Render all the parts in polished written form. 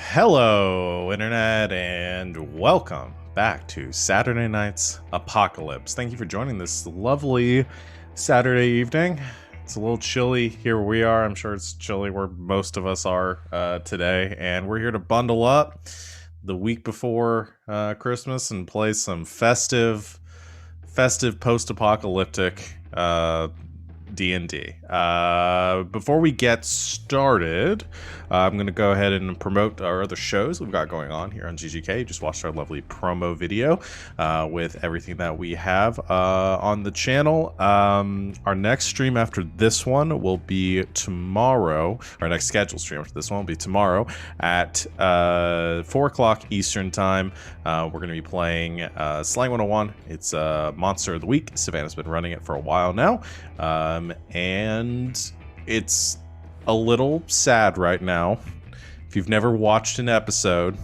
Hello, Internet, and welcome back to Saturday Night's Apocalypse. Thank you for joining this lovely Saturday evening. It's a little chilly here where we are. I'm sure it's chilly where most of us are today, and we're here to bundle up the week before Christmas and play some festive post-apocalyptic D&D. Before we get started, I'm going to go ahead and promote our other shows we've got going on here on GGK. You just watched our lovely promo video with everything that we have on the channel. Our next stream after this one will be tomorrow. Our next scheduled stream after this one will be tomorrow at 4 o'clock Eastern Time. We're going to be playing Slang 101. It's Monster of the Week. Savannah's been running it for a while now. And it's a little sad right now. If you've never watched an episode,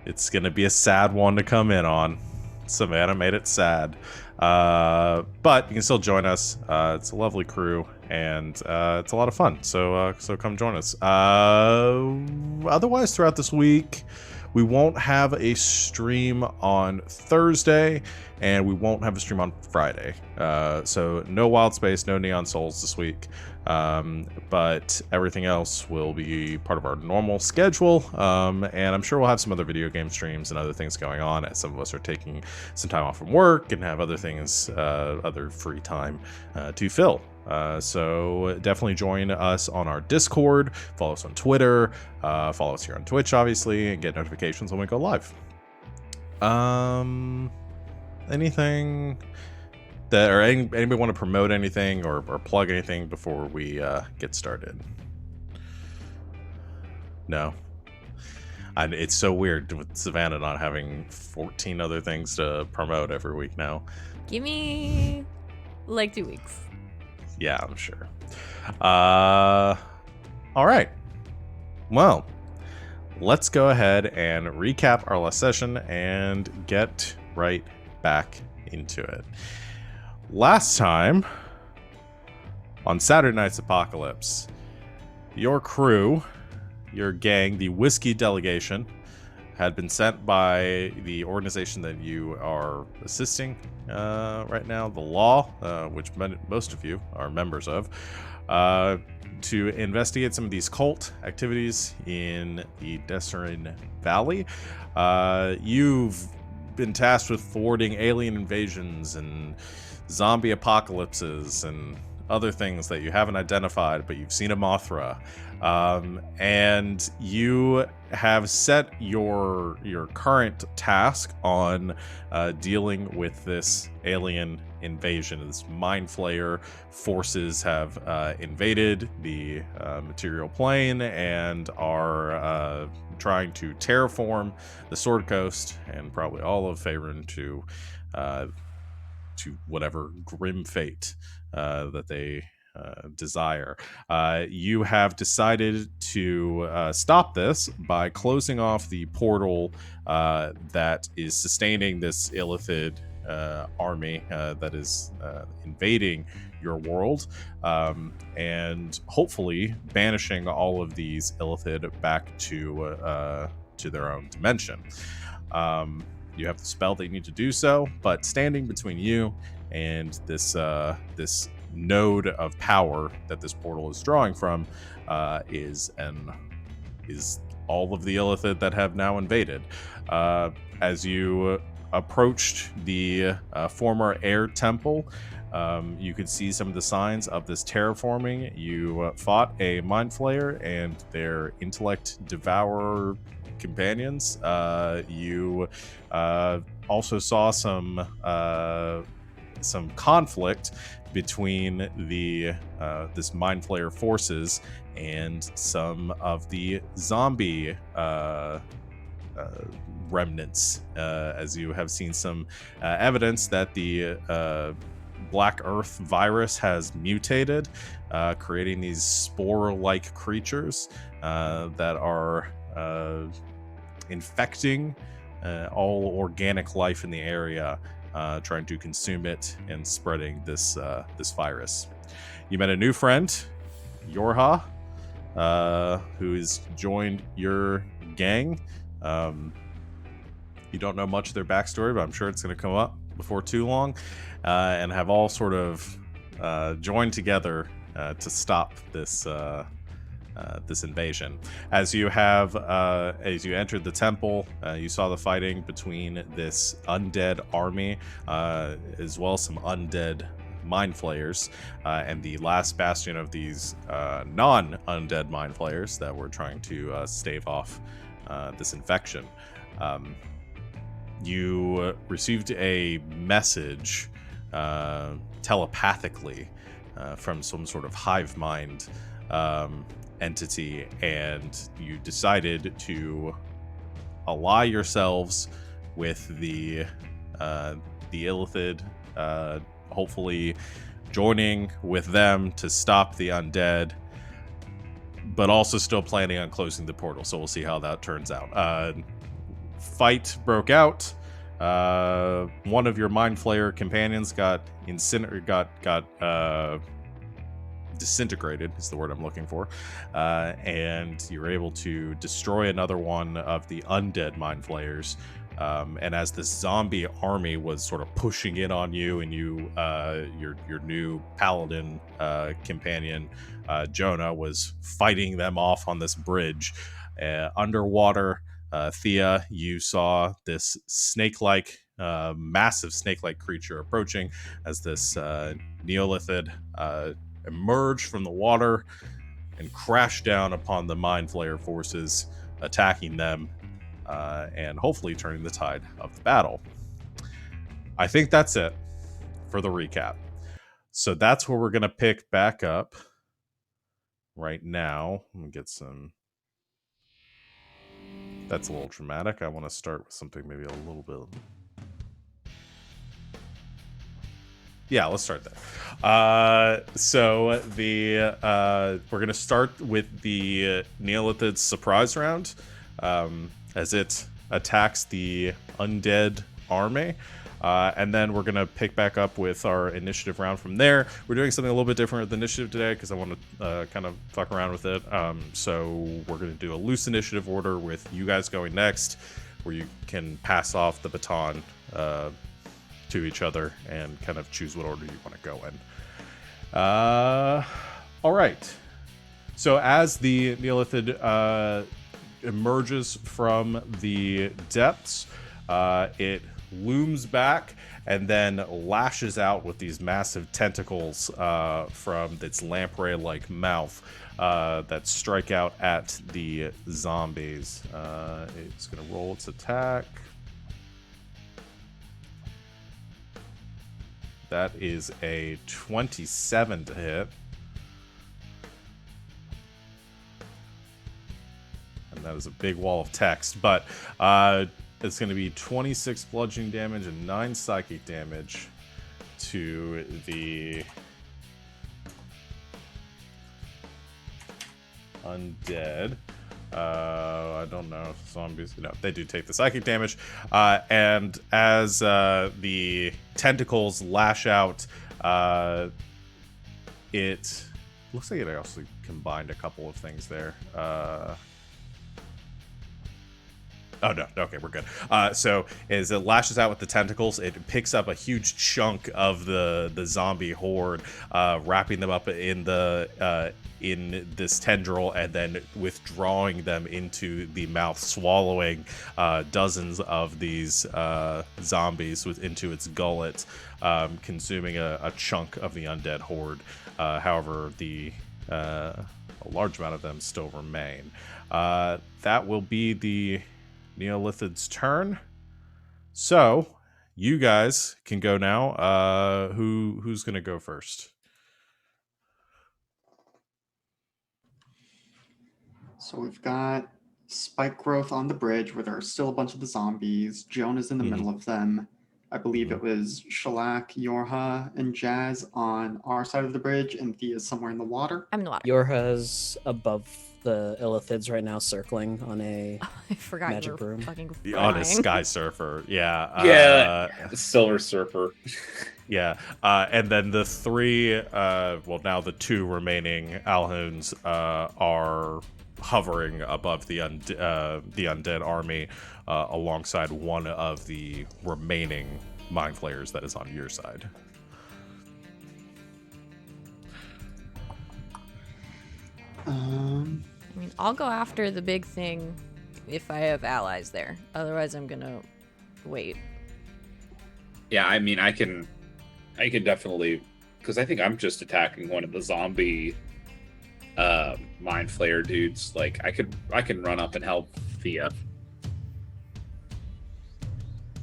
it's going to be a sad one to come in on. Savannah made it sad. But you can still join us. It's a lovely crew, and it's a lot of fun. So come join us. Otherwise, throughout this week, we won't have a stream on Thursday, and we won't have a stream on Friday. So no Wild Space, no Neon Souls this week. But everything else will be part of our normal schedule. And I'm sure we'll have some other video game streams and other things going on, as some of us are taking some time off from work and have other things, other free time to fill. So definitely join us on our Discord, follow us on Twitter, follow us here on Twitch, obviously, and get notifications when we go live. Anything that, or anybody want to promote anything or plug anything before we get started? No. It's so weird with Savannah not having 14 other things to promote every week now. Give me like 2 weeks. Yeah, I'm sure. All right. Well, let's go ahead and recap our last session and get right back into it. Last time, on Saturday Night's Apocalypse, your crew, your gang, the Whiskey Delegation, had been sent by the organization that you are assisting right now, the Law, which most of you are members of, to investigate some of these cult activities in the Desserin Valley. You've been tasked with thwarting alien invasions and zombie apocalypses and other things that you haven't identified, but you've seen a Mothra. And you have set your current task on dealing with this alien invasion. This Mind Flayer forces have invaded the material plane and are trying to terraform the Sword Coast and probably all of Faerun to whatever grim fate that they desire. You have decided to stop this by closing off the portal that is sustaining this illithid army that is invading your world, and hopefully banishing all of these illithid back to their own dimension. You have the spell that you need to do so, but standing between you and this node of power that this portal is drawing from is all of the illithid that have now invaded. As you approached the former air temple, you could see some of the signs of this terraforming. You fought a Mind Flayer and their intellect devourer companions. You also saw some conflict between the this Mind Flayer forces and some of the zombie remnants, as you have seen some evidence that the Black Earth virus has mutated, creating these spore-like creatures that are infecting all organic life in the area, trying to consume it and spreading this virus. You met a new friend, Yorha, who has joined your gang. You don't know much of their backstory, but I'm sure it's going to come up before too long, and have all sort of joined together to stop this this invasion. As you entered the temple, you saw the fighting between this undead army, as well as some undead mind flayers, and the last bastion of these non-undead mind flayers that were trying to stave off this infection. You received a message telepathically from some sort of hive mind entity, and you decided to ally yourselves with the Illithid, hopefully joining with them to stop the undead, but also still planning on closing the portal. So we'll see how that turns out. Fight broke out. One of your Mind Flayer companions got disintegrated is the word I'm looking for, and you were able to destroy another one of the undead Mind Flayers. And as this zombie army was sort of pushing in on you, and your new Paladin companion Jonah was fighting them off on this bridge underwater. Thea, you saw this snake-like, massive snake-like creature approaching as this Neolithid emerged from the water and crashed down upon the Mind Flayer forces, attacking them and hopefully turning the tide of the battle. I think that's it for the recap. So that's where we're going to pick back up right now. Let me get some... That's a little dramatic. I want to start with something maybe a little bit... Yeah, let's start there. So we're going to start with the Neolithid surprise round as it attacks the undead army. And then we're going to pick back up with our initiative round from there. We're doing something a little bit different with the initiative today because I want to kind of fuck around with it. So we're going to do a loose initiative order with you guys going next, where you can pass off the baton to each other and kind of choose what order you want to go in. All right. So as the Neolithid emerges from the depths, it looms back and then lashes out with these massive tentacles from its lamprey-like mouth that strike out at the zombies. It's going to roll its attack. That is a 27 to hit. And that is a big wall of text, but it's going to be 26 bludgeoning damage and 9 psychic damage to the undead. I don't know if zombies... No, they do take the psychic damage. And as the tentacles lash out, it looks like it also combined a couple of things there. Oh, no. Okay, we're good. So as it lashes out with the tentacles, it picks up a huge chunk of the zombie horde, wrapping them up in this tendril and then withdrawing them into the mouth, swallowing dozens of these zombies into its gullet, consuming a chunk of the undead horde. However, a large amount of them still remain. That will be the Neolithid's turn. So you guys can go now. Who's gonna go first? So we've got spike growth on the bridge where there are still a bunch of the zombies. Jonah's in the middle of them. I believe it was Shalak, Yorha, and Jazz on our side of the bridge, and Thea's somewhere in the water. I'm in the water. Yorha's above the Illithids right now, circling on a I forgot magic you were broom. fucking On a flying. sky surfer. Yeah. Yeah. Silver Surfer. Yeah. And then the three, now the two remaining Alhoons are hovering above the undead army, alongside one of the remaining mind flayers that is on your side. I mean, I'll go after the big thing if I have allies there. Otherwise, I'm gonna wait. Yeah, I mean, I can definitely, because I think I'm just attacking one of the zombie mind flayer dudes. Like, I can run up and help Thea.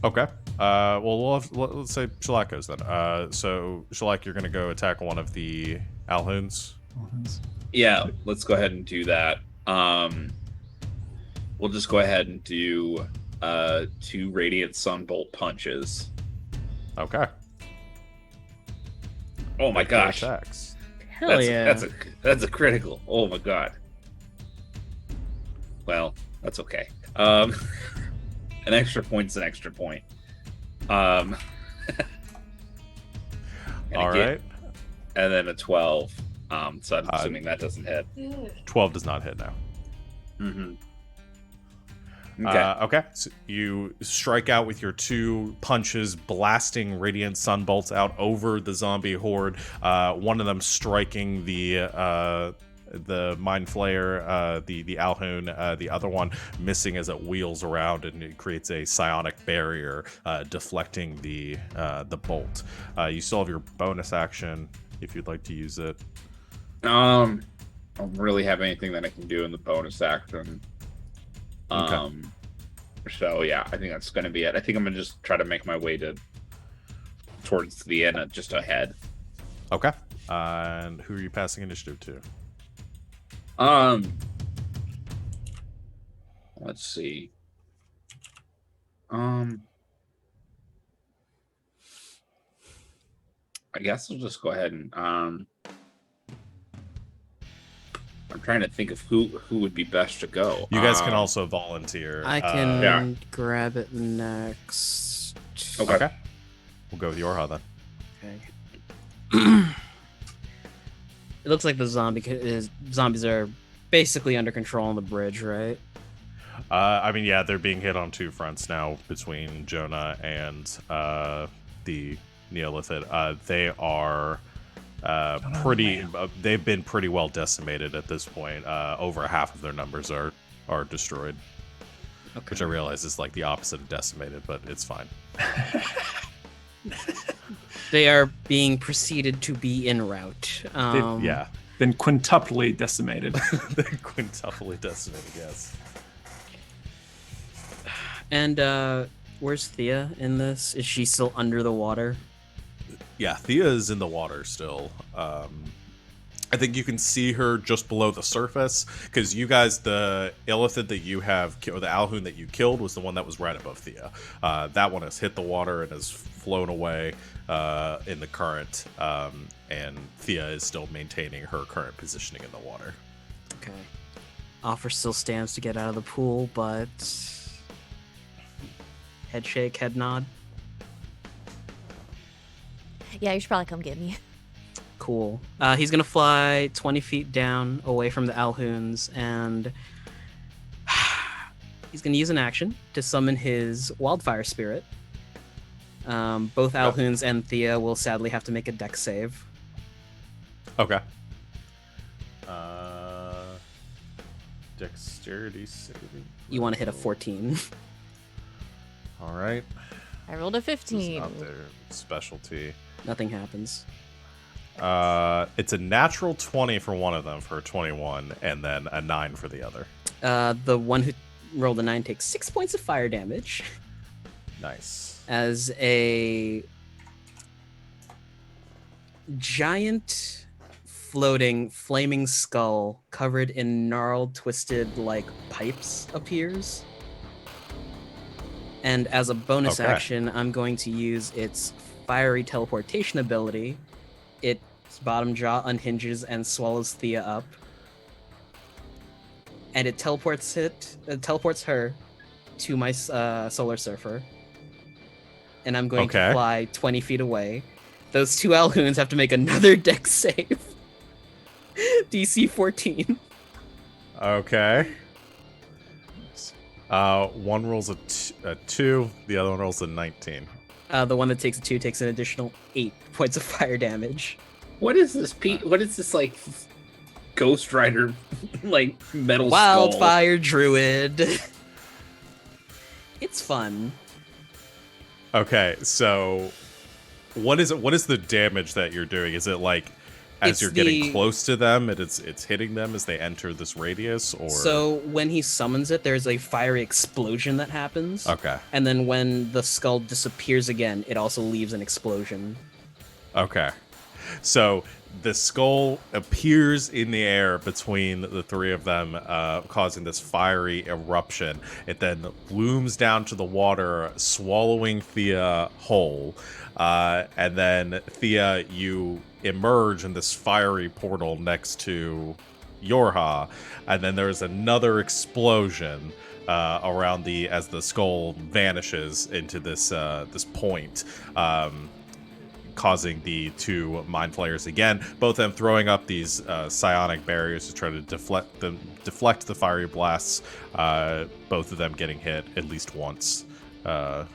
Okay. Well, let's say Shellac goes then. So Shellac, you're gonna go attack one of the Alhoons. Yeah, let's go ahead and do that. We'll just go ahead and do 2 Radiant Sunbolt punches. Okay. Oh my gosh. Attacks. Hell yeah. That's a critical. Oh my god. Well, that's okay. An extra point's an extra point. All right. And then a 12. So I'm assuming that doesn't hit. 12 does not hit now. Mm-hmm. Okay. So you strike out with your 2 punches, blasting radiant sunbolts out over the zombie horde. One of them striking the mind flayer, the Alhoon. The other one missing as it wheels around, and it creates a psionic barrier, deflecting the bolt. You still have your bonus action if you'd like to use it. I don't really have anything that I can do in the bonus action. Okay. So yeah, I think that's gonna be it. I think I'm gonna just try to make my way towards the end, just ahead. Okay. And who are you passing initiative to? Let's see. I guess I'll just go ahead and I'm trying to think of who would be best to go. You guys can also volunteer. I can Yeah. grab it next. Okay. We'll go with Yorha then. Okay. It looks like the zombies are basically under control on the bridge, right? I mean, yeah, they're being hit on 2 fronts now between Jonah and the Neolithid. They are they've been pretty well decimated at this point. Over half of their numbers are destroyed. Okay. Which I realize is like the opposite of decimated, but it's fine. They are being proceeded to be en route. Yeah. Been quintuply decimated. They're quintuply decimated, yes. And where's Thea in this? Is she still under the water? Yeah, Thea is in the water still. I think you can see her just below the surface, because you guys, the Illithid that you have, or the Alhoon that you killed, was the one that was right above Thea. That one has hit the water and has flown away in the current, and Thea is still maintaining her current positioning in the water. Okay. Offer still stands to get out of the pool, but head shake, head nod. Yeah, you should probably come get me. Cool. He's gonna fly 20 feet down away from the Alhoons, and he's gonna use an action to summon his wildfire spirit. Both Alhoons and Thea will sadly have to make a dex save. Okay. Dexterity saving. You want to hit a 14. All right. I rolled a This is 15. not their specialty. Nothing happens. It's a natural 20 for one of them for a 21, and then a 9 for the other. The one who rolled a 9 takes 6 points of fire damage Nice. as a giant floating flaming skull covered in gnarled twisted like pipes appears. And as a bonus Okay. action, I'm going to use its fiery teleportation ability. Its bottom jaw unhinges and swallows Thea up. And it teleports her to my solar surfer. And I'm going Okay. to fly 20 feet away. Those 2 Alhoons have to make another dex save. DC 14. Okay. One rolls a 2, the other one rolls a 19. The one that takes a 2 takes an additional 8 points of fire damage. What is this, Pete? What is this, like, Ghost Rider, like, metal skull? Wildfire Druid. It's fun. Okay, so what is the damage that you're doing? Is it like as It's you're getting close to them, it's hitting them as they enter this radius, or So when he summons it, there's a fiery explosion that happens. Okay. And then when the skull disappears again, it also leaves an explosion. Okay. So the skull appears in the air between the three of them, causing this fiery eruption. It then blooms down to the water, swallowing Thea whole. And then, Thea, you emerge in this fiery portal next to Yorha. And then there's another explosion around as the skull vanishes into this point. Causing the two mind flayers again, both of them throwing up these psionic barriers to try to deflect the fiery blasts. Both of them getting hit at least once by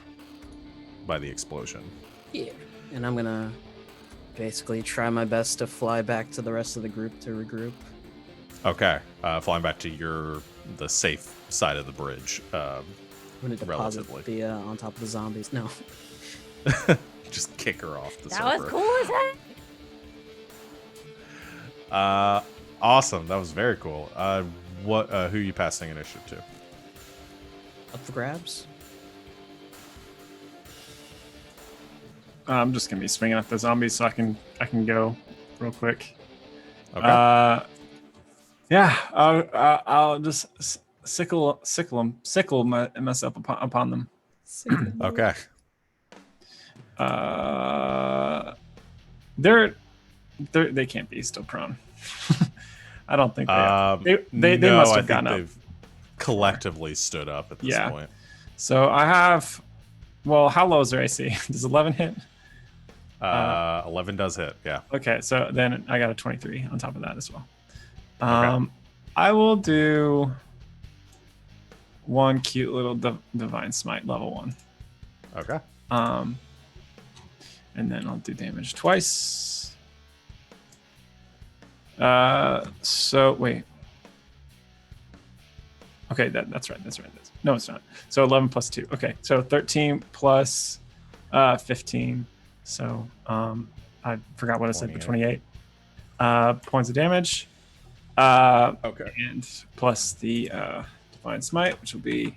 the explosion. Yeah. And I'm gonna basically try my best to fly back to the rest of the group to regroup. Okay, flying back to the safe side of the bridge. I'm gonna deposit relatively. Thea on top of the zombies. No. Just kick her off the That server. was cool as heck. Awesome. That was very cool. Who are you passing initiative to? Up for grabs? I'm just gonna be swinging at the zombies so I can go real quick. Okay. Yeah. I'll just sickle myself upon them. Okay. They can't be still prone. I don't think they No, must I have think gotten up. they've collectively stood up at this Yeah. point. So I have. Well, how low is their AC? Does 11 hit? 11 does hit. Yeah. Okay, so then I got a 23 on top of that as well. I will do one cute little divine smite level 1. Okay. And then I'll do damage twice. So wait. Okay, that's right. No, it's not. So 11 plus 2. Okay, so 13 plus 15. So I forgot what I said, but 28 points of damage. Okay. And plus the divine smite, which will be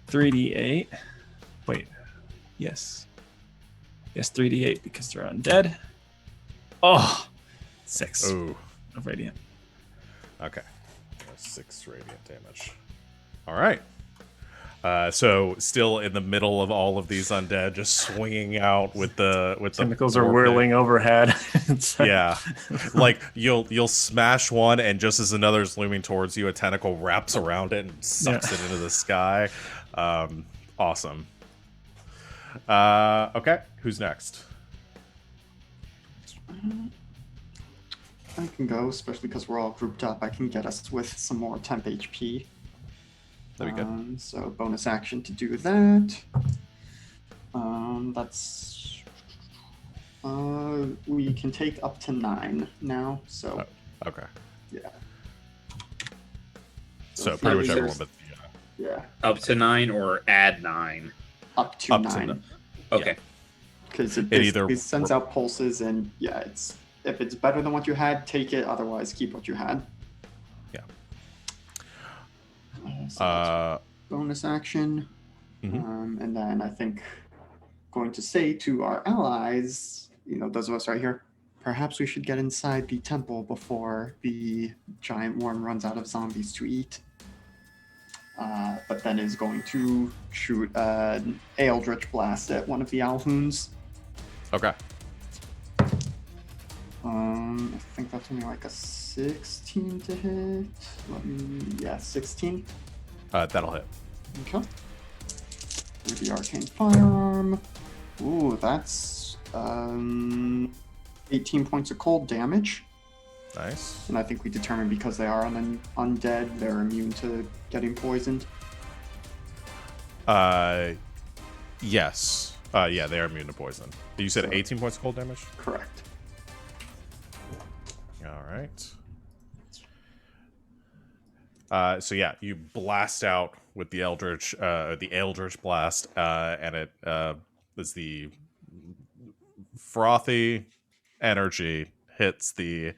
3d8. Wait. Yes, 3d8 because they're undead. Oh, 6 Ooh. of radiant. Okay. 6 radiant damage. All right. So still in the middle of all of these undead, just swinging out with the Tentacles are warp whirling overhead. Yeah, like you'll smash one, and just as another's looming towards you, a tentacle wraps around it and sucks it into the sky. Awesome. Okay, who's next? I can go, especially because we're all grouped up. I can get us with some more temp HP. That'd be good. So bonus action to do that. That's we can take up to 9 now. So Okay. yeah. So pretty much everyone, but Yeah, Up to 9 or add 9? up to Up to 9. Okay. Because it either- basically sends out pulses, and yeah, if it's better than what you had, take it. Otherwise, keep what you had. Yeah. So that's bonus action. Mhm. And then I think going to say to our allies, those of us right here, perhaps we should get inside the temple before the giant worm runs out of zombies to eat. But then is going to shoot an Eldritch Blast at one of the Alhoons. okay. I think that's only like a 16 to hit. 16. That'll hit. Okay. With the arcane firearm. Ooh, that's 18 points of cold damage. Nice. And I think we determined because they are undead, they're immune to getting poisoned. Yes. Yeah, they are immune to poison. You said So- 18 points of cold damage? Correct. All right. So yeah, you blast out with the Eldritch blast, and it is the frothy energy hits the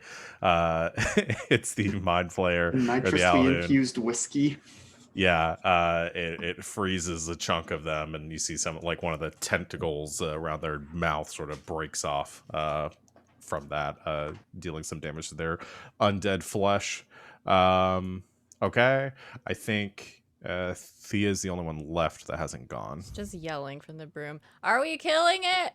hits the mind flayer The or the nitrously Alhoon. infused whiskey. Yeah, it freezes a chunk of them, and you see some like one of the tentacles around their mouth sort of breaks off from that, dealing some damage to their undead flesh. Okay, I think Thea's the only one left that hasn't gone. It's just yelling from the broom. Are we killing it?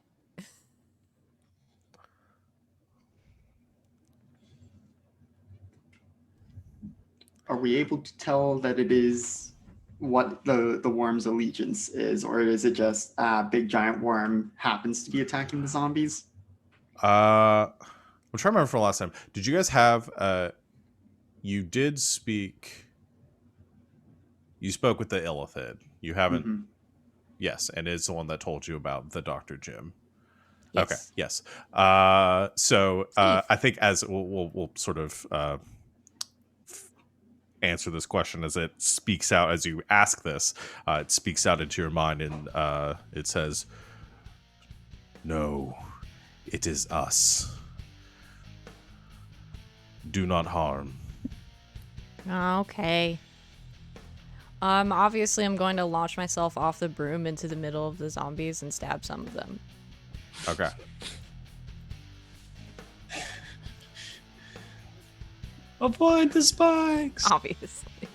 Are we able to tell that it is what the worm's allegiance is, or is it just a big giant worm happens to be attacking the zombies? I'm trying to remember from last time. Did you guys have you did speak? You spoke with the Illithid. You haven't. Mhm. Yes, and it's the one that told you about the Dr. Jim. Yes. Okay. Yes. So I think as we'll sort of answer this question as it speaks out as you ask this. It speaks out into your mind, and it says, "No, it is us. Do not harm." Okay. Obviously I'm going to launch myself off the broom into the middle of the zombies and stab some of them. Okay. Avoid the spikes. Obviously.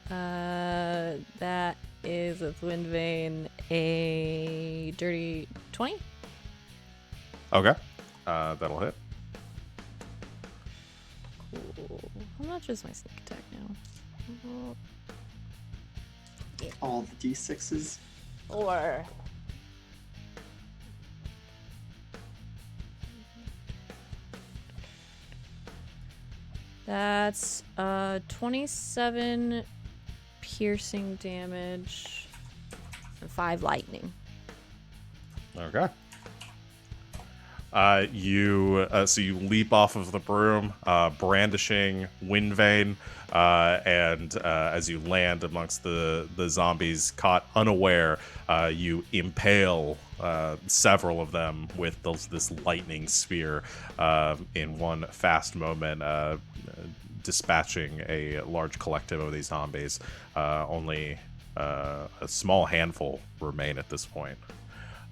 That is with Wind Vein a dirty 20. Okay. That'll hit. Cool. How much is my sneak attack now? All the d6s. 4. That's 27 piercing damage and 5 lightning. Okay. So you leap off of the broom, brandishing Wind Vein, and as you land amongst the zombies caught unaware, you impale several of them with this lightning spear in one fast moment, dispatching a large collective of these zombies. Only a small handful remain at this point.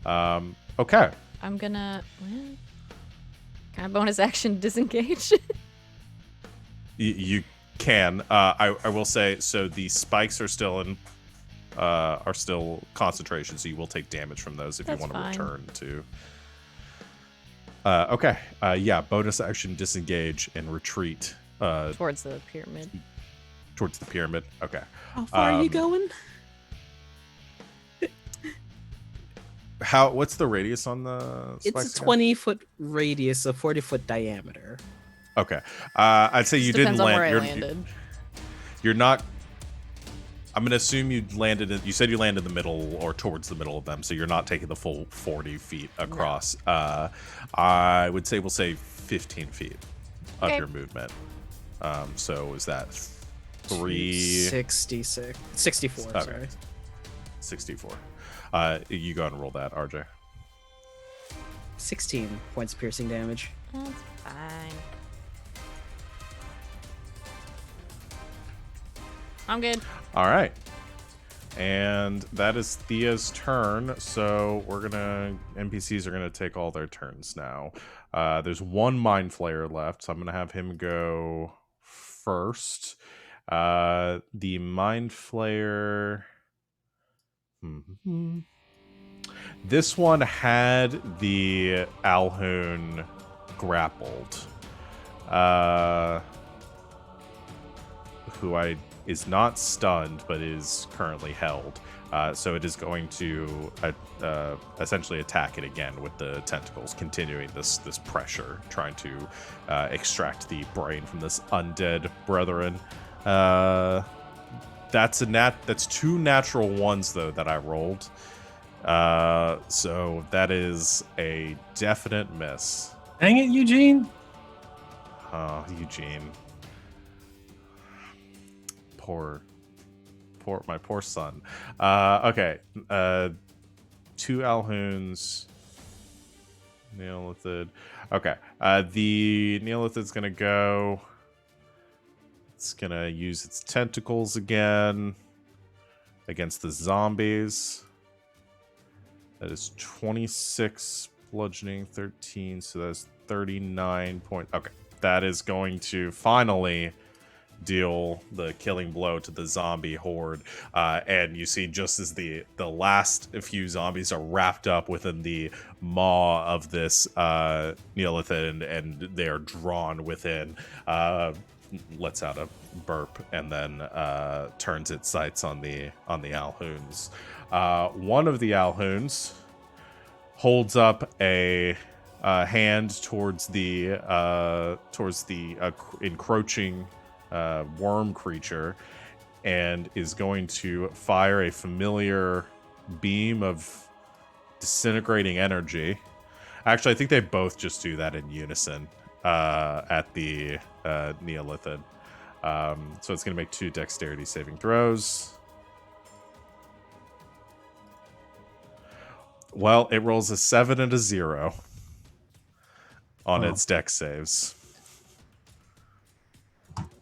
Okay. I'm gonna. Well, can I bonus action disengage? You can. I will say, so the spikes are still in, are still concentration, so you will take damage from those if That's you want fine. to return to. Okay. Yeah. Bonus action disengage and retreat. Towards the pyramid. Towards the pyramid. Okay. How far are you going? What's the radius on the spikes It's a again? 20-foot radius, a 40-foot diameter. Okay. I'd say you Depends didn't on land. where I landed. You're not. I'm gonna assume you landed. You said you landed in the middle or towards the middle of them, so you're not taking the full 40 feet across. I would say we'll say 15 feet of Okay. your movement. So is that 66. 64, Okay. sorry. 64? You go ahead and roll that, RJ. 16 points of piercing damage. That's fine. I'm good. All right. And that is Thea's turn. So NPCs are gonna take all their turns now. There's one Mind Flayer left, so I'm gonna have him go first. The Mind Flayer. This one had the Alhoon grappled. Who I is not stunned, but is currently held. So it is going to essentially attack it again with the tentacles, continuing this pressure, trying to extract the brain from this undead brethren. That's 2 natural ones though that I rolled. So that is a definite miss. Dang it, Eugene. Oh, Eugene. My poor son. Okay. 2 Alhoons. Neolithid. Okay. The Neolithid's gonna go. It's gonna use its tentacles again against the zombies. That is 26 bludgeoning, 13, so that's 39 point. Okay. That is going to finally deal the killing blow to the zombie horde, and you see just as the last few zombies are wrapped up within the maw of this Neolithid and they are drawn within, lets out a burp and then turns its sights on the Alhoons. One of the Alhoons holds up a hand towards the encroaching worm creature and is going to fire a familiar beam of disintegrating energy. Actually, I think they both just do that in unison at the Neolithid. So it's going to make 2 dexterity saving throws. Well, it rolls a 7 and a 0 on its dex saves.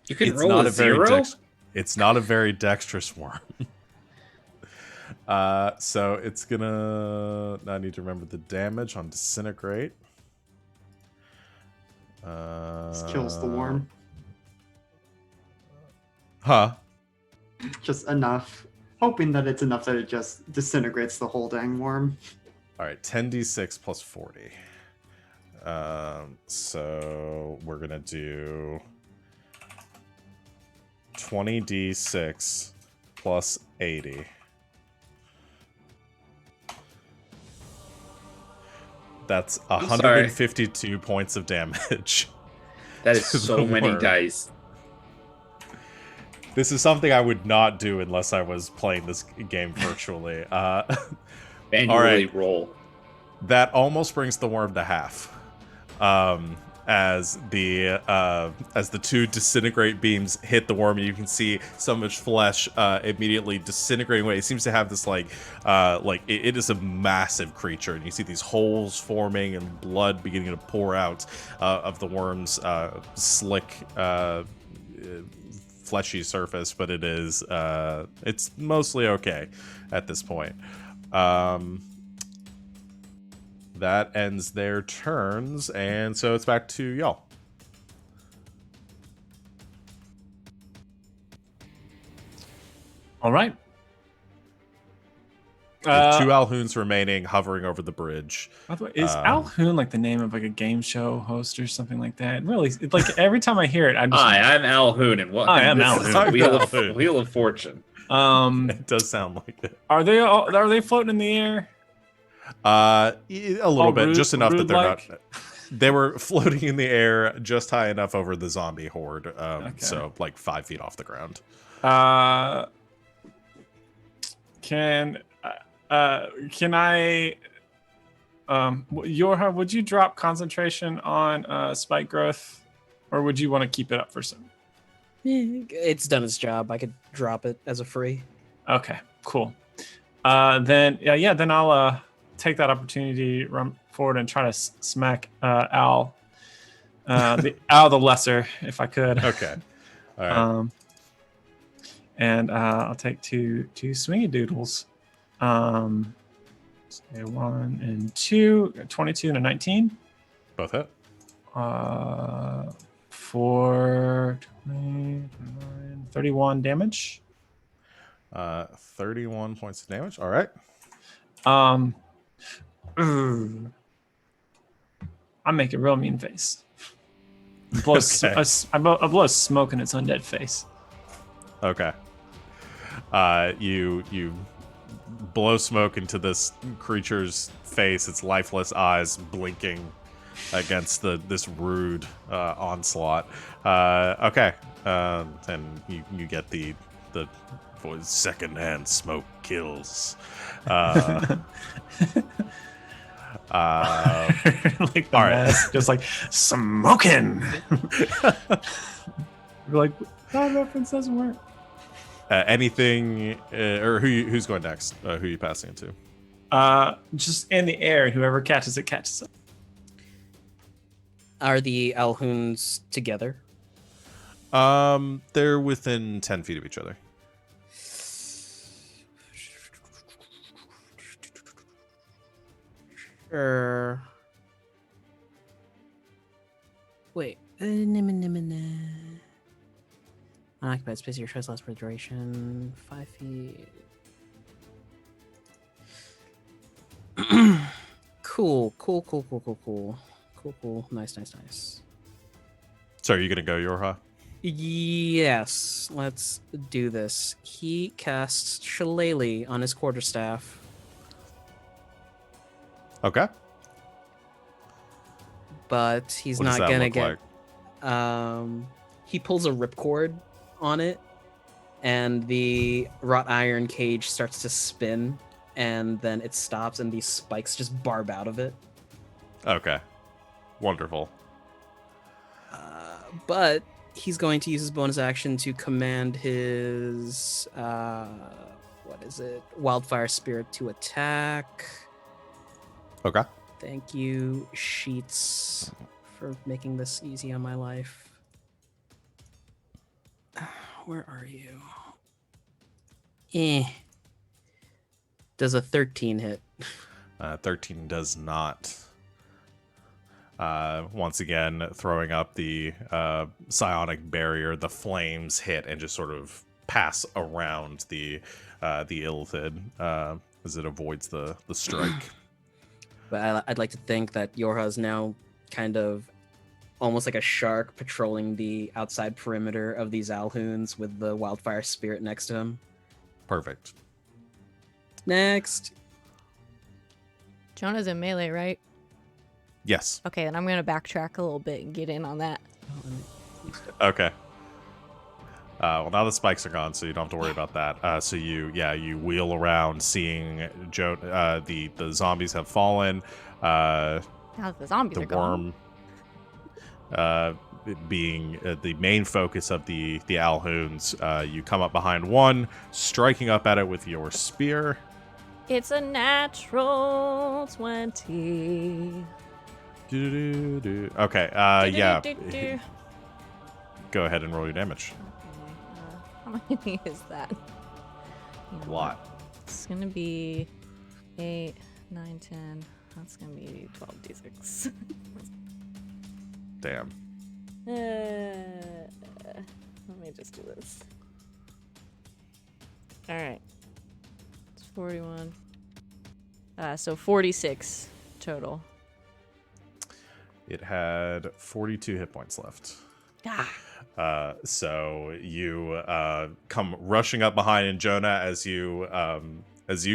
You can roll a 0? It's not a very dexterous worm. So it's gonna... I need to remember the damage on Disintegrate. This kills the worm. Huh? Just enough. Hoping that it's enough that it just disintegrates the whole dang worm. Alright, 10d6 plus 40. So we're gonna do 20d6 plus 80. That's 152 points of damage. That is so many dice. This is something I would not do unless I was playing this game virtually. Manually roll. That almost brings the worm to half. As the 2 disintegrate beams hit the worm, you can see some of its flesh immediately disintegrating away. It seems to have this it is a massive creature, and you see these holes forming and blood beginning to pour out of the worm's slick, fleshy surface. But it is it's mostly okay at this point. That ends their turns, and so it's back to y'all. All right. With 2 Alhoons remaining, hovering over the bridge. By the way, is Alhoon like the name of like a game show host or something like that? Really, it's like every time I hear it, I just... Hi, I'm Alhoon, and what? Hi, I'm Alhoon. Wheel of Fortune. It does sound like it. Are they floating in the air? A little bit, just enough that they're like? not. They were floating in the air just high enough over the zombie horde, so like 5 feet off the ground. Can I, Yorha, would you drop concentration on spike growth, or would you want to keep it up for some? It's done its job. I could drop it as a free. Okay, cool. Then I'll take that opportunity, run forward and try to smack Al, the lesser, if I could. Okay. All right. And I'll take two swingy doodles. 1 and 2, 22 and a 19. Both hit. For 29, 31 damage. 31 points of damage. All right. I make a real mean face. I blow smoke in its undead face. Okay. You blow smoke into this creature's face, its lifeless eyes blinking against this rude onslaught. Okay. And you get the voice, secondhand smoke kills. Like the all right. mess, just like smoking. We're like, that reference doesn't work. Anything, or who's going next? Who are you passing it to? Just in the air, whoever catches it catches it. Are the Alhoons together? They're within 10 feet of each other. Sure. Wait. Unoccupied space, your choice lasts for duration. 5 feet. Cool. Nice. So are you gonna go, Yorha? Yes, let's do this. He casts Shillelagh on his quarterstaff. Okay. But he's What does not that gonna look get. like? He pulls a ripcord on it, and the wrought iron cage starts to spin, and then it stops, and these spikes just barb out of it. Okay. Wonderful. But he's going to use his bonus action to command his what is it? Wildfire Spirit to attack. Okay. Thank you, Sheets, for making this easy on my life. Where are you? Does a 13 hit? 13 does not. Once again, throwing up the psionic barrier, the flames hit and just sort of pass around the Illithid as it avoids the strike. But I'd like to think that Yorha is now kind of almost like a shark patrolling the outside perimeter of these Alhoons with the Wildfire Spirit next to him. Perfect. Next. Jonah's in melee, right? Yes. Okay, then I'm going to backtrack a little bit and get in on that. Okay. Well, now the spikes are gone, so you don't have to worry about that. So you wheel around, seeing the zombies have fallen. Now that the zombies The are gone. worm being the main focus of the Alhoons. You come up behind one, striking up at it with your spear. It's a natural 20. Okay, yeah. Do-do-do-do-do. Go ahead and roll your damage. How many is that? A lot. It's going to be 8, 9, 10. That's going to be 12d6. Damn. Let me just do this. All right. It's 41. So 46 total. It had 42 hit points left. So you come rushing up behind in Jonah as you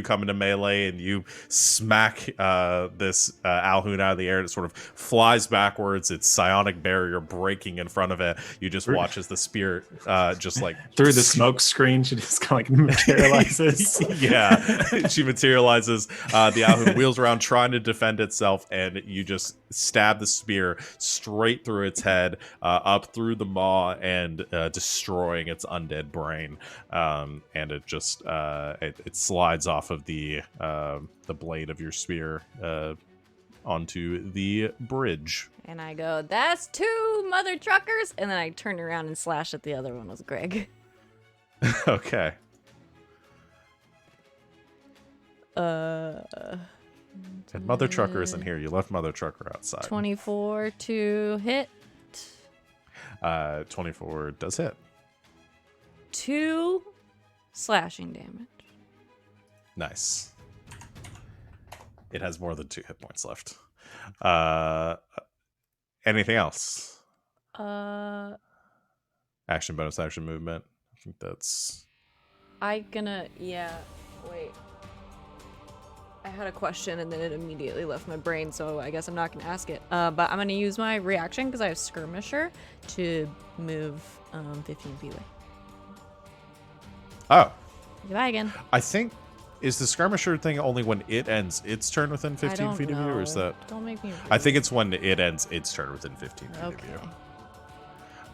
come into melee and you smack this Alhoon out of the air. It sort of flies backwards, its psionic barrier breaking in front of it. You just watch as the spear just like Through the smoke screen, she just kind of like materializes. Yeah, she materializes. The Alhoon wheels around trying to defend itself, and you just stab the spear straight through its head, up through the maw, and destroying its undead brain. And it just it slides off of the blade of your spear onto the bridge. And I go, that's 2 mother truckers. And then I turn around and slash at the other one with Greg. Okay. And Mother Trucker isn't here. You left Mother Trucker outside. 24 to hit. 24 does hit. 2 slashing damage. Nice. It has more than 2 hit points left. Anything else? Action, bonus action, movement. think that's... Yeah, wait. I had a question and then it immediately left my brain, so I guess I'm not gonna ask it. But I'm gonna use my reaction because I have Skirmisher to move 15 feet away. Oh. Goodbye again. I think... Is the Skirmisher thing only when it ends its turn within 15 feet of you, or is that... Don't make me... I think it's when it ends its turn within 15 feet of you.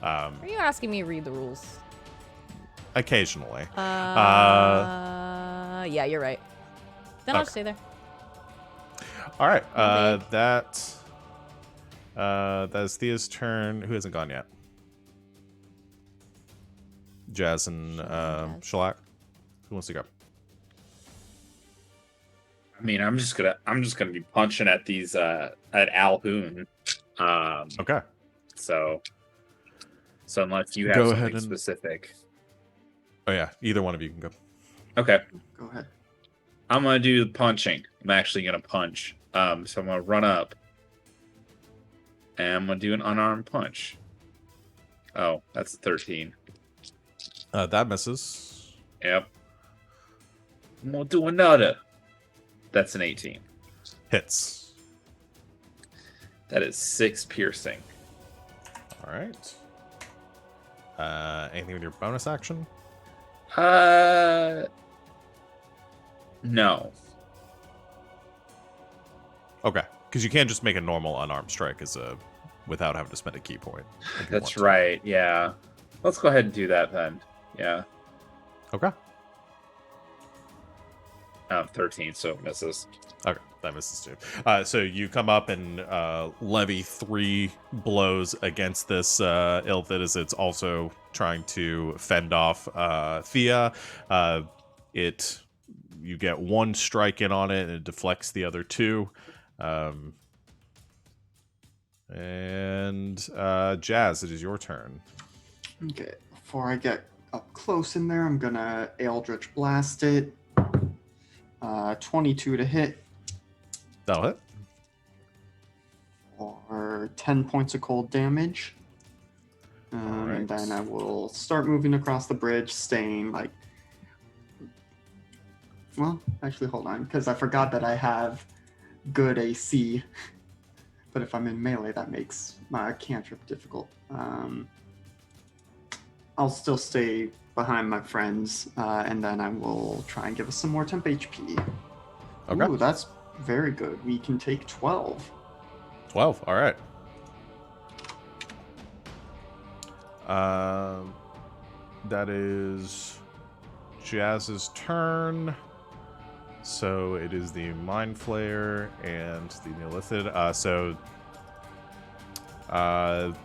Are you asking me to read the rules? Occasionally. Yeah, you're right. Then I'll Okay. stay there. All right. That's Thea's turn. Who hasn't gone yet? Jazz and Shellac. Who wants to go? I mean, I'm just gonna be punching at these at Alhoon. Okay. So unless you have Go something ahead and... specific. Oh yeah, either one of you can go. Okay. Go ahead. I'm gonna do the punching. I'm actually gonna punch. So I'm gonna run up. And I'm gonna do an unarmed punch. Oh, that's a 13. That misses. Yep. I'm gonna do another. That's an 18. Hits. That is 6 piercing. All right. Anything with your bonus action? No. Okay, because you can't just make a normal unarmed strike without having to spend a key point. if you want That's to. right. Yeah. Let's go ahead and do that then. Yeah. Okay. 13, so it misses. Okay, that misses too. So you come up and levy 3 blows against this Illithid as it's also trying to fend off Thea. You get 1 strike in on it and it deflects the other 2. And Jazz, it is your turn. Okay, before I get up close in there, I'm gonna Eldritch Blast it. 22 to hit That'll hit. for 10 points of cold damage. Alright. And then I will start moving across the bridge, staying like... Well, actually, hold on, because I forgot that I have good AC. But if I'm in melee, that makes my cantrip difficult. I'll still stay behind my friends, and then I will try and give us some more temp HP. Okay. Ooh, that's very good. We can take 12. 12. All right. That is Jazz's turn. So it is the Mind Flayer and the Neolithid.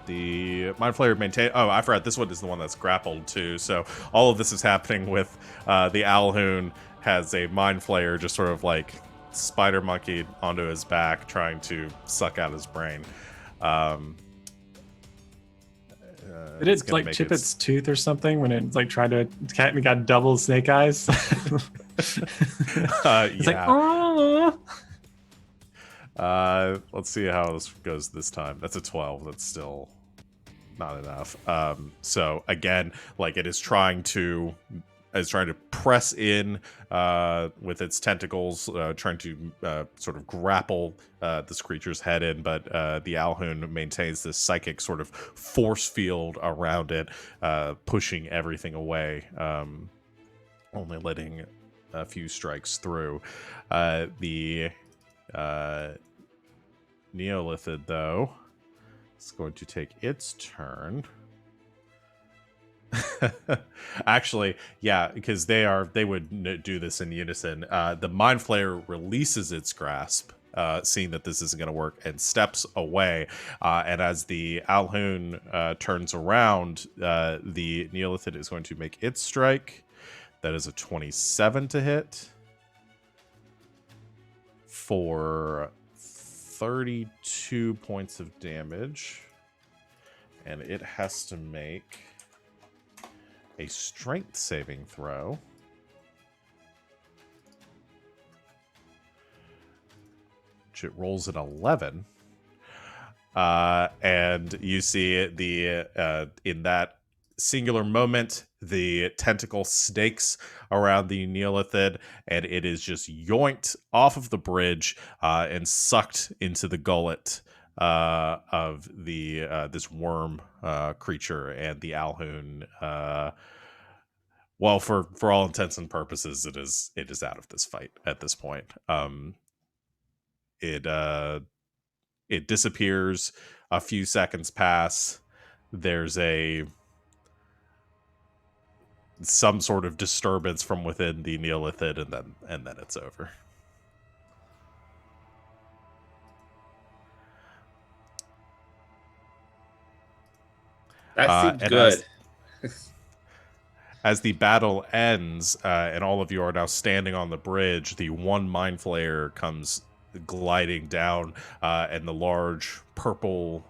The Mind Flayer maintain. Oh, I forgot. This one is the one that's grappled too. So all of this is happening with the Alhoon has a Mind Flayer just sort of like spider monkeyed onto his back, trying to suck out his brain. Did it like chip its tooth or something when it like tried to got double snake eyes? It's like, oh. Let's see how this goes this time. That's a 12. That's still not enough. So again, like it is trying to press in with its tentacles, trying to sort of grapple this creature's head in, but the Alhoon maintains this psychic sort of force field around it, pushing everything away, only letting a few strikes through. The Neolithid, though, is going to take its turn. Actually, yeah, because they would do this in unison. The Mind Flayer releases its grasp, seeing that this isn't going to work, and steps away. And as the Alhoon turns around, the Neolithid is going to make its strike. That is a 27 to hit for 32 points of damage, and it has to make a strength saving throw. Which it rolls an 11. And you see the in that singular moment, the tentacle snakes around the Neolithid, and it is just yoinked off of the bridge and sucked into the gullet of the this worm creature, and the Alhoon. Well, for all intents and purposes, it is out of this fight at this point. It disappears. A few seconds pass. There's some sort of disturbance from within the Neolithid, and then it's over. That seems And good. as the battle ends, and all of you are now standing on the bridge, the one Mind Flayer comes gliding down, and the large purple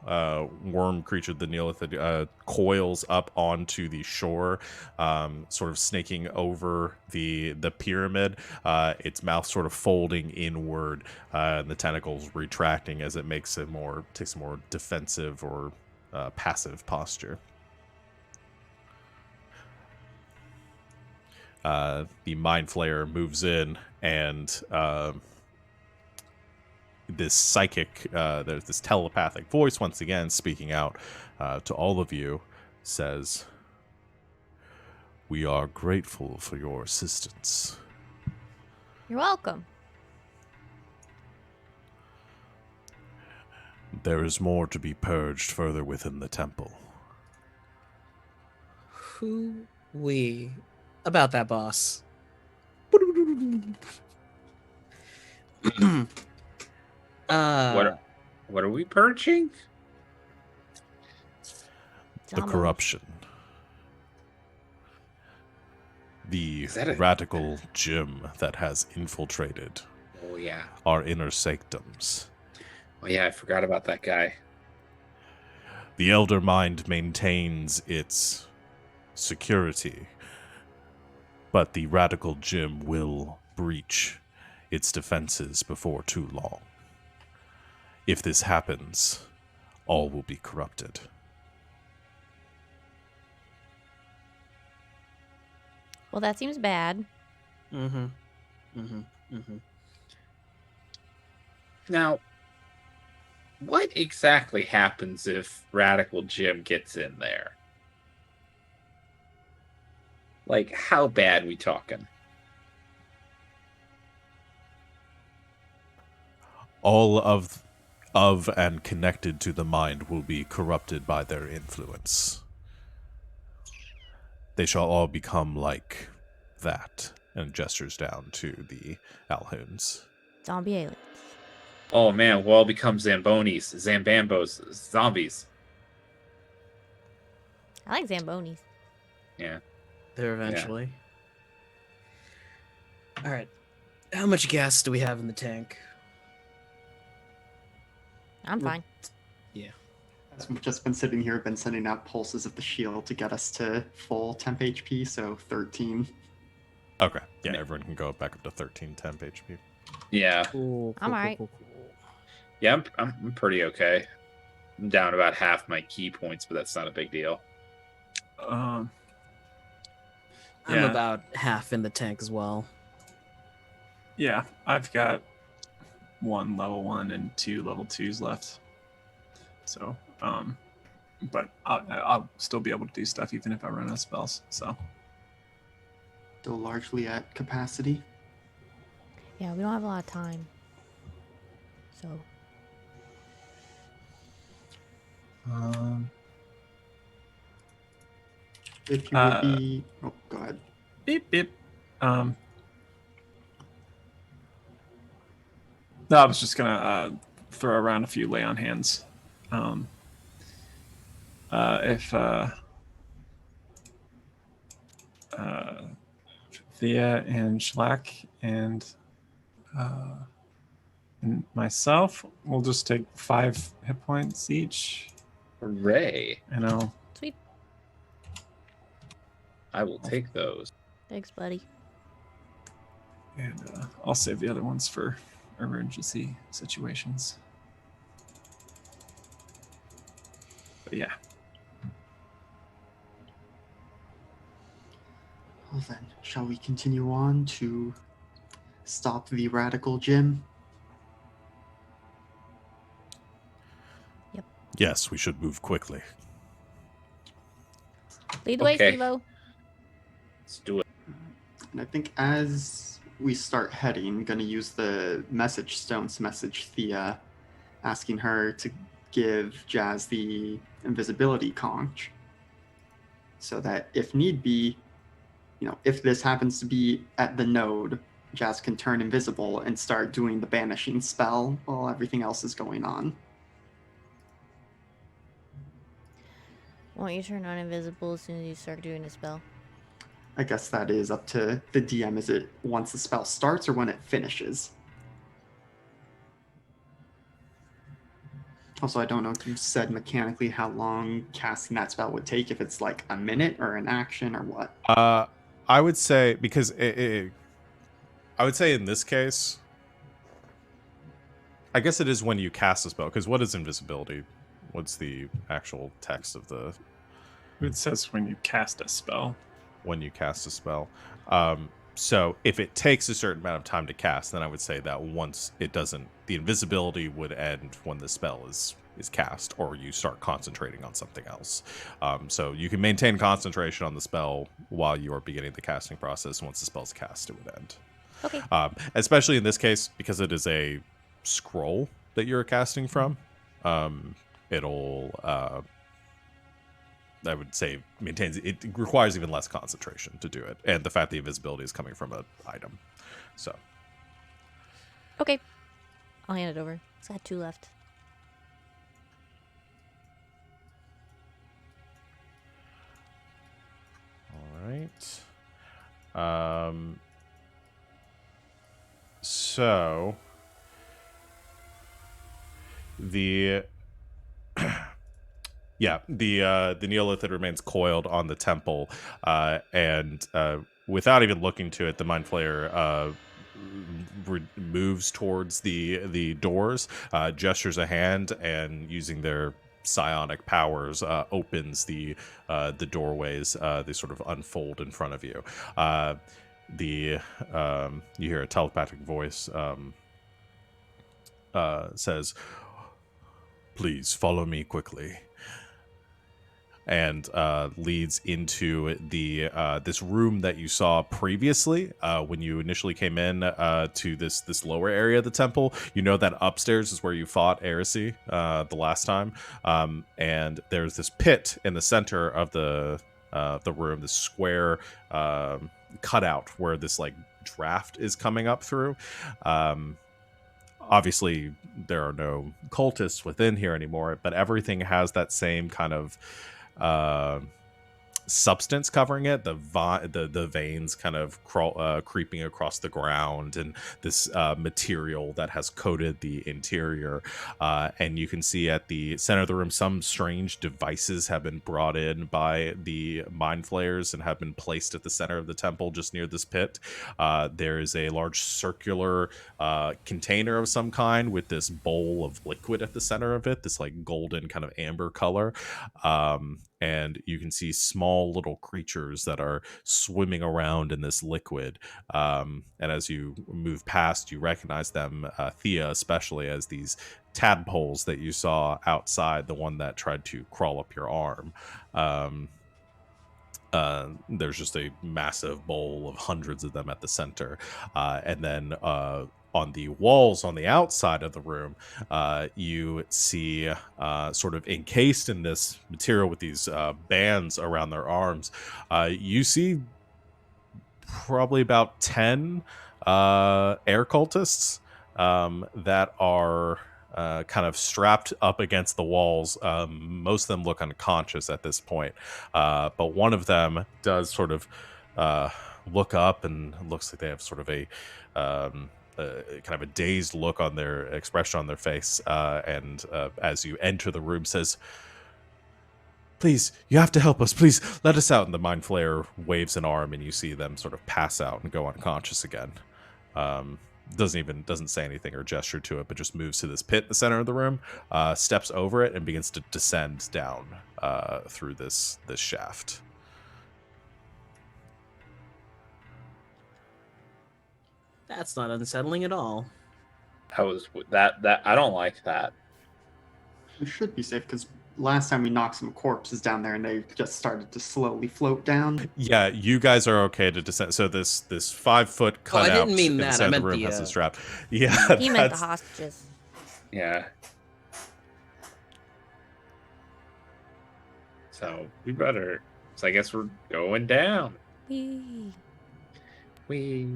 worm creature, the Neolithid, coils up onto the shore, sort of snaking over the pyramid, its mouth sort of folding inward, and the tentacles retracting as it takes a more defensive or passive posture. The Mind Flayer moves in, and this psychic, there's this telepathic voice once again speaking out to all of you, says, "We are grateful for your assistance. You're welcome. There is more to be purged further within the temple." Who we about that, boss? What are we purging? The Zombies. corruption. The Is that a- radical gem that has infiltrated Oh yeah. our inner sanctums. Oh yeah, I forgot about that guy. The Elder Mind maintains its security, but the radical gem will breach its defenses before too long. If this happens, all will be corrupted. Well, that seems bad. Now, what exactly happens if Radical Jim gets in there? Like, how bad we talking? All of and connected to the mind will be corrupted by their influence. They shall all become like that, and gestures down to the Alhoons. Zombie aliens. Oh man, we'll all become Zambonis, Zambambos, zombies. I like Zambonis. Yeah. There eventually. All right. How much gas do we have in the tank? I'm fine. As we've just been sitting here, been sending out pulses of the shield to get us to full temp HP, so 13. Okay, yeah, everyone can go back up to 13 temp HP. Yeah. Cool. I'm alright. Yeah, I'm pretty okay. I'm down about half my key points, but that's not a big deal. Yeah. I'm about half in the tank as well. Yeah, I've got 1 level 1 and 2 level 2s left. So, but I'll still be able to do stuff even if I run out of spells. So, Still largely at capacity. Yeah, we don't have a lot of time. So, If you would be... Oh, go ahead. beep beep. No, I was just gonna throw around a few lay on hands. If Thea and Schlack and myself, we'll just take 5 hit points each. Hooray. You know, sweet. I will take those. Thanks, buddy. and I'll save the other ones for emergency situations. But yeah. Well then, shall we continue on to stop the radical Jim? Yes, we should move quickly. Lead the way, Okay. Stevo. Let's do it. And I think as we start heading, I'm going to use the message stone to message Thea, asking her to give Jazz the invisibility conch, so that if need be, if this happens to be at the node, Jazz can turn invisible and start doing the banishing spell while everything else is going on. Won't you turn on invisible as soon as you start doing a spell? I guess that is up to the DM. Is it once the spell starts or when it finishes? Also, I don't know if you said mechanically how long casting that spell would take, if it's like a minute or an action or what. I would say, because I would say in this case, I guess it is when you cast a spell, because what is invisibility? What's the actual text of the... It says when you cast a spell. When you cast a spell. So if it takes a certain amount of time to cast, then I would say that once it doesn't, the invisibility would end when the spell is cast, or you start concentrating on something else. So you can maintain concentration on the spell while you are beginning the casting process. Once the spell's cast, it would end. Okay. Especially in this case, because it is a scroll that you're casting from. It'll... I would say it requires even less concentration to do it, and the fact the invisibility is coming from an item. So Okay. I'll hand it over. It's got 2 left. all right. So the yeah, the Neolithid remains coiled on the temple, and without even looking to it, the Mind Flayer moves towards the doors, gestures a hand, and using their psionic powers, opens the doorways. They sort of unfold in front of you. You hear a telepathic voice says, "Please follow me quickly," and leads into the this room that you saw previously when you initially came in to this lower area of the temple. You know that upstairs is where you fought Heresy the last time, and there's this pit in the center of the room, this square cutout where this like draft is coming up through. Obviously, there are no cultists within here anymore, but everything has that same kind of substance covering it. The veins kind of creeping across the ground, and this material that has coated the interior. And you can see at the center of the room some strange devices have been brought in by the Mind Flayers and have been placed at the center of the temple just near this pit. There is a large circular container of some kind with this bowl of liquid at the center of it, this like golden kind of amber color. And you can see small little creatures that are swimming around in this liquid. And as you move past, you recognize them, Thea especially, as these tadpoles that you saw outside, the one that tried to crawl up your arm. There's just a massive bowl of hundreds of them at the center. And then on the walls on the outside of the room, you see sort of encased in this material with these bands around their arms, you see probably about 10 air cultists that are kind of strapped up against the walls. Most of them look unconscious at this point, but one of them does sort of look up, and looks like they have sort of a kind of a dazed look on their expression on their face, and as you enter the room says, "Please, you have to help us. Please let us out." And the Mind Flayer waves an arm, and you see them sort of pass out and go unconscious again. Doesn't say anything or gesture to it, but just moves to this pit in the center of the room, steps over it, and begins to descend down through this shaft. That's not unsettling at all. That I don't like that. We should be safe because last time we knocked some corpses down there and they just started to slowly float down. Yeah, you guys are okay to descend. So this 5-foot Oh, I cutout didn't mean in the that. I center of the meant room the, has a strap. Yeah, He meant the that's- hostages. Yeah. So we better. So I guess we're going down. Whee. We.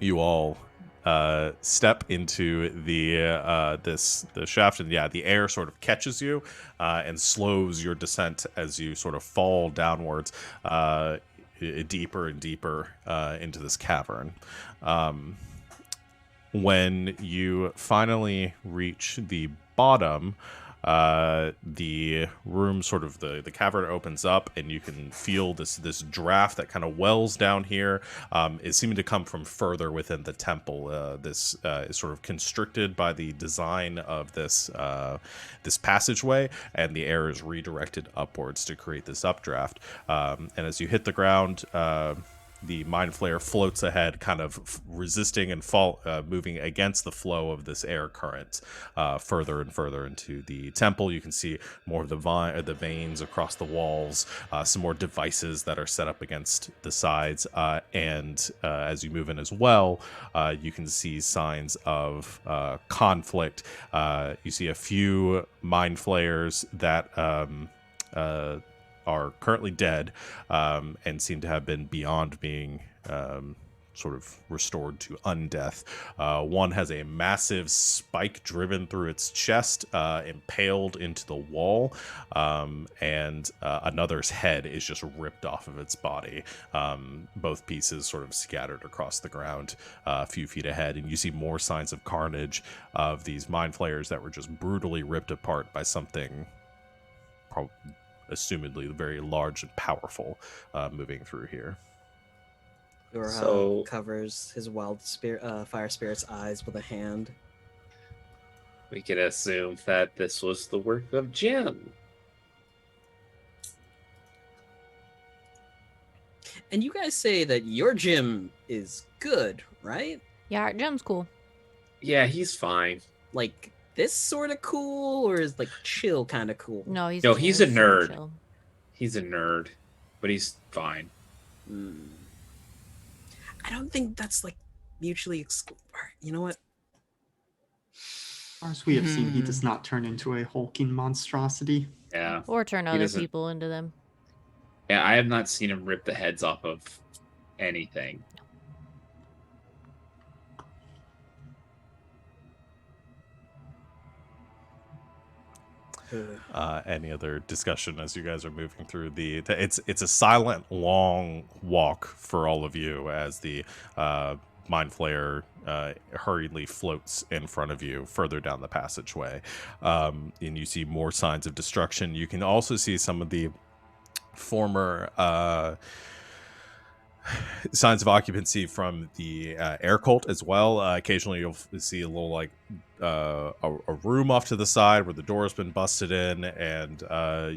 you all step into the shaft, and yeah, the air sort of catches you and slows your descent as you sort of fall downwards deeper and deeper into this cavern. When you finally reach the bottom, the room sort of the cavern opens up, and you can feel this draft that kind of wells down here. Is seeming to come from further within the temple. This is sort of constricted by the design of this passageway, and the air is redirected upwards to create this updraft. And as you hit the ground, the Mind Flayer floats ahead, kind of resisting and moving against the flow of this air current further and further into the temple. You can see more of the veins across the walls, some more devices that are set up against the sides, and as you move in as well, you can see signs of conflict. You see a few Mind Flayers that are currently dead and seem to have been beyond being sort of restored to undeath. One has a massive spike driven through its chest, impaled into the wall, and another's head is just ripped off of its body. Both pieces sort of scattered across the ground a few feet ahead, and you see more signs of carnage of these Mind Flayers that were just brutally ripped apart by something assumedly very large and powerful moving through here. Yorha So- covers his fire spirit's eyes with a hand. We can assume that this was the work of Jim. And you guys say that your gym is good, right? Yeah, our gem's cool. Yeah, he's fine. Like this sort of cool, or is like chill kind of cool? No, he's No, chill, he's a super nerd. chill. He's a nerd, but he's fine. I don't think that's like mutually You know what? As far as we have seen, he does not turn into a hulking monstrosity. Yeah. Or turn He other doesn't- people into them. Yeah, I have not seen him rip the heads off of anything. Any other discussion as you guys are moving through it's a silent, long walk for all of you as the Mind Flayer hurriedly floats in front of you further down the passageway, and you see more signs of destruction. You can also see some of the former signs of occupancy from the air cult as well. Occasionally you'll see a little like a room off to the side where the door has been busted in, and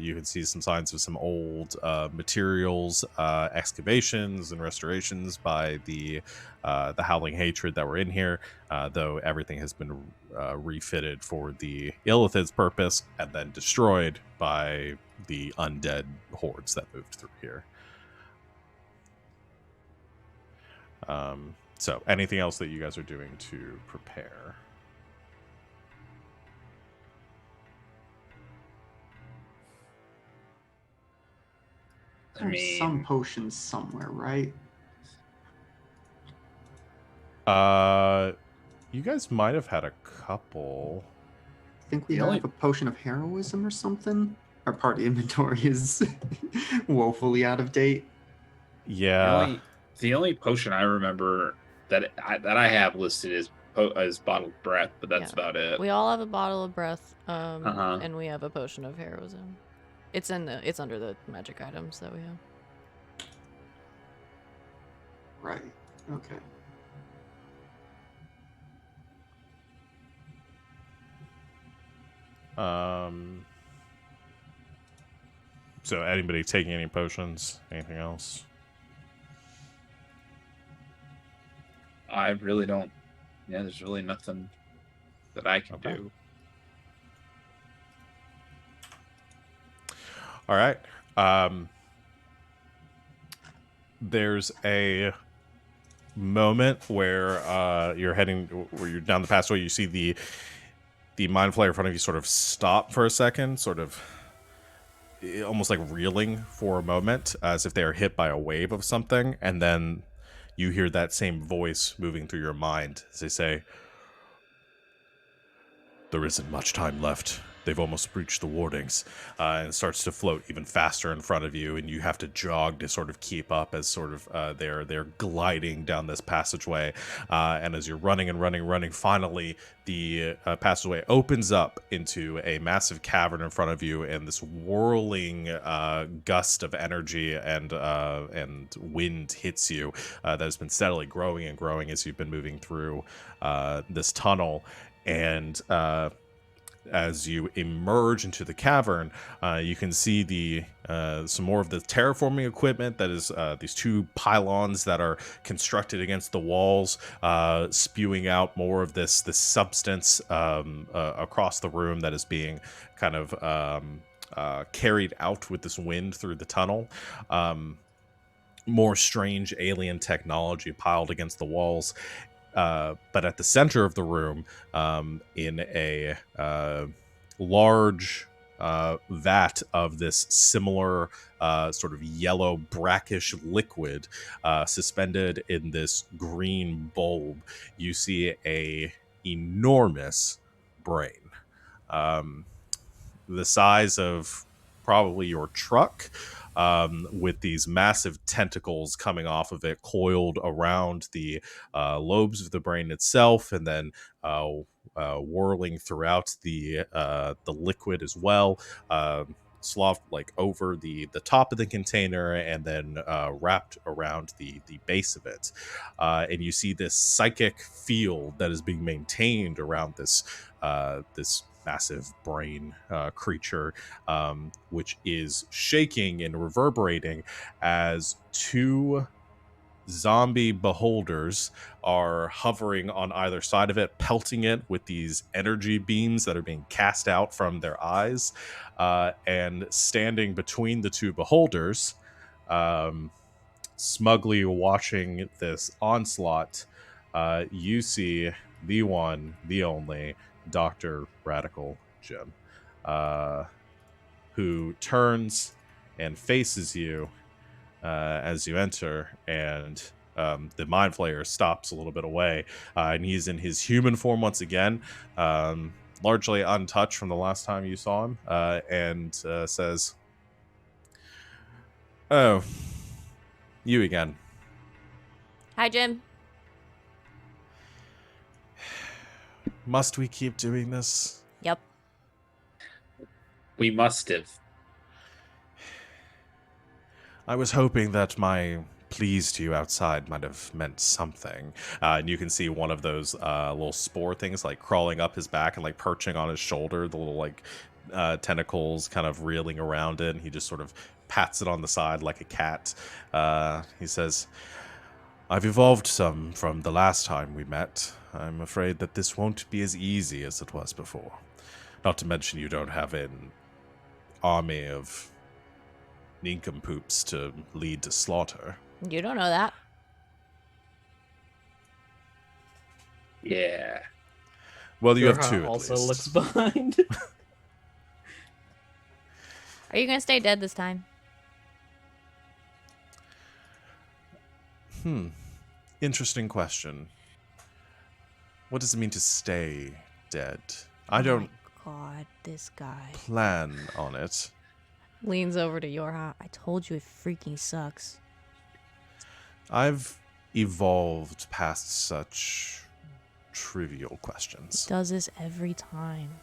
you can see some signs of some old materials, excavations and restorations by the Howling Hatred that were in here, though everything has been refitted for the Illithid's purpose and then destroyed by the undead hordes that moved through here. So anything else that you guys are doing to prepare? There's some potions somewhere, right? You guys might have had a couple. I think we The only- have a potion of heroism or something. Our party inventory is woefully out of date. Yeah. The only potion I remember that I have listed is bottled breath, but that's Yeah. about it. We all have a bottle of breath, Uh-huh. and we have a potion of heroism. It's under the magic items that we have. Right. Okay. So anybody taking any potions? Anything else? I really don't. Yeah, there's really nothing that I can Okay. do. All right. There's a moment where where you're down the passageway. You see the mind flayer in front of you sort of stop for a second, sort of almost like reeling for a moment, as if they are hit by a wave of something, and then you hear that same voice moving through your mind as they say, "There isn't much time left. They've almost breached the wardings," and it starts to float even faster in front of you, and you have to jog to sort of keep up as sort of they're gliding down this passageway, and as you're running and running, finally the passageway opens up into a massive cavern in front of you, and this whirling gust of energy and wind hits you that has been steadily growing and growing as you've been moving through this tunnel. And as you emerge into the cavern, you can see some more of the terraforming equipment. That is these two pylons that are constructed against the walls, spewing out more of this substance across the room that is being kind of carried out with this wind through the tunnel. More strange alien technology piled against the walls. But at the center of the room, in a large vat of this similar sort of yellow brackish liquid suspended in this green bulb, you see a enormous brain, the size of probably your truck, with these massive tentacles coming off of it, coiled around the lobes of the brain itself, and then whirling throughout the liquid as well, sloughed like over the top of the container, and then wrapped around the base of it. And you see this psychic field that is being maintained around this massive brain creature, which is shaking and reverberating as two zombie beholders are hovering on either side of it, pelting it with these energy beams that are being cast out from their eyes, and standing between the two beholders, smugly watching this onslaught, you see the one, the only Dr. Radical Jim, who turns and faces you as you enter, and the Mind Flayer stops a little bit away, and he's in his human form once again, largely untouched from the last time you saw him, and says, "Oh, you again. Hi, Jim. Must we keep doing this?" Yep. We must have. I was hoping that my pleas to you outside might have meant something. And you can see one of those little spore things like crawling up his back and like perching on his shoulder, the little like tentacles kind of reeling around it. And he just sort of pats it on the side like a cat. He says, "I've evolved some from the last time we met. I'm afraid that this won't be as easy as it was before. Not to mention you don't have an army of nincompoops to lead to slaughter." You don't know that. Yeah. Well, you have Yorha two at also least. looks behind. Are you gonna stay dead this time? Interesting question. What does it mean to stay dead? I Oh don't my God, this guy plan on it. leans over to Yorha. I told you it freaking sucks. I've evolved past such trivial questions. Does this every time.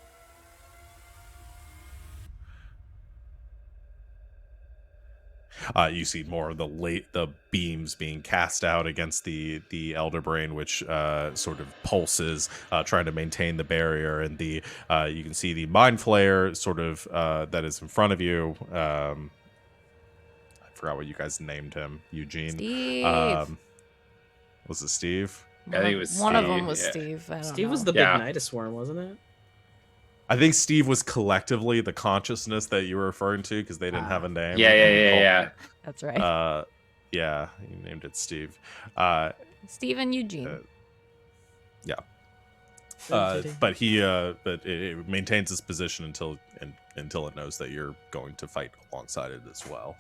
You see more of the beams being cast out against the elder brain, which sort of pulses, trying to maintain the barrier, and you can see the mind flayer sort of that is in front of you. I forgot what you guys named him. Eugene. Steve. Was it Steve? I think it was one of them Steve, was yeah. Steve. I don't Steve know. was the Yeah. big Nidus worm, wasn't it? I think Steve was collectively the consciousness that you were referring to because they didn't have a name. Yeah. That's right. Yeah, you named it Steve. Steve and Eugene. Yeah. Did he? But it maintains its position until it knows that you're going to fight alongside it as well.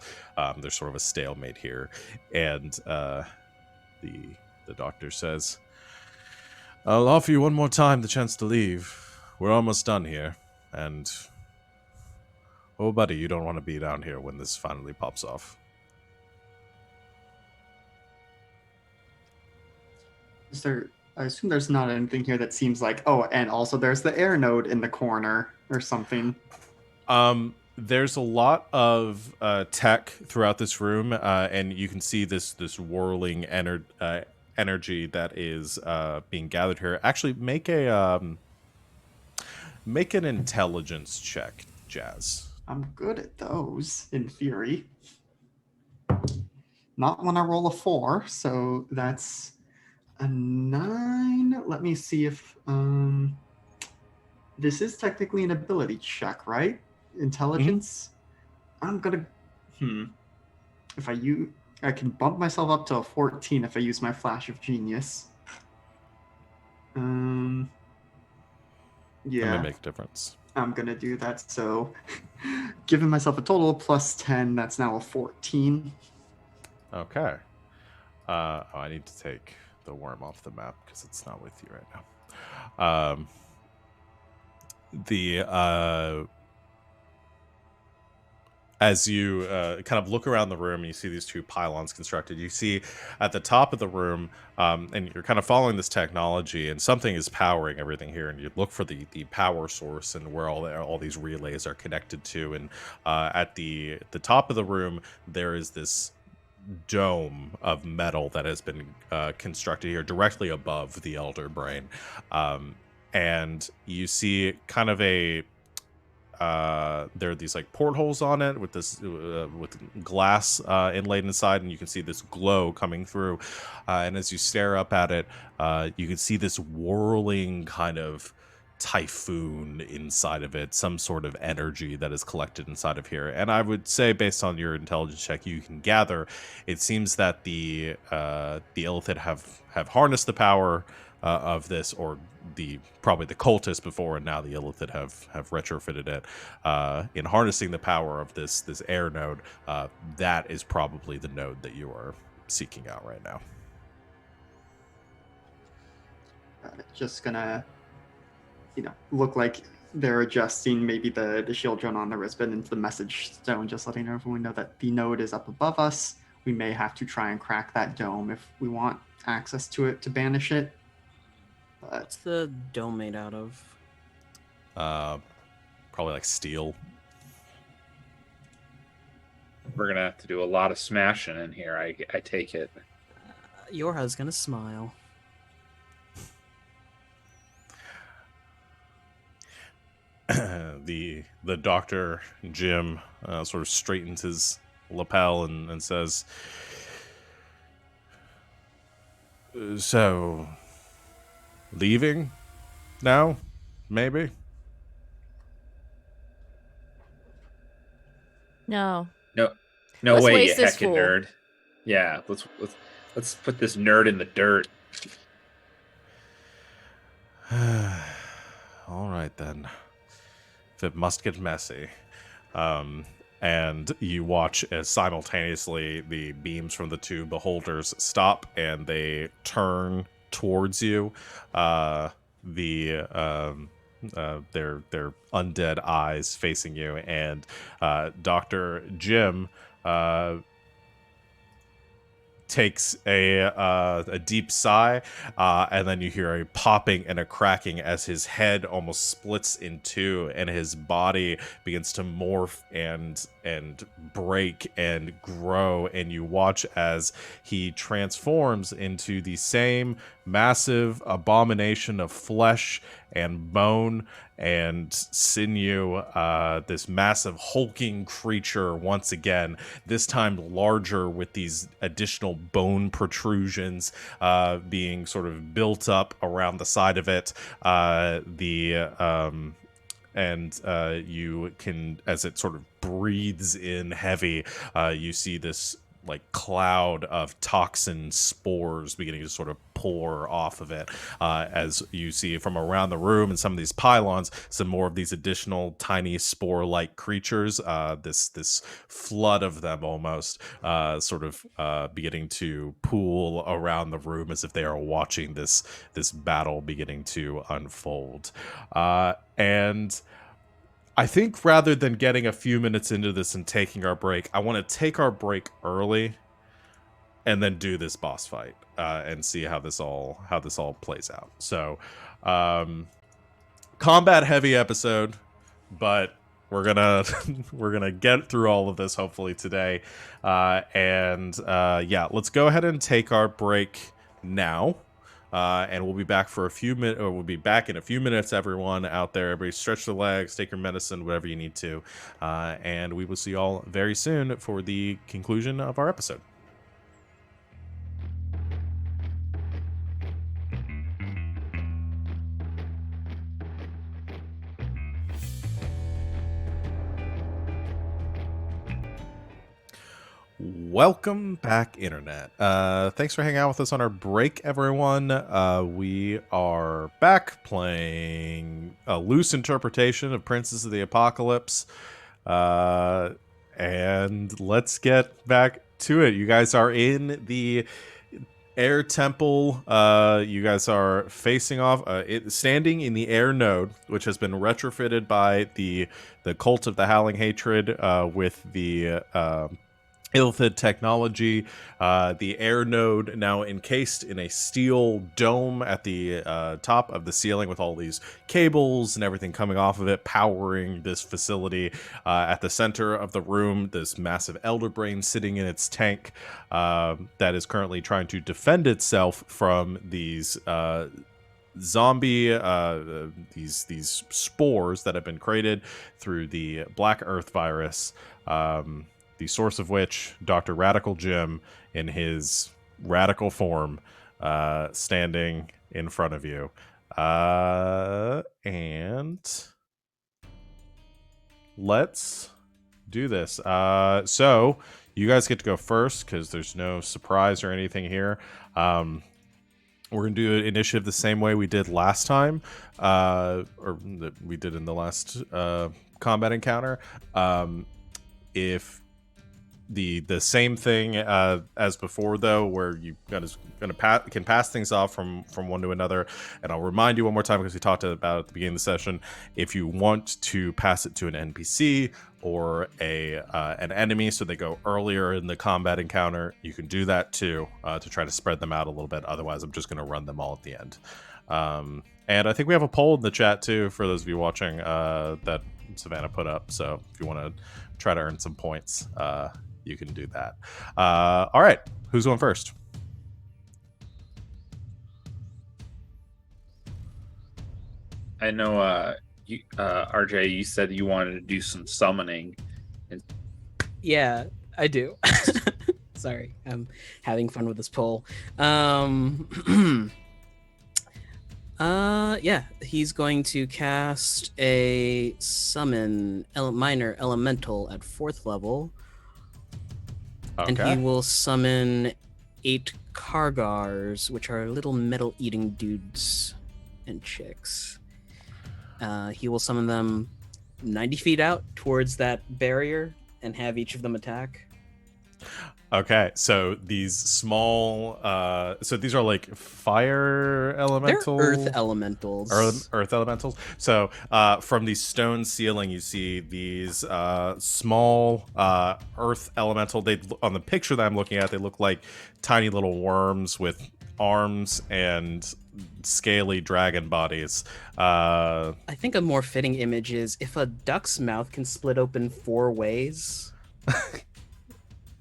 There's sort of a stalemate here, and the doctor says, "I'll offer you one more time the chance to leave. We're almost done here, and oh, buddy, you don't want to be down here when this finally pops off." Is there? I assume there's not anything here that seems like. Oh, and also there's the air node in the corner or something. There's a lot of tech throughout this room, and you can see this whirling energy that is being gathered here. Actually, make an intelligence check, Jazz. I'm good at those, in theory. Not when I roll a 4, so that's a 9. Let me see if this is technically an ability check, right? Intelligence. I'm gonna if I can bump myself up to a 14 if I use my flash of genius. That Yeah, may make a difference. I'm gonna do that. So giving myself a total of plus 10, that's now a 14. Okay. I need to take the worm off the map because it's not with you right now. As you kind of look around the room and you see these two pylons constructed, you see at the top of the room, and you're kind of following this technology, and something is powering everything here, and you look for the power source and where all these relays are connected to, and at the top of the room, there is this dome of metal that has been constructed here directly above the Elder Brain. And you see kind of there are these like portholes on it with this with glass inlaid inside, and you can see this glow coming through, and as you stare up at it, you can see this whirling kind of typhoon inside of it, some sort of energy that is collected inside of here. And I would say, based on your intelligence check, you can gather it seems that the Illithid have harnessed the power of this, or probably the cultists before, and now the Illithid have retrofitted it in harnessing the power of this air node. That is probably the node that you are seeking out right now. Just gonna, look like they're adjusting maybe the shield drone on the wristband into the message stone, just letting everyone know that the node is up above us. We may have to try and crack that dome if we want access to it to banish it. What's the dome made out of? Probably like steel. We're gonna have to do a lot of smashing in here. I take it. Yorha's gonna smile. The Dr. Jim sort of straightens his lapel and says, "So, leaving now, maybe?" No. No Let's way, you waste this heckin' fool. nerd. Yeah, let's put this nerd in the dirt. All right then. If it must get messy. And you watch as simultaneously the beams from the two beholders stop and they turn towards you. Their undead eyes facing you, and Dr. Jim takes a deep sigh, and then you hear a popping and a cracking as his head almost splits in two and his body begins to morph and and break and grow, and you watch as he transforms into the same massive abomination of flesh and bone and sinew, this massive hulking creature once again, this time larger with these additional bone protrusions being sort of built up around the side of it. You can, as it sort of breathes in heavy, you see this like cloud of toxin spores beginning to sort of pour off of it, as you see from around the room and some of these pylons, some more of these additional tiny spore-like creatures, this flood of them almost sort of beginning to pool around the room as if they are watching this battle beginning to unfold. And I think rather than getting a few minutes into this and taking our break, I want to take our break early and then do this boss fight and see how this all plays out. So, combat heavy episode, but we're gonna get through all of this hopefully today. Yeah, let's go ahead and take our break now. And we'll be back for a few minutes, or we'll be back in a few minutes, everyone out there. Everybody stretch their legs, take your medicine, whatever you need to. And we will see you all very soon for the conclusion of our episode. Welcome back, Internet. Thanks for hanging out with us on our break, everyone. We are back playing a loose interpretation of Princess of the Apocalypse. And let's get back to it. You guys are in the air temple. You guys are facing off, standing in the air node, which has been retrofitted by the cult of the Howling Hatred with the Illithid technology. The air node now encased in a steel dome at the top of the ceiling with all these cables and everything coming off of it, powering this facility. At the center of the room, this massive elder brain sitting in its tank that is currently trying to defend itself from these zombie these spores that have been created through the Black Earth virus. The source of which, Dr. Radical Jim, in his radical form, standing in front of you. And let's do this. So, you guys get to go first, because there's no surprise or anything here. We're going to do initiative the same way we did last time, or that we did in the last combat encounter. If the same thing as before, though, where you can pass things off from one to another. And I'll remind you one more time, because we talked about it at the beginning of the session, if you want to pass it to an NPC or an enemy so they go earlier in the combat encounter, you can do that too, to try to spread them out a little bit. Otherwise, I'm just going to run them all at the end. And I think we have a poll in the chat too for those of you watching that Savannah put up. So if you want to try to earn some points, you can do that. All right, who's going first? I know, RJ, you said you wanted to do some summoning. Yeah, I do. Sorry, I'm having fun with this poll. Yeah, he's going to cast a summon minor elemental at 4th level. Okay. And he will summon 8 Kargars, which are little metal-eating dudes and chicks. He will summon them 90 feet out towards that barrier and have each of them attack. Okay, so these small, so these are like fire elemental? They're earth elementals. Earth elementals. So from the stone ceiling, you see these small earth elemental. They, on the picture that I'm looking at, they look like tiny little worms with arms and scaly dragon bodies. I think a more fitting image is if a duck's mouth can split open 4 ways.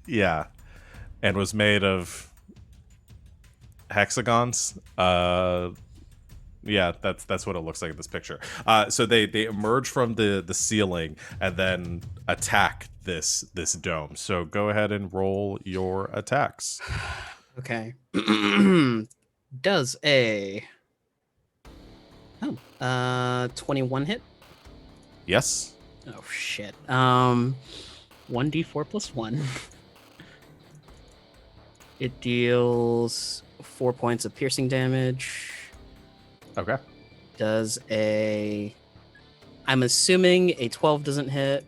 Yeah, and was made of hexagons. Yeah, that's what it looks like in this picture. So they emerge from the ceiling and then attack this dome. So go ahead and roll your attacks. Okay. Does a 21 hit? Yes. Oh shit. 1d4 plus 1. It deals 4 points of piercing damage. Okay. Does a... I'm assuming a 12 doesn't hit.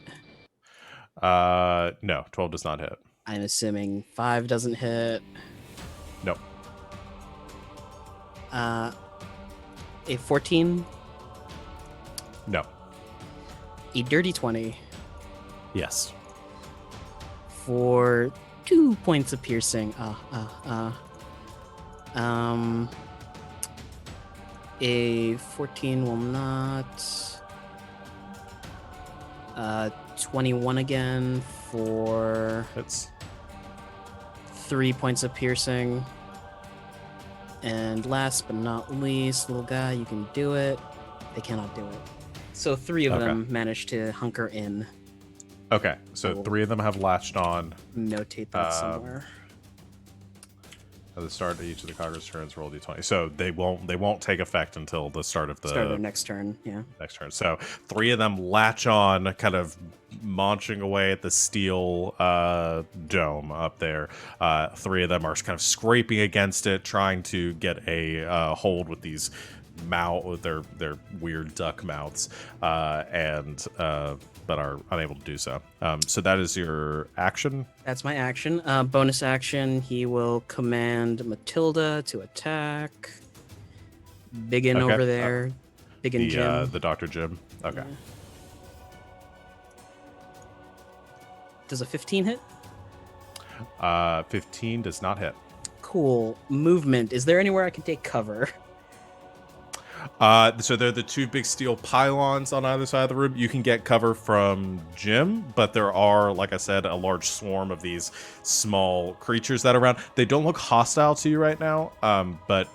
No, 12 does not hit. I'm assuming 5 doesn't hit. Nope. A 14? No. A dirty 20 Yes. for 2 points of piercing. A 14 will not. 21 again for It's 3 points of piercing. And last but not least, little guy, you can do it. They cannot do it. So 3 of them managed to hunker in. okay. So 3 of them have latched on. Notate that somewhere. At the start of each of the Congress turns, roll d20. So they won't take effect until the start of their next turn. Yeah. Next turn. So 3 of them latch on, kind of munching away at the steel dome up there. 3 of them are kind of scraping against it, trying to get a hold with these with their weird duck mouths, but are unable to do so. So that is your action. That's my action. Bonus action, he will command Matilda to attack. Biggin over there. Biggin Jim. The Dr. Jim. Okay. Yeah. Does a 15 hit? 15 does not hit. Cool. Movement. Is there anywhere I can take cover? So they're the 2 big steel pylons on either side of the room. You can get cover from Jim, but there are, like I said, a large swarm of these small creatures that are around. They don't look hostile to you right now, but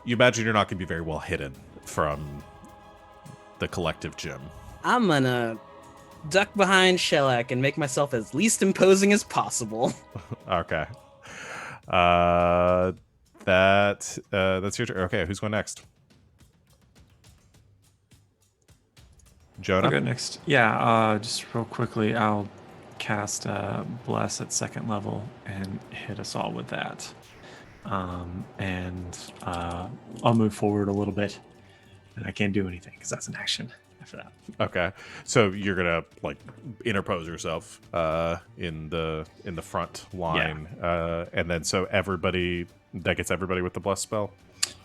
you imagine you're not going to be very well hidden from the collective Jim. I'm gonna duck behind Shellac and make myself as least imposing as possible. Okay. That's your turn. Okay, who's going next? Jonah? I'll go next. Yeah, just real quickly, I'll cast Bless at 2nd level and hit us all with that. And I'll move forward a little bit. And I can't do anything because that's an action after that. Okay. So you're going to interpose yourself in the front line. Yeah. And then so everybody, that gets everybody with the Bless spell?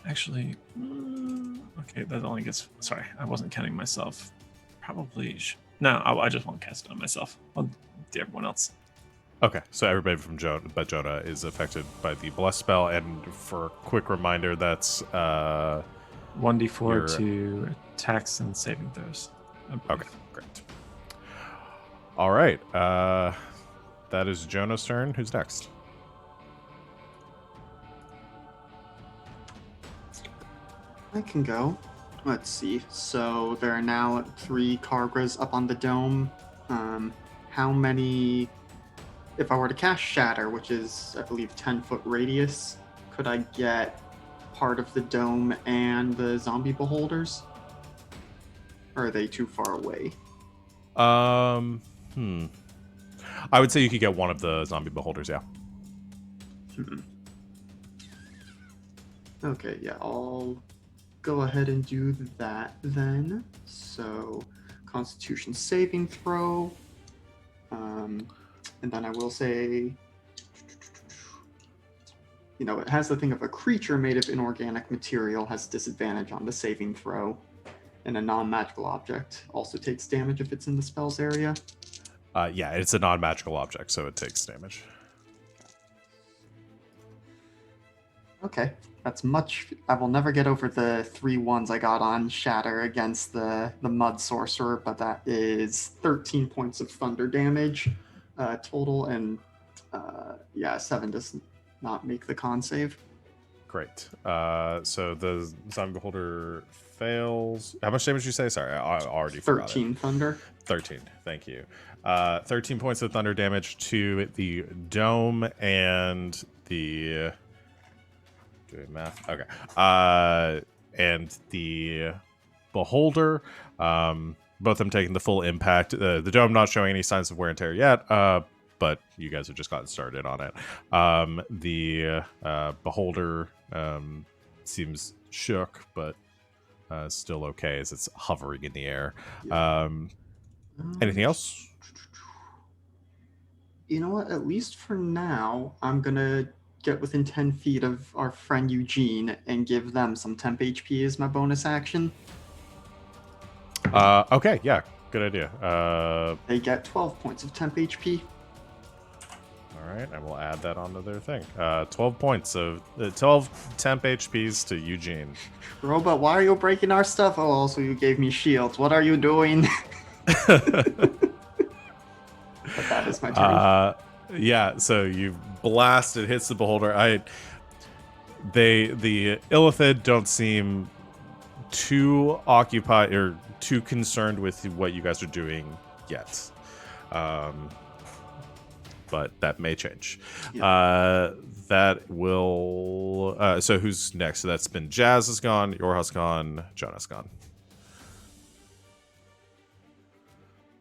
Actually, okay, that only gets... Sorry, I wasn't counting myself. Probably... No, I just won't cast it on myself. I'll do everyone else. Okay, so everybody from Jonah is affected by the Bless spell, and for a quick reminder, that's... 1d4 to attacks and saving throws. Okay, great. All right, that is Jonah's turn. Who's next? I can go. Let's see. So there are now 3 Kargras up on the dome. How many... If I were to cast Shatter, which is, I believe, 10-foot radius, could I get part of the dome and the zombie beholders? Or are they too far away? I would say you could get one of the zombie beholders, yeah. Okay, yeah, I'll go ahead and do that then. So, Constitution saving throw. And then I will say, it has the thing of a creature made of inorganic material has disadvantage on the saving throw. And a non-magical object also takes damage if it's in the spell's area. Yeah, it's a non-magical object, so it takes damage. Okay, that's much... I will never get over the 3 ones I got on Shatter against the Mud Sorcerer, but that is 13 points of thunder damage. total, and 7 does not make the con save. Great. So the zombie beholder fails. How much damage did you say? Sorry, I already forgot. 13 thunder. 13. Thank you. 13 points of thunder damage to the dome and the. Doing math. Okay. And the beholder. Both of them taking the full impact. The dome not showing any signs of wear and tear yet. But you guys have just gotten started on it. The beholder seems shook, but still okay as it's hovering in the air. Anything else? You know what? At least for now, I'm gonna get within 10 feet of our friend Eugene and give them some temp HP as my bonus action. Okay, yeah, good idea. They get 12 points of temp HP. All right, I will add that onto their thing. 12 points of 12 temp HPs to Eugene. Robot, why are you breaking our stuff? Oh, also you gave me shields. What are you doing? But that is my turn. Yeah, so you blast, it hits the beholder. The Illithid don't seem too occupied or too concerned with what you guys are doing yet. But that may change. Yeah. That will... so who's next? So that's been Jazz is gone, Yorha's gone, Jonah's gone.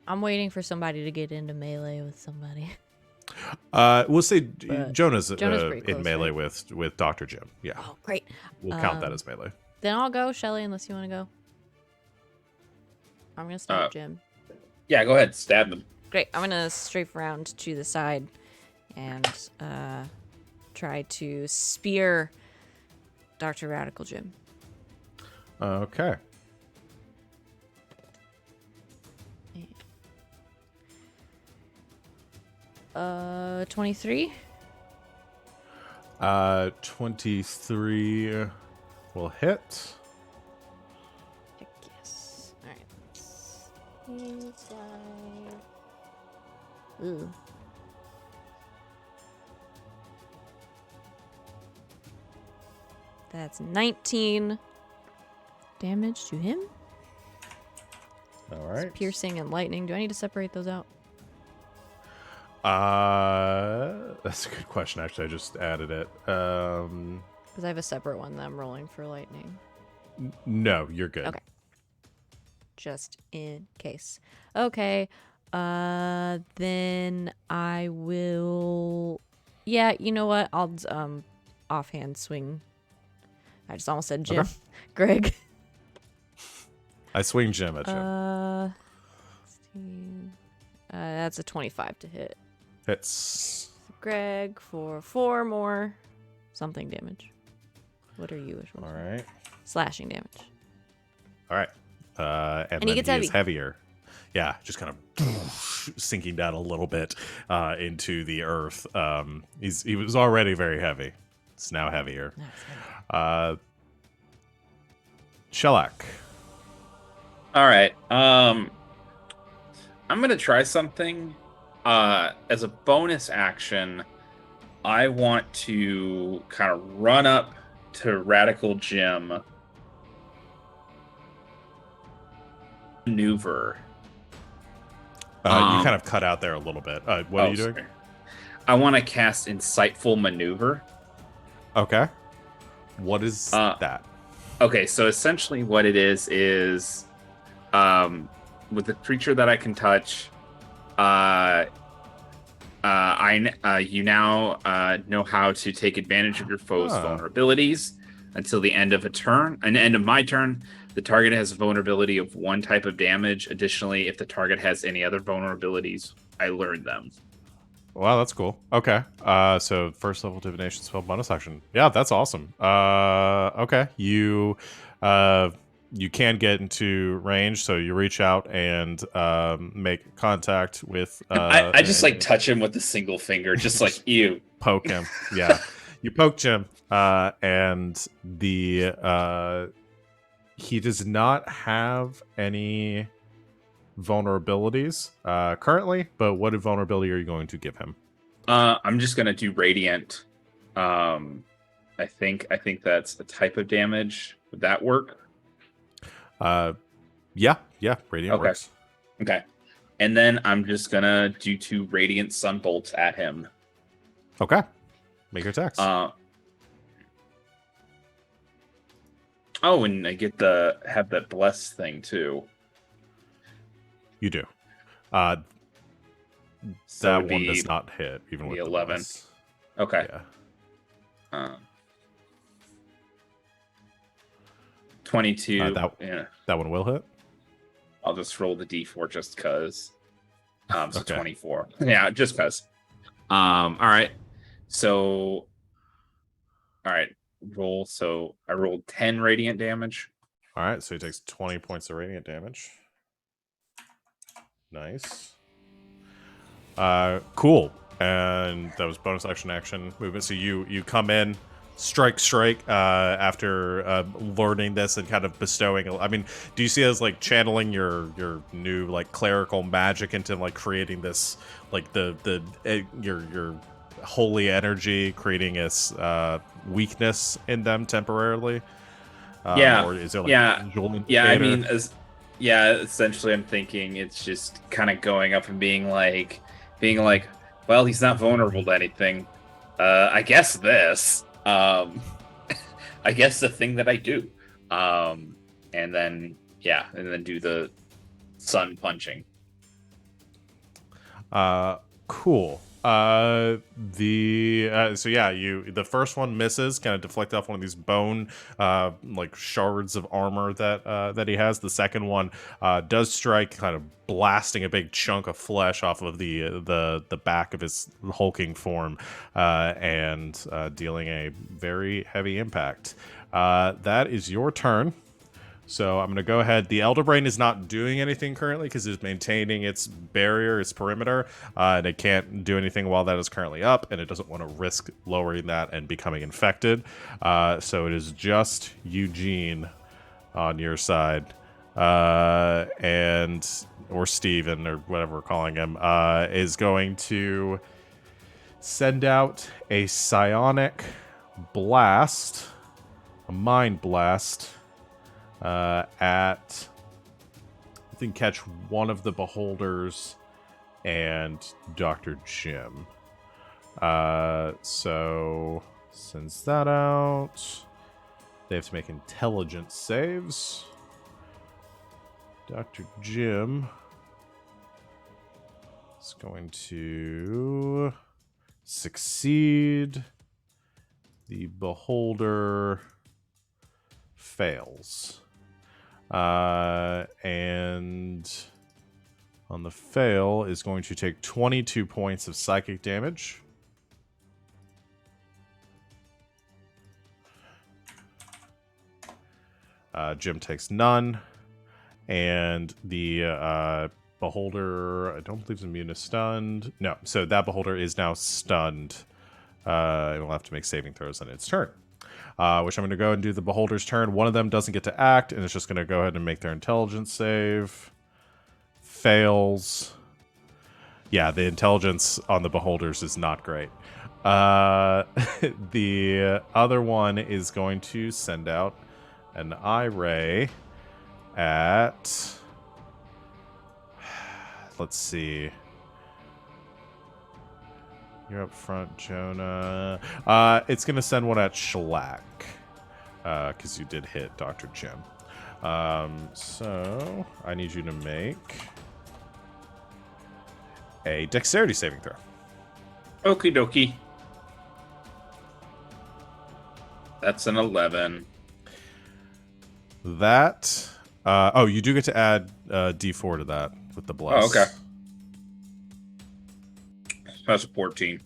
I'm waiting for somebody to get into melee with somebody. We'll say But Jonah's pretty in close, melee right? with Dr. Jim. Yeah, Oh, great. we'll count that as melee. Then I'll go, Shelly, unless you want to go. I'm going to start Jim. Yeah, go ahead. Stab them. Great. I'm going to strafe around to the side and try to spear Dr. Radical Jim. Okay. 23. 23 will hit. Heck yes. Alright. Ooh. That's 19 damage to him. All right. It's piercing and lightning. Do I need to separate those out? That's a good question. Actually, I just added it. Because I have a separate one that I'm rolling for lightning. No, you're good. Okay. Just in case. Okay. Then I will. Yeah, you know what? I'll offhand swing. I just almost said Jim. Okay. Greg. I swing Jim at you. 16. That's a 25 to hit. Hits. Greg for 4 more something damage. What are you? All right. Slashing damage. All right. And he then gets he heavy. is heavier. Yeah, just kind of sinking down a little bit into the earth. He was already very heavy. It's now heavier. Shellac. All right. I'm gonna try something. As a bonus action, I want to kind of run up to Radical Jim. Maneuver. You kind of cut out there a little bit. What are you doing? Sorry. I want to cast Insightful Maneuver. Okay. What is that? Okay, so essentially what it is with the creature that I can touch, you now know how to take advantage of your foe's vulnerabilities until the end of a turn. And the end of my turn, the target has a vulnerability of 1 type of damage. Additionally, if the target has any other vulnerabilities, I learn them. Wow, that's cool. Okay. So first level divination spell bonus action. Yeah, that's awesome. Okay. You can get into range, so you reach out and make contact with. I just like touch him with a single finger, just like you poke him. Yeah, you poke Jim, and the he does not have any vulnerabilities currently, but what vulnerability are you going to give him? I'm just gonna do radiant. I think that's a type of damage. Would that work? Yeah, radiant works. Okay. And then I'm just gonna do 2 radiant sunbolts at him. Okay. Make your attacks. Oh, and I get have that bless thing too. You do. So that one does not hit, even with the 11. bless. Okay. Yeah. 22. That one will hit. I'll just roll the d4 just because. So Okay. 24. Yeah, just because. All right. So, all right. Roll. So I rolled 10 radiant damage. All right. So he takes 20 points of radiant damage. Nice. Cool. And that was bonus action movement. So you come in, strike after learning this and kind of bestowing. I mean, do you see it as like channeling your new like clerical magic into like creating this like your holy energy, creating a weakness in them temporarily? Yeah. Or is there like yeah. I mean, essentially, I'm thinking it's just kind of going up and being like, well, he's not vulnerable to anything. I guess this. I guess the thing that I do. And then do the sun punching. Cool. The first one misses, kind of deflect off one of these bone like shards of armor that he has. The second one does strike, kind of blasting a big chunk of flesh off of the back of his hulking form, and dealing a very heavy impact. That is your turn. So I'm going to go ahead. The Elder Brain is not doing anything currently because it's maintaining its barrier, its perimeter, and it can't do anything while that is currently up, and it doesn't want to risk lowering that and becoming infected. So it is just Eugene on your side, or Steven, or whatever we're calling him, is going to send out a psionic blast, a mind blast, I think catch one of the beholders and Dr. Jim. So sends that out. They have to make intelligence saves. Dr. Jim is going to succeed. The beholder fails. And on the fail is going to take 22 points of psychic damage. Jim takes none. And the beholder, I don't believe is immune to stunned. No, so that beholder is now stunned. It will have to make saving throws on its turn. Which I'm going to go and do the beholder's turn. One of them doesn't get to act, and it's just going to go ahead and make their intelligence save. Fails. Yeah, the intelligence on the beholders is not great. The other one is going to send out an eye ray at... Let's see. You're up front, Jonah. It's going to send one at Shellac, because you did hit Dr. Jim. So I need you to make a dexterity saving throw. Okie dokie. That's an 11. That... you do get to add D4 to that with the bless. Oh, okay. That's a 14.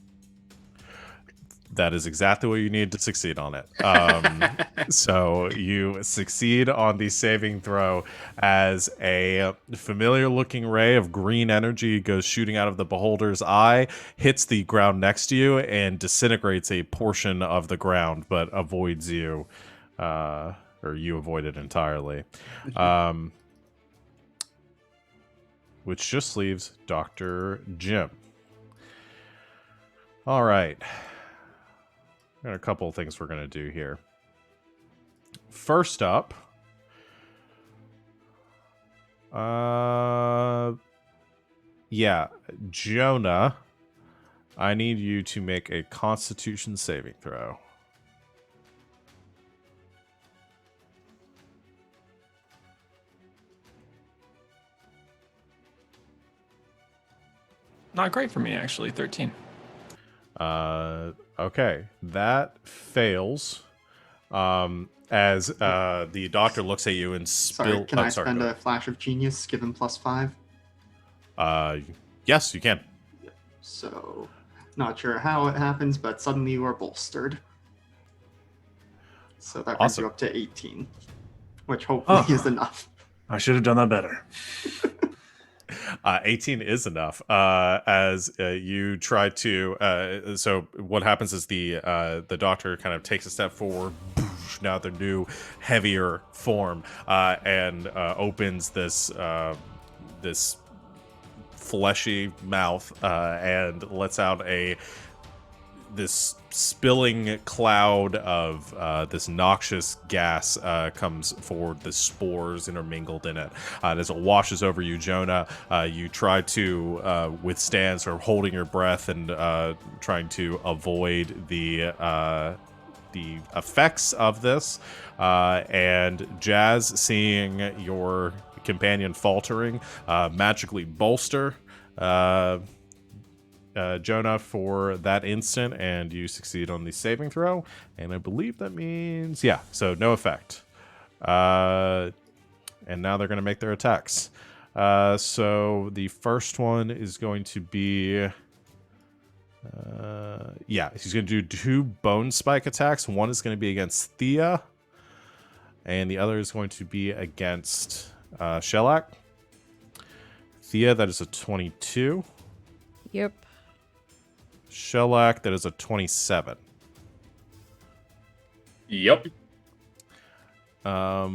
That is exactly what you need to succeed on it. So you succeed on the saving throw as a familiar-looking ray of green energy goes shooting out of the beholder's eye, hits the ground next to you, and disintegrates a portion of the ground, but avoids you, or you avoid it entirely. which just leaves Dr. Jim. All right. Got a couple of things we're going to do here. First up, Jonah, I need you to make a Constitution saving throw. Not great for me, actually. 13. Okay, that fails. As the doctor looks at you and Sorry, can I spend a flash of genius, give him +5? Yes, you can. So, not sure how it happens, but suddenly you are bolstered. So that brings Awesome. you up to 18, which hopefully is enough. I should have done that better. 18 is enough. As you try to, so what happens is the doctor kind of takes a step forward, now the new, heavier form, and opens this this fleshy mouth and lets out this spilling cloud of this noxious gas comes forward. The spores intermingled in it. And as it washes over you, Jonah, you try to withstand, sort of holding your breath and trying to avoid the effects of this. And Jazz, seeing your companion faltering, magically bolster Jonah for that instant, and you succeed on the saving throw, and I believe that means so no effect. And now they're going to make their attacks. So the first one is going to be he's going to do 2 bone spike attacks. One is going to be against Thea, and the other is going to be against Shellac. Thea, that is a 22. Yep. Shellac, that is a 27. Yep. I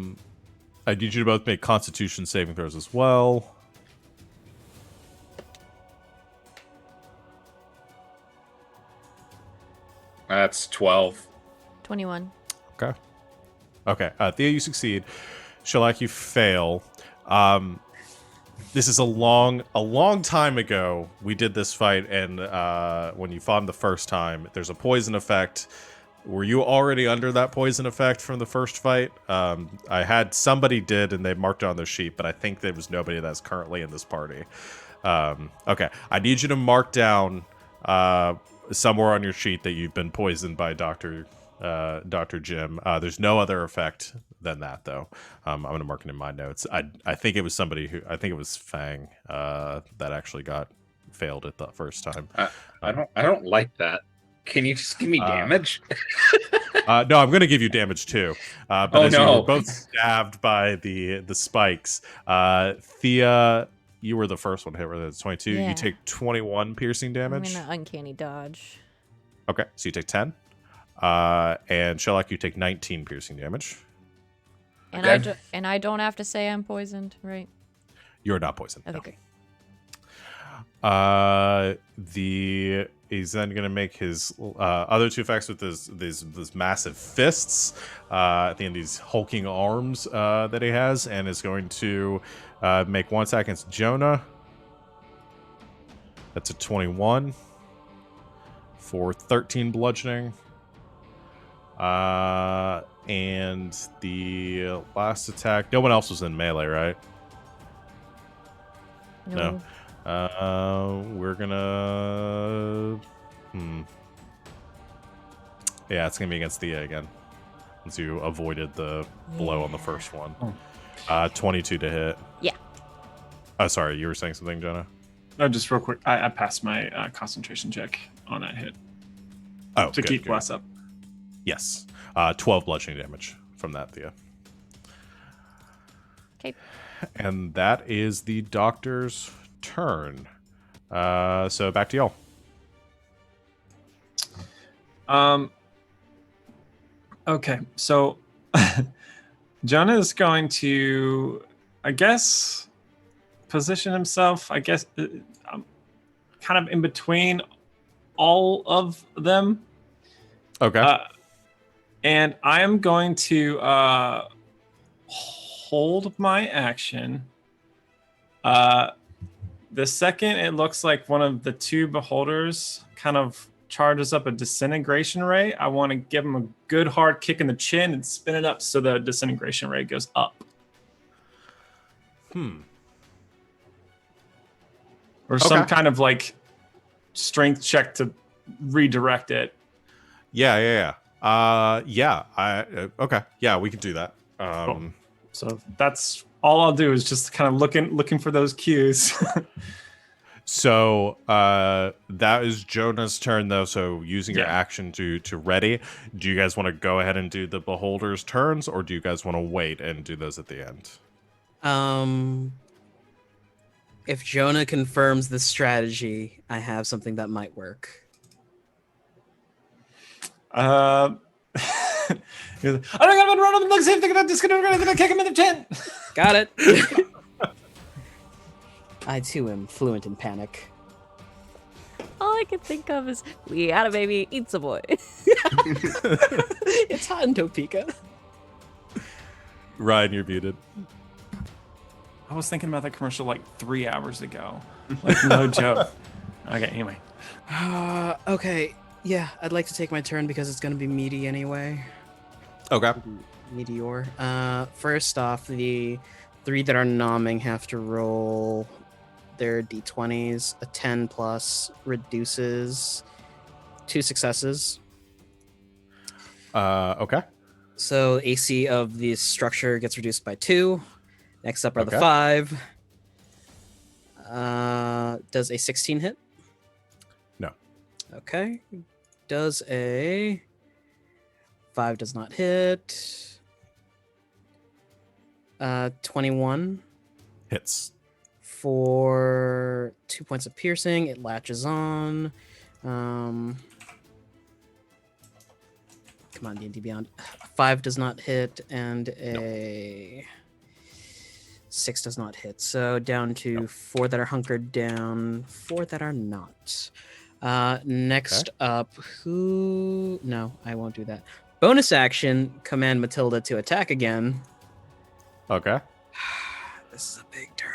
need you to both make Constitution saving throws as well. That's 12. 21. Okay. Thea, you succeed. Shellac, you fail. This is a long time ago we did this fight, and when you fought him the first time, there's a poison effect. Were you already under that poison effect from the first fight? I had somebody did, and they marked it on their sheet, but I think there was nobody that's currently in this party. Okay, I need you to mark down somewhere on your sheet that you've been poisoned by Dr. Jim. There's no other effect than that, though. I'm going to mark it in my notes. I think it was somebody I think it was Fang that actually got failed at the first time. I don't like that. Can you just give me damage? No, I'm going to give you damage too. But as you were both stabbed by the spikes, Thea, you were the first one hit with it. 22. Yeah. You take 21 piercing damage. I'm gonna uncanny dodge. Okay, so you take 10. And Shellac, you take 19 piercing damage. And I don't have to say I'm poisoned, right? You're not poisoned. Okay, no. Great. He's then going to make his other 2 effects with these massive fists at the end of these hulking arms that he has, and is going to make 1 attack against Jonah. That's a 21 for 13 bludgeoning. And the last attack, no one else was in melee, right? No. We're gonna it's gonna be against Thea again, since you avoided the blow on the first one. 22 to hit. Yeah. Oh, sorry, you were saying something, Jonah? No, just real quick. I passed my concentration check on that hit. Oh, to keep Bless up. Yes. 12 bludgeoning damage from that, Thea. Okay. And that is the doctor's turn. So back to y'all. Okay, so Jonah is going to, I guess, position himself, I guess, kind of in between all of them. Okay. And I am going to hold my action. The second it looks like one of the two beholders kind of charges up a disintegration ray, I want to give him a good hard kick in the chin and spin it up so the disintegration ray goes up. Or some kind of like strength check to redirect it. Yeah. Okay. Yeah, we can do that. Cool. So that's all I'll do is just kind of looking for those cues. So that is Jonah's turn, though. So using your action to ready, do you guys want to go ahead and do the beholders' turns, or do you guys want to wait and do those at the end? If Jonah confirms the strategy, I have something that might work. I don't gotta run on the same thing. I'm just gonna kick him in the chin. Got it. I too am fluent in panic. All I can think of is, we had a baby, eats a boy. It's hot in Topeka. Ryan, you're muted. I was thinking about that commercial like 3 hours ago. Like, no joke. Okay, anyway. Okay. Yeah, I'd like to take my turn because it's going to be meaty anyway. Okay. Meteor. First off, the 3 that are nomming have to roll their d20s. A 10 plus reduces 2 successes. Okay. So AC of the structure gets reduced by 2. Next up are the 5. Does a 16 hit? No. Okay. Does a 5 does not hit. 21 hits for 2 points of piercing. It latches on. Come on, D&D Beyond. 5 does not hit, and a 6 does not hit. So down to 4 that are hunkered down, 4 that are not. Next up, who? No, I won't do that. Bonus action, command Matilda to attack again. Okay. This is a big turn.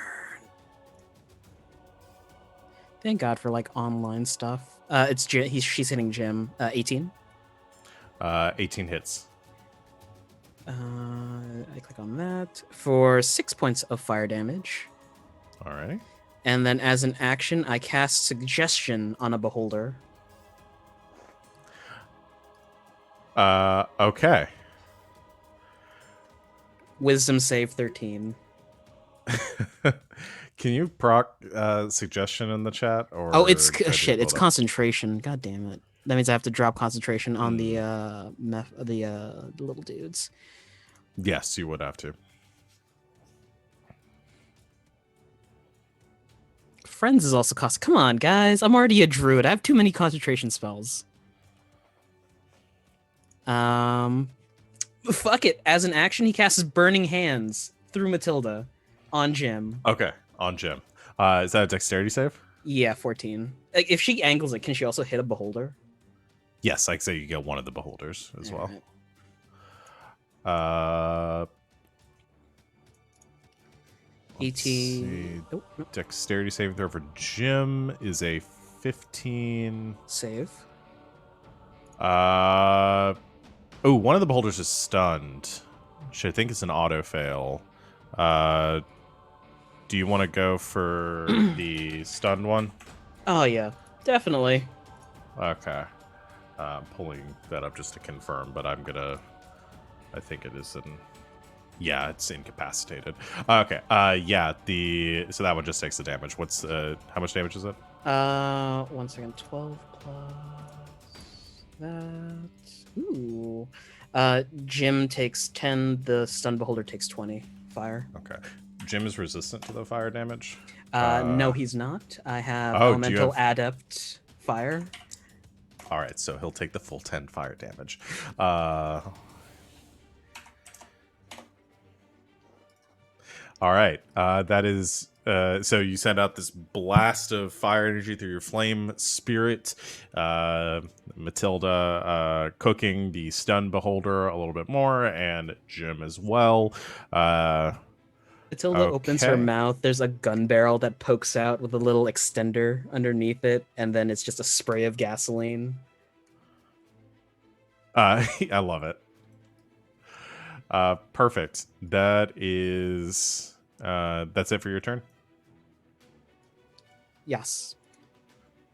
Thank God for like online stuff. She's hitting Jim. 18. 18 hits. I click on that for 6 points of fire damage. Alrighty. And then as an action, I cast Suggestion on a beholder. Okay. Wisdom save 13. Can you proc Suggestion in the chat? Or it's shit. It's concentration. God damn it. That means I have to drop concentration on the little dudes. Yes, you would have to. Friends is also cost. Come on, guys. I'm already a druid. I have too many concentration spells. Fuck it. As an action, he casts Burning Hands through Matilda on Jim. Okay, on Jim. Is that a dexterity save? Yeah, 14. Like, if she angles it, can she also hit a beholder? Yes, like say you get one of the beholders as well. Right. 18. Oh, no. Dexterity saving throw for Jim is a 15. Save. One of the beholders is stunned. Which I think is an auto fail. Do you want to go for the stunned one? Oh, yeah. Definitely. Okay. I'm pulling that up just to confirm, but I think it is yeah, it's incapacitated. Okay. So that one just takes the damage. What's how much damage is it? 1 second. 12 plus that. Ooh. Jim takes 10. The stunned beholder takes 20 fire. Okay. Jim is resistant to the fire damage? No, he's not. I have elemental adept fire. All right, so he'll take the full 10 fire damage. All right, that is So you send out this blast of fire energy through your flame spirit. Matilda cooking the stun beholder a little bit more, and Jim as well. Matilda opens her mouth. There's a gun barrel that pokes out with a little extender underneath it, and then it's just a spray of gasoline. I love it. Perfect. That is that's it for your turn. Yes.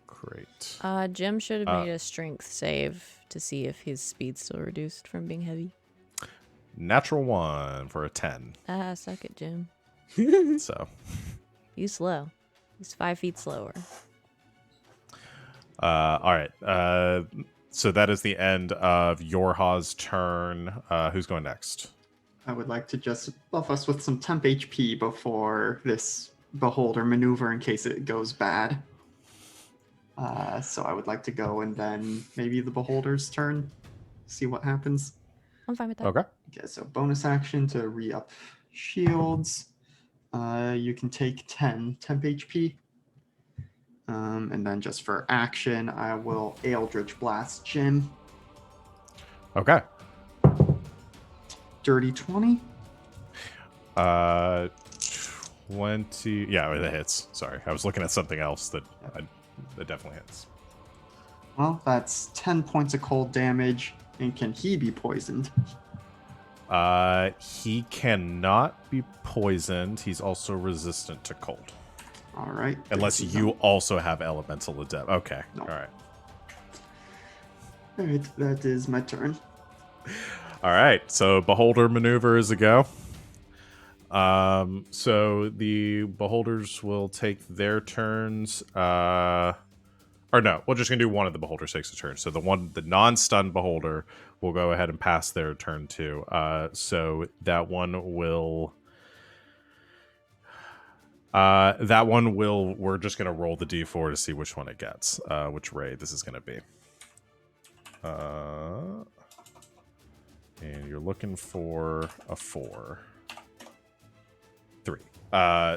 Great. Jim should have made a strength save to see if his speed's still reduced from being heavy. Natural 1 for a 10. Suck it, Jim. So. He's slow. He's 5 feet slower. All right. So that is the end of Yorha's turn. Who's going next? I would like to just buff us with some temp HP before this beholder maneuver in case it goes bad. So I would like to go and then maybe the beholder's turn. See what happens. I'm fine with that. Okay. Okay, so bonus action to re-up shields. You can take 10 temp HP. And then just for action, I will Eldritch Blast Jim. Okay. Dirty 20. 20. Yeah, that hits. Sorry, I was looking at something else that definitely hits. Well, that's 10 points of cold damage. And can he be poisoned? He cannot be poisoned. He's also resistant to cold. All right. Unless you also have elemental adept. Okay. No. All right. All right, that is my turn. All right. So beholder maneuver is a go. So the beholders will take their turns. Or no, we're just gonna do one of the beholders takes a turn. So the non-stun beholder will go ahead and pass their turn too. So that one will. We're just gonna roll the d4 to see which one it gets. Which raid this is gonna be. And you're looking for a 4. 3.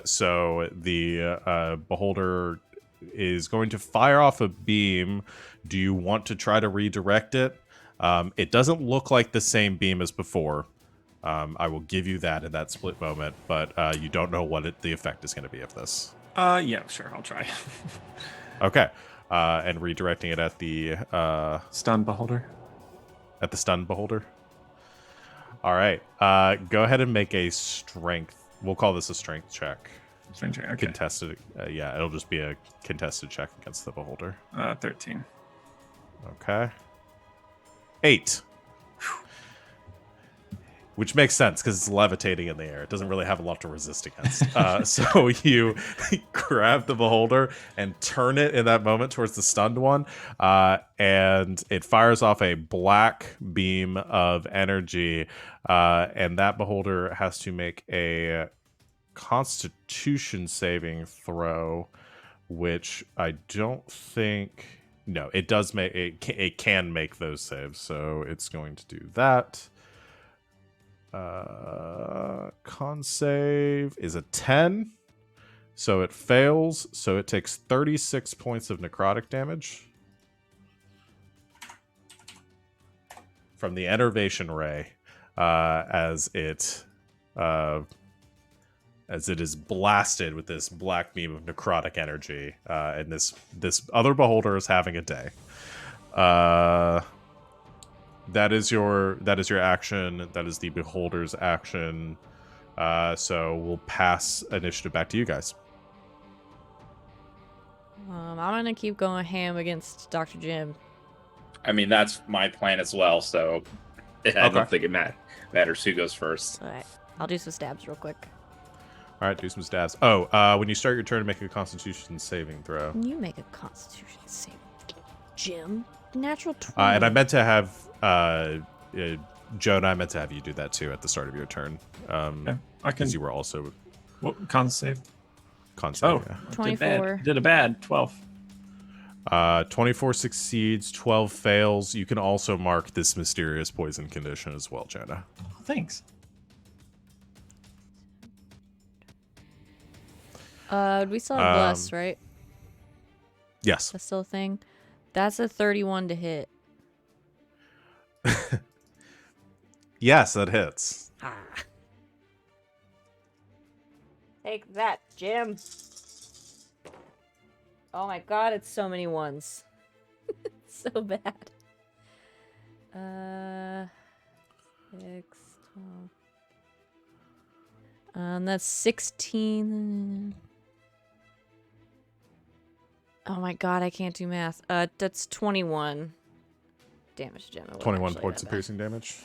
So the beholder is going to fire off a beam. Do you want to try to redirect it? It doesn't look like the same beam as before. I will give you that in that split moment, but you don't know what the effect is going to be of this. Yeah, sure, I'll try. Okay. And redirecting it at the Stun beholder. At the stun beholder. All right. Go ahead and make a strength. We'll call this a strength check. Strength check. Okay. Contested. Yeah, it'll just be a contested check against the beholder. 13. Okay. 8. Which makes sense because it's levitating in the air. It doesn't really have a lot to resist against. So you grab the beholder and turn it in that moment towards the stunned one. And it fires off a black beam of energy. And that beholder has to make a Constitution saving throw, which I don't think... No, it does make... It can make those saves. So it's going to do that. Con save is a 10, so it fails, so it takes 36 points of necrotic damage from the enervation ray as it is blasted with this black beam of necrotic energy, and this other beholder is having a day. That is your action. That is the beholder's action. So we'll pass initiative back to you guys. I'm gonna keep going ham against Dr. Jim. I mean, that's my plan as well. So I don't think it matters who goes first. All right, I'll do some stabs real quick. All right, do some stabs. Oh, when you start your turn, make a Constitution saving throw. You make a Constitution save, Jim. Natural 20. And I meant to have Jonah. I meant to have you do that too at the start of your turn. Yeah, I can. Because you were also What con save? Con save. Oh, yeah. 24. Did a bad 12. 24 succeeds, 12 fails. You can also mark this mysterious poison condition as well, Jonah. Oh, thanks. We still have Bless, right? Yes. That's still a thing. That's a 31 to hit. Yes, that hits. Ah. Take that, Jim. Oh my god, it's so many ones. So bad. 6, 12. That's 16. Oh my god, I can't do math. That's 21 damage, Jim. 21 points of piercing damage?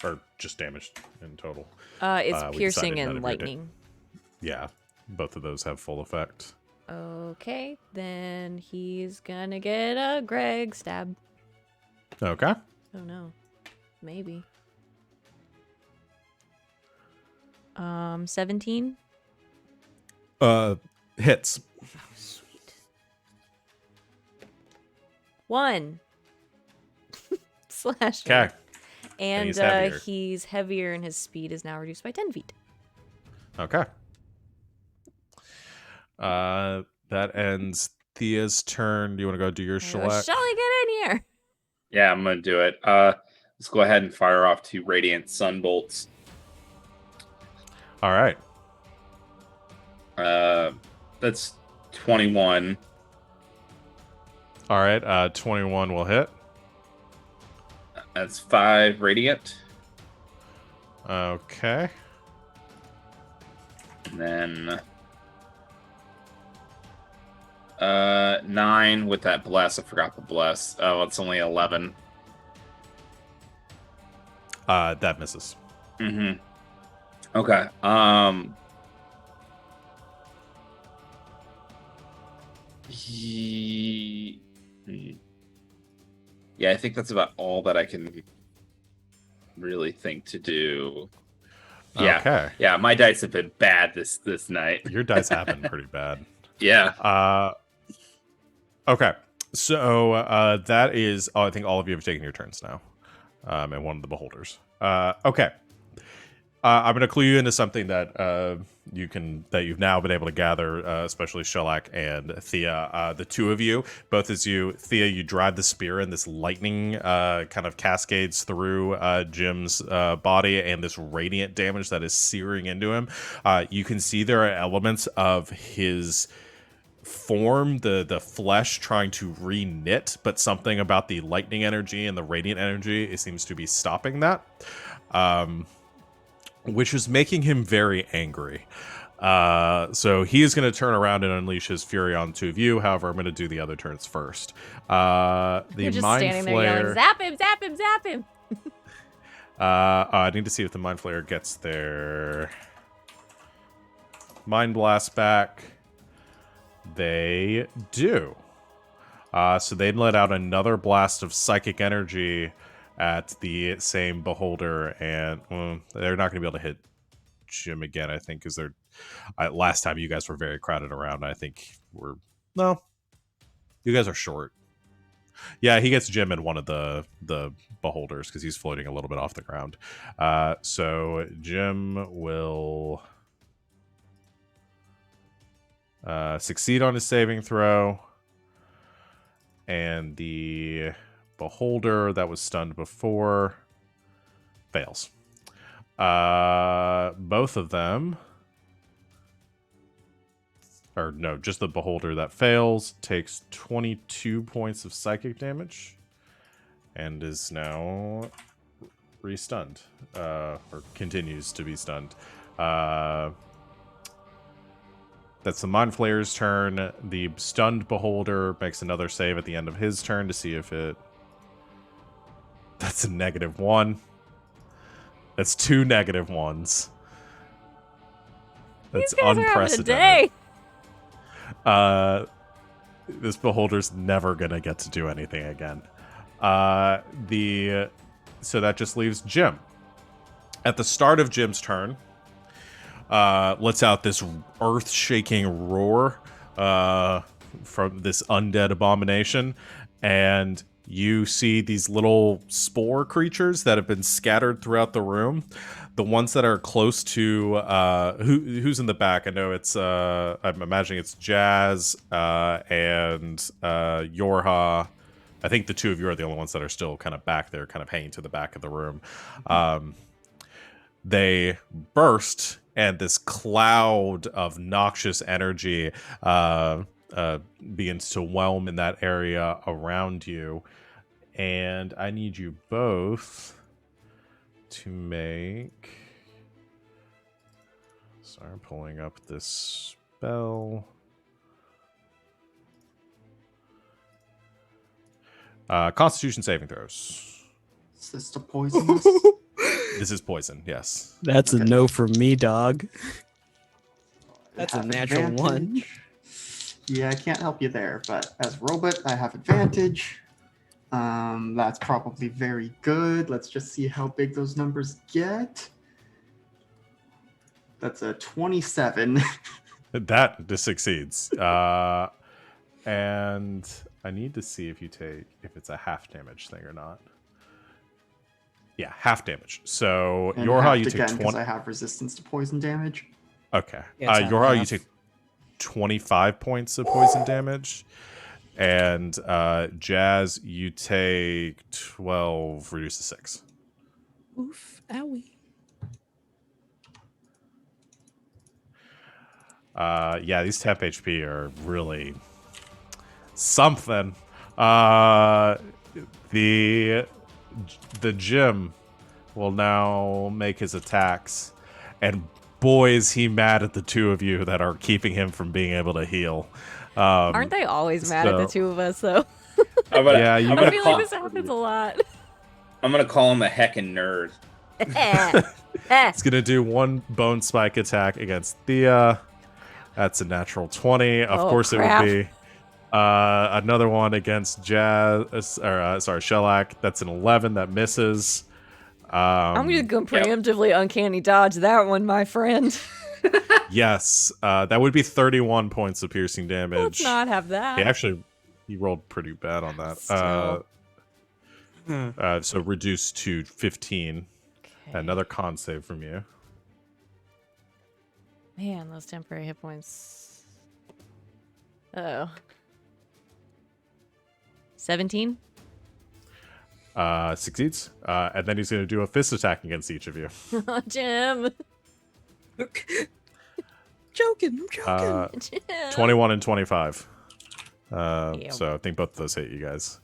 Or just damage in total? It's piercing and lightning. Yeah, both of those have full effect. Okay, then he's gonna get a Greg stab. Okay. Oh no. Maybe. 17? Hits. Oh, sweet. 1. Slash. Okay. And he's heavier and his speed is now reduced by 10 feet. Okay. That ends Thea's turn. Do you want to go do your shellac? Shall I get in here? Yeah, I'm gonna do it. Let's go ahead and fire off 2 radiant sunbolts. All right. That's 21. All right. 21 will hit. That's 5 radiant. Okay. And then 9 with that bless. I forgot the bless. Oh, it's only 11. That misses. Mm-hmm. Okay. Yeah, I think that's about all that I can really think to do. Yeah. Okay. Yeah, my dice have been bad this night. Your dice have been pretty bad. Yeah. Okay. So that is. I think all of you have taken your turns now. And one of the beholders. Okay. I'm going to clue you into something that you've now been able to gather, especially Shellac and Thea. The two of you, both as you, Thea, you drive the spear and this lightning kind of cascades through Jim's body, and this radiant damage that is searing into him. You can see there are elements of his form, the flesh trying to re-knit, but something about the lightning energy and the radiant energy, it seems to be stopping that. Which is making him very angry. So he is going to turn around and unleash his fury on 2 of you. However, I'm going to do the other turns first. The just Mind standing Flare... there yelling, zap him, zap him, zap him! I need to see if the Mind Flayer gets their Mind Blast back. They do. So they'd let out another blast of psychic energy at the same beholder, and they're not going to be able to hit Jim again, I think, because last time you guys were very crowded around. I think you guys are short. Yeah, he gets Jim in one of the beholders because he's floating a little bit off the ground. So Jim will succeed on his saving throw, and the beholder that was stunned before fails. Both of them, or no, just the beholder that fails takes 22 points of psychic damage and is now re-stunned, or continues to be stunned. That's the Mind Flayer's turn. The stunned beholder makes another save at the end of his turn to see if it... That's a -1. That's 2 -1s. That's These guys unprecedented. Are having a day. This beholder's never gonna get to do anything again. So that just leaves Jim. At the start of Jim's turn, lets out this earth-shaking roar from this undead abomination, and you see these little spore creatures that have been scattered throughout the room. the ones that are close to who's in the back. I know it's I'm imagining it's Jazz and Yorha. I think the two of you are the only ones that are still kind of back there, kind of hanging to the back of the room. They burst, and this cloud of noxious energy begins to whelm in that area around you. And I need you both to make... Sorry, I'm pulling up this spell. Constitution saving throws. Is this the poisonous? This is poison, yes. That's a Okay. no for me, dog. That's a Have natural one. advantage. Yeah, I can't help you there, but as robot, I have advantage. That's probably very good. Let's just see how big those numbers get. That's a 27. That succeeds. And I need to see if it's a half damage thing or not. Yeah, half damage. So And Yorha, halved you take again 20. because I have resistance to poison damage. Okay. Yeah, it's Yorha, you half. take 25 points of poison damage. And Jazz, you take 12, reduced to 6. Oof, owie. Yeah, these temp HP are really something. The Jim will now make his attacks, and boy is he mad at the two of you that are keeping him from being able to heal. Aren't they always mad at the two of us, though? Yeah, you I gotta feel like this happens a lot. I'm gonna call him a heckin' nerd. It's gonna do one bone spike attack against Thea. That's a natural 20. Of Oh, course, crap. it would be another one against Shellac. That's an 11 that misses. I'm just gonna preemptively uncanny dodge that one, my friend. Yes, that would be 31 points of piercing damage. Let's not have that. He rolled pretty bad on that. Still. So reduced to 15. Okay. Another con save from you. Man, those temporary hit points. Oh. 17? Succeeds. And then he's going to do a fist attack against each of you. Jim. Joking, I'm joking. Jim. 21 and 25. Ew. So I think both of those hit you guys.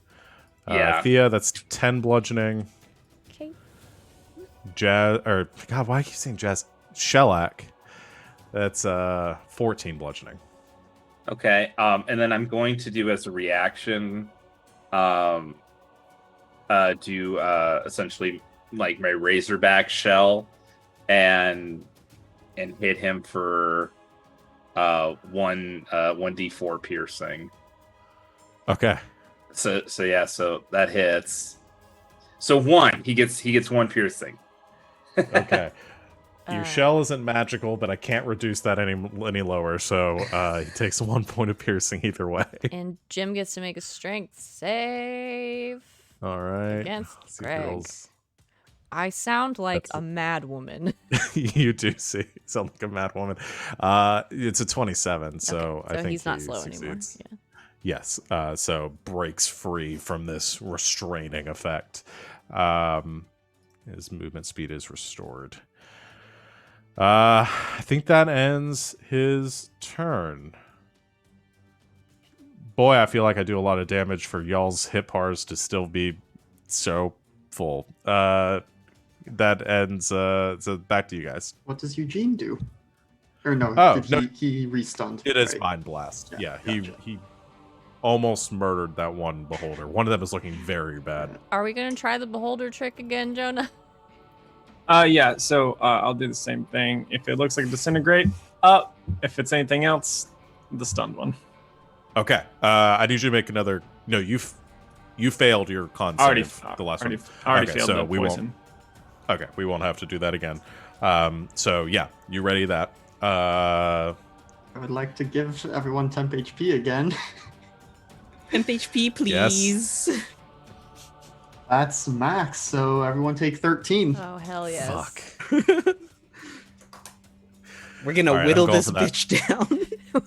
Yeah. Thea, that's 10 bludgeoning. Okay. Jazz, or God, why do I keep saying Jazz? Shellac, that's 14 bludgeoning. Okay. And then I'm going to do as a reaction, do essentially like my Razorback shell, and hit him for 1d4 piercing. Okay. So that hits. So 1, he gets 1 piercing. Okay. Your shell isn't magical, but I can't reduce that any lower, so he takes 1 point of piercing either way. And Jim gets to make a strength save All right. against Let's see Greg. girls. I sound like That's a mad woman. You do sound like a mad woman. It's a 27, so Okay, I think he's not he slow anymore. succeeds. Yeah. Yes, so breaks free from this restraining effect. His movement speed is restored. I think that ends his turn. Boy, I feel like I do a lot of damage for y'all's hit bars to still be so full. That ends, so back to you guys. What does Eugene do? Or no, Oh, he restunned. It is right? Mind Blast. Yeah, Yeah, gotcha. he almost murdered that one beholder. One of them is looking very bad. Are we gonna try the beholder trick again, Jonah? Yeah, so I'll do the same thing. If it looks like disintegrate, up. If it's anything else, the stunned one. Okay. I need you to make another. No, you failed your con save the last one. Already Okay, failed so the we poison. Okay, we won't have to do that again. So yeah, you ready that? I would like to give everyone temp HP again. Temp HP, please. That's max, so everyone take 13. Oh hell yes. Fuck. We're gonna right, whittle I'm going this for that. bitch down.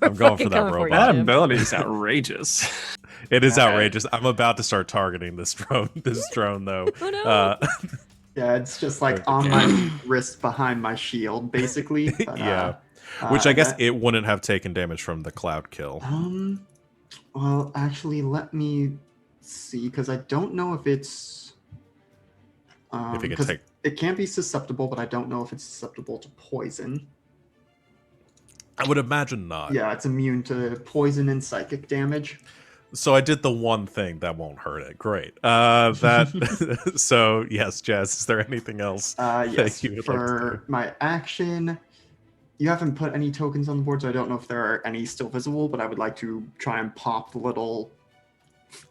I'm going for fucking that coming for you, robot. That Jim. ability is outrageous. It is Okay. outrageous. I'm about to start targeting this drone. This drone, though. Oh, no. Yeah, it's just like Okay. on my wrist behind my shield, basically. But, Yeah. Which I guess that- it wouldn't have taken damage from the cloud kill. Well, actually, let me see, because I don't know if it's. If it could 'cause take. it can be susceptible, but I don't know if it's susceptible to poison. I would imagine not. Yeah, it's immune to poison and psychic damage. So I did the one thing that won't hurt it. Great. That. So yes, Jazz. Is there anything else Yes, that you would for like to do? my action, you haven't put any tokens on the board, so I don't know if there are any still visible, but I would like to try and pop the little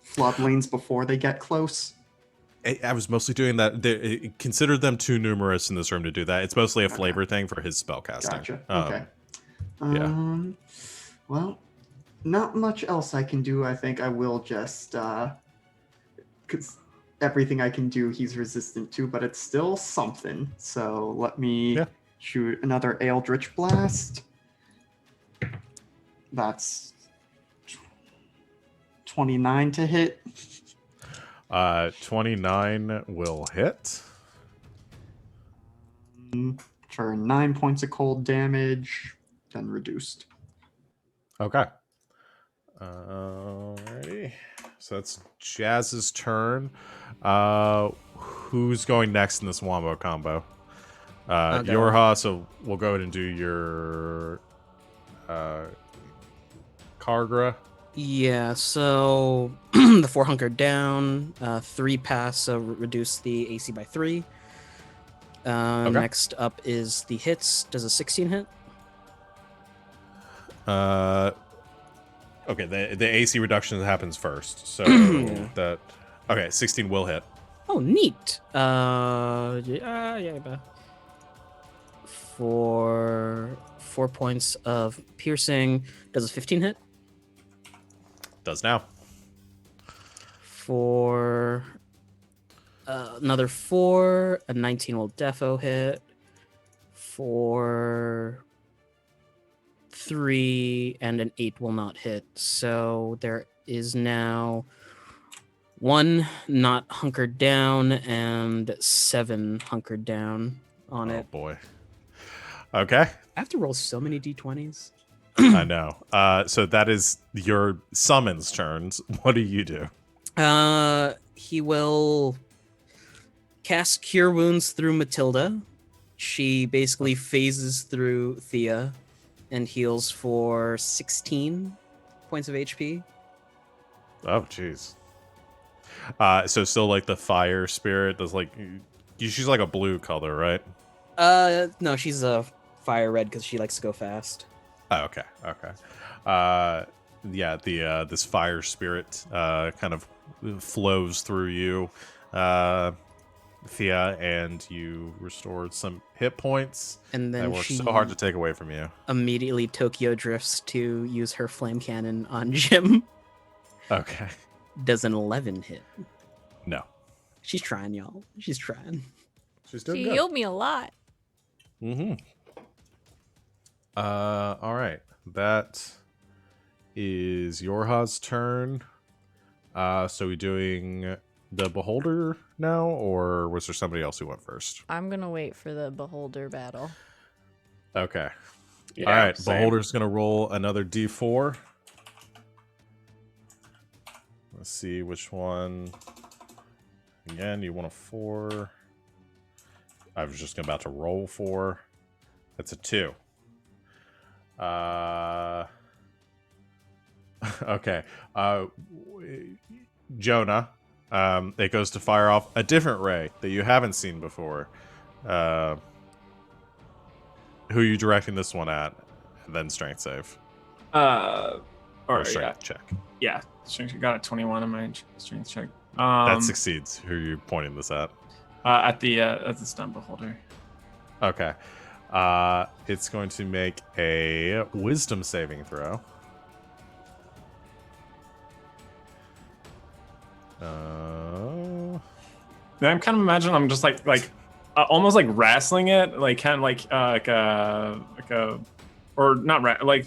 floodlings before they get close. I was mostly doing that. Consider them too numerous in this room to do that. It's mostly a flavor thing for his spellcasting. Gotcha. Okay. Well, not much else I can do. I think I will just because everything I can do he's resistant to, but it's still something. So let me shoot another Eldritch Blast. That's 29 to hit. 29 will hit. For 9 points of cold damage, then reduced. Okay. Alrighty. So that's Jazz's turn. Who's going next in this wombo combo? Yorha, so we'll go ahead and do your Kargra. Yeah, so the 4 hunkered down, 3 pass, so reduce the AC by 3. Next up is the hits. Does a 16 hit? Okay, the AC reduction happens first. So that 16 will hit. Oh, neat. Yeah. For 4 points of piercing, does a 15 hit? Does now. For another 4, a 19 will defo hit. For 3 and an 8 will not hit. So there is now 1 not hunkered down and 7 hunkered down on it. Oh boy. Okay. I have to roll so many d20s. I know. So that is your summons turns. What do you do? He will cast Cure Wounds through Matilda. She basically phases through Thea and heals for 16 points of HP. Oh, jeez. So still like the fire spirit does like she's like a blue color, right? No, she's a fire red because she likes to go fast. Oh, okay. Yeah, the this fire spirit kind of flows through you, Thea, and you restored some hit points. And then that were she so hard to take away from you. Immediately Tokyo drifts to use her flame cannon on Jim. Okay. Does an 11 hit. No. She's trying, y'all. She's trying. She's doing She good. healed me a lot. Mm-hmm. All right. That is Yorha's turn. So we doing the Beholder now, or was there somebody else who went first? I'm gonna wait for the beholder battle. Okay. Yeah, All right. same. Beholder's gonna roll another D4. Let's see which one. Again, you want a 4. I was just about to roll 4. That's a 2. Okay. Jonah, it goes to fire off a different ray that you haven't seen before. Who are you directing this one at? And then strength save. Or strength check. Yeah, strength. Got a 21 on my strength check. That succeeds. Who are you pointing this at? At the stun beholder. Okay. It's going to make a wisdom saving throw. I'm kind of imagining I'm just like almost like wrestling it, like kind of like a or not like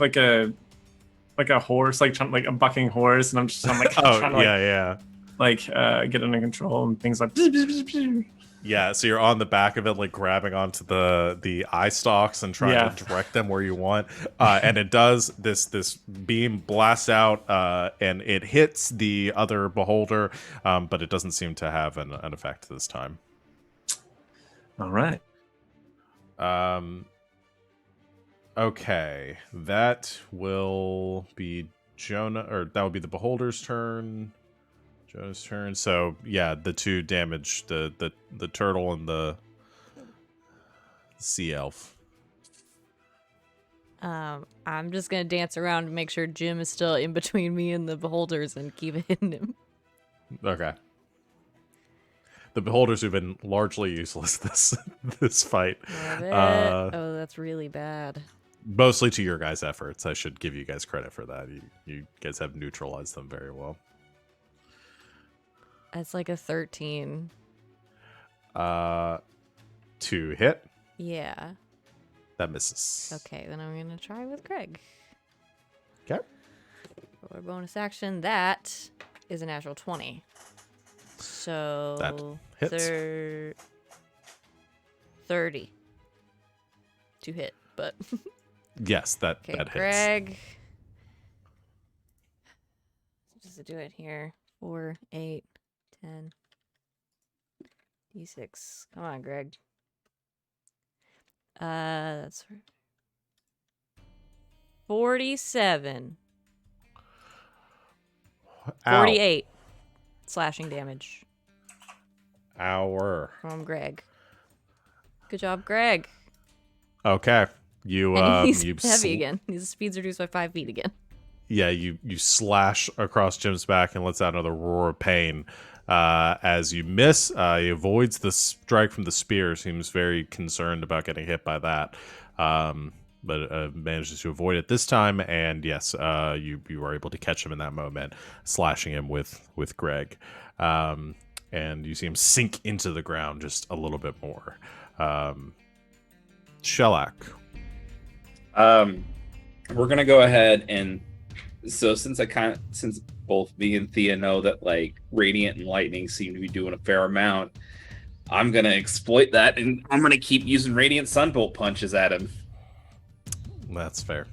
a horse, like like a bucking horse, and I'm like trying to get it under control and things like. Yeah, so you're on the back of it, like grabbing onto the eye stalks and trying to direct them where you want. And it does this beam blasts out, and it hits the other beholder, but it doesn't seem to have an effect this time. All right. Okay, that will be Jonah, or that would be the beholder's turn. Jonah's turn. So yeah, the two damage the turtle and the sea elf. I'm just gonna dance around and make sure Jim is still in between me and the beholders and keep hitting him. Okay. The beholders have been largely useless this fight. Oh, that's really bad. Mostly to your guys' efforts. I should give you guys credit for that. You guys have neutralized them very well. It's like a 13. To hit? Yeah. That misses. Okay, then I'm gonna try with Greg. Okay. For bonus action, that is a natural 20. So that hits. 30 to hit, but yes, that okay, hits. Greg. Just to do it here. 4, 8, 10. D6. Come on, Greg. That's 47. Ow. 48 slashing damage from Greg. Good job, Greg. Okay. You and he's you heavy again. His speed's reduced by 5 feet again. Yeah, you slash across Jim's back and lets out another roar of pain. As you miss, he avoids the strike from the spear. Seems very concerned about getting hit by that, but manages to avoid it this time. And yes, you are able to catch him in that moment, slashing him with Greg. And you see him sink into the ground just a little bit more. Shellac. We're gonna go ahead and since both me and Thea know that like Radiant and Lightning seem to be doing a fair amount, I'm gonna exploit that and I'm gonna keep using Radiant Sunbolt punches at him. That's fair.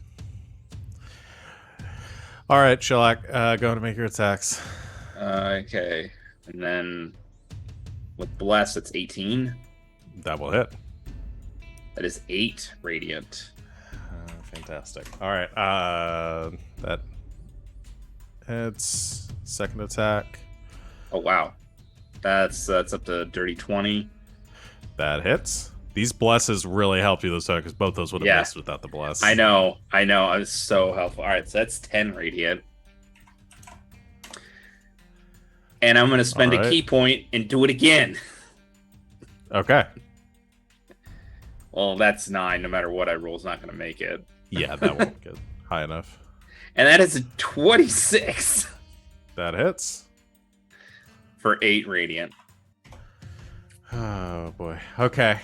All right, Shellac, go to make your attacks. Okay, and then with Bless, it's 18. That will hit. That is 8 Radiant. Fantastic. All right, that hits. Second attack. Oh wow, that's up to dirty 20. That hits. These blesses really helped you this time because both those would have missed without the bless. I know. I was so helpful. All right, so that's 10 Radiant. And I'm going to spend a key point and do it again. Okay. Well, that's 9. No matter what I roll, is not going to make it. Yeah, that won't get high enough. And that is a 26. That hits. For 8 Radiant. Oh, boy. Okay.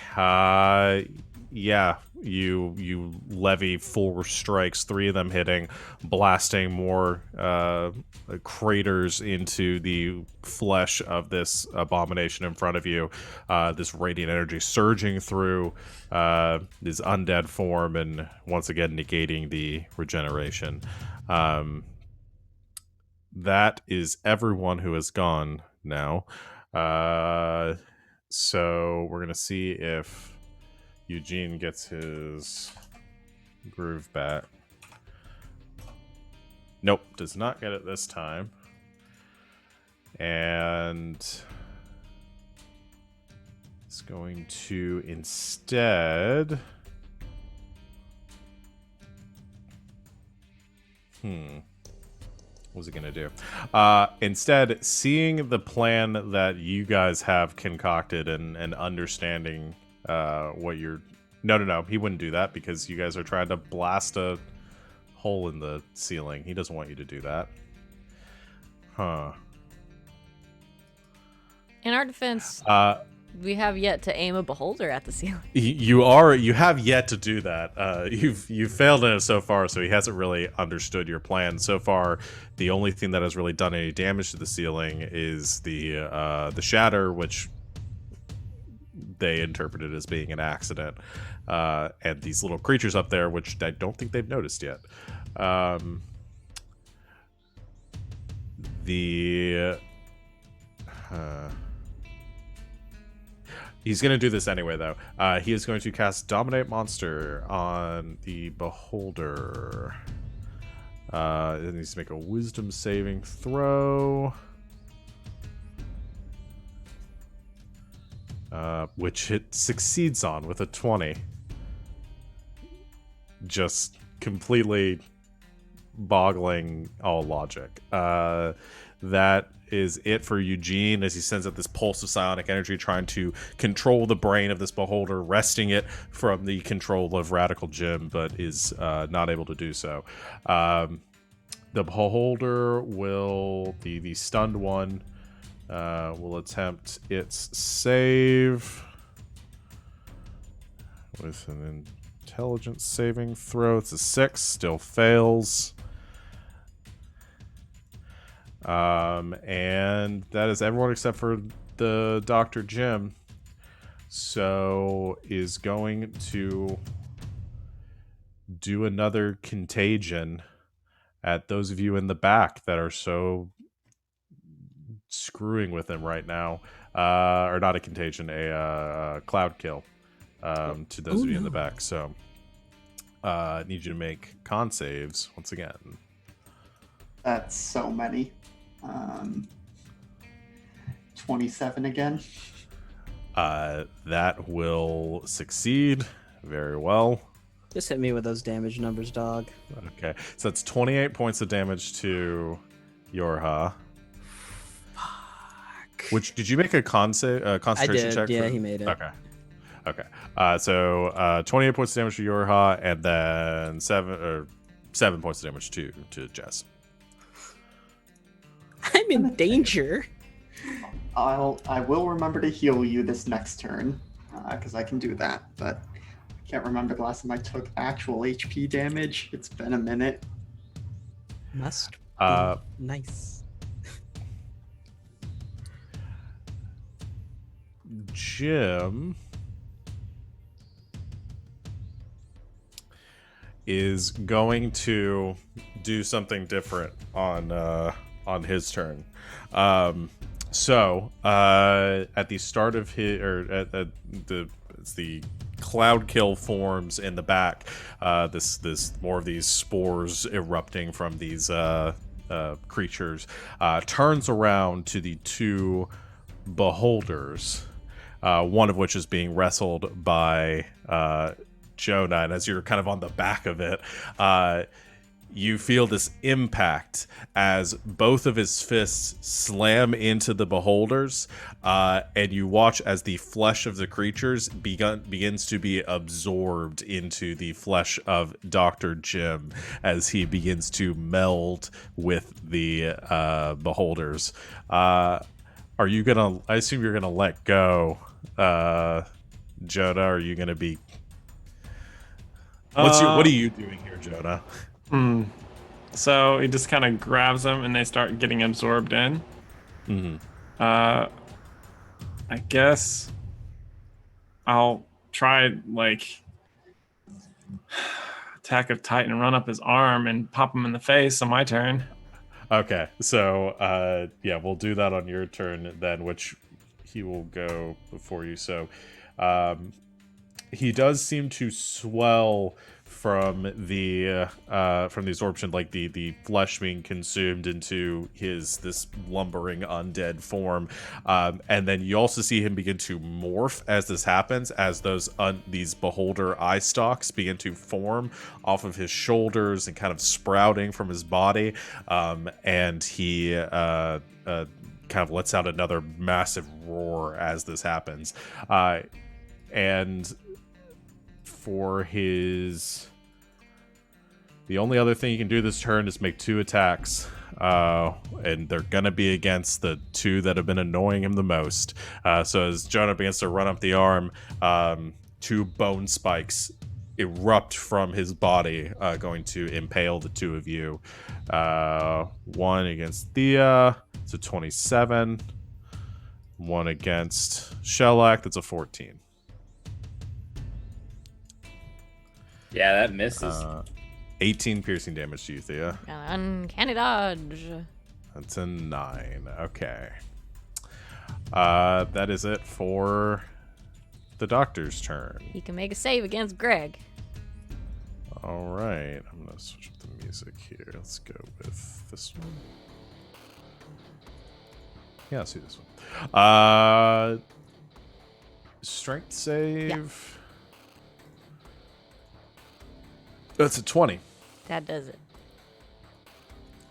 Yeah, you levy 4 strikes, 3 of them hitting, blasting more craters into the flesh of this abomination in front of you. This radiant energy surging through his undead form and once again negating the regeneration. That is everyone who has gone now. So we're going to see if Eugene gets his groove back. Nope, does not get it this time. And it's going to instead... What's it going to do? Instead, seeing the plan that you guys have concocted and understanding what you're... No, he wouldn't do that because you guys are trying to blast a hole in the ceiling. He doesn't want you to do that. Huh. In our defense, we have yet to aim a beholder at the ceiling. You have yet to do that. You've failed in it so far, so he hasn't really understood your plan so far. The only thing that has really done any damage to the ceiling is the shatter, which they interpreted as being an accident, and these little creatures up there, which I don't think they've noticed yet. He's going to do this anyway, though. He is going to cast Dominate Monster on the Beholder. It needs to make a Wisdom saving throw. Which it succeeds on with a 20. Just completely boggling all logic. That is it for Eugene as he sends out this pulse of psionic energy trying to control the brain of this beholder, wresting it from the control of Radical Jim, but is not able to do so. The beholder will be the stunned one. Will attempt its save with an intelligence saving throw. It's a 6, still fails. And that is everyone except for the Dr. Jim. So is going to do another contagion at those of you in the back that are so screwing with him right now. Or not a contagion, a cloud kill to those of you in the back. So I need you to make con saves once again. That's so many. 27 again. That will succeed. Very well. Just hit me with those damage numbers, dog. Okay, so that's 28 points of damage to Yorha. Fuck. Which, did you make a concentration check? Yeah, he made it. Okay. So 28 points of damage to Yorha, and then 7 points of damage to Jess. I'm in danger. I will remember to heal you this next turn, because I can do that, but I can't remember the last time I took actual HP damage. It's been a minute. Must be nice. Jim is going to do something different on his turn. So at the start of his, or at the cloud kill forms in the back, this more of these spores erupting from these creatures turns around to the two beholders, one of which is being wrestled by Jonah, and as you're kind of on the back of it, you feel this impact as both of his fists slam into the beholders, and you watch as the flesh of the creatures begins to be absorbed into the flesh of Dr. Jim as he begins to meld with the beholders. Are you gonna? I assume you're gonna let go, Jonah. Are you gonna be? What are you doing here, Jonah? So he just kind of grabs them and they start getting absorbed in. I guess I'll try attack of Titan, run up his arm and pop him in the face on my turn. Okay, so we'll do that on your turn then, which he will go before you. So he does seem to swell from the absorption, like the flesh being consumed into this lumbering undead form, and then you also see him begin to morph as this happens, as these beholder eye stalks begin to form off of his shoulders and kind of sprouting from his body, and he kind of lets out another massive roar as this happens, and for his The only other thing you can do this turn is make 2 attacks. And they're going to be against the 2 that have been annoying him the most. So as Jonah begins to run up the arm, 2 bone spikes erupt from his body, going to impale the 2 of you. 1 against Thea, it's a 27. 1 against Shellac, that's a 14. Yeah, that misses. 18 piercing damage to you, Thea. Uncanny dodge. That's a 9. Okay. That is it for the doctor's turn. He can make a save against Greg. All right. I'm going to switch up the music here. Let's go with this one. Yeah, let's do this one. Strength save. Yeah. That's a 20. That does it.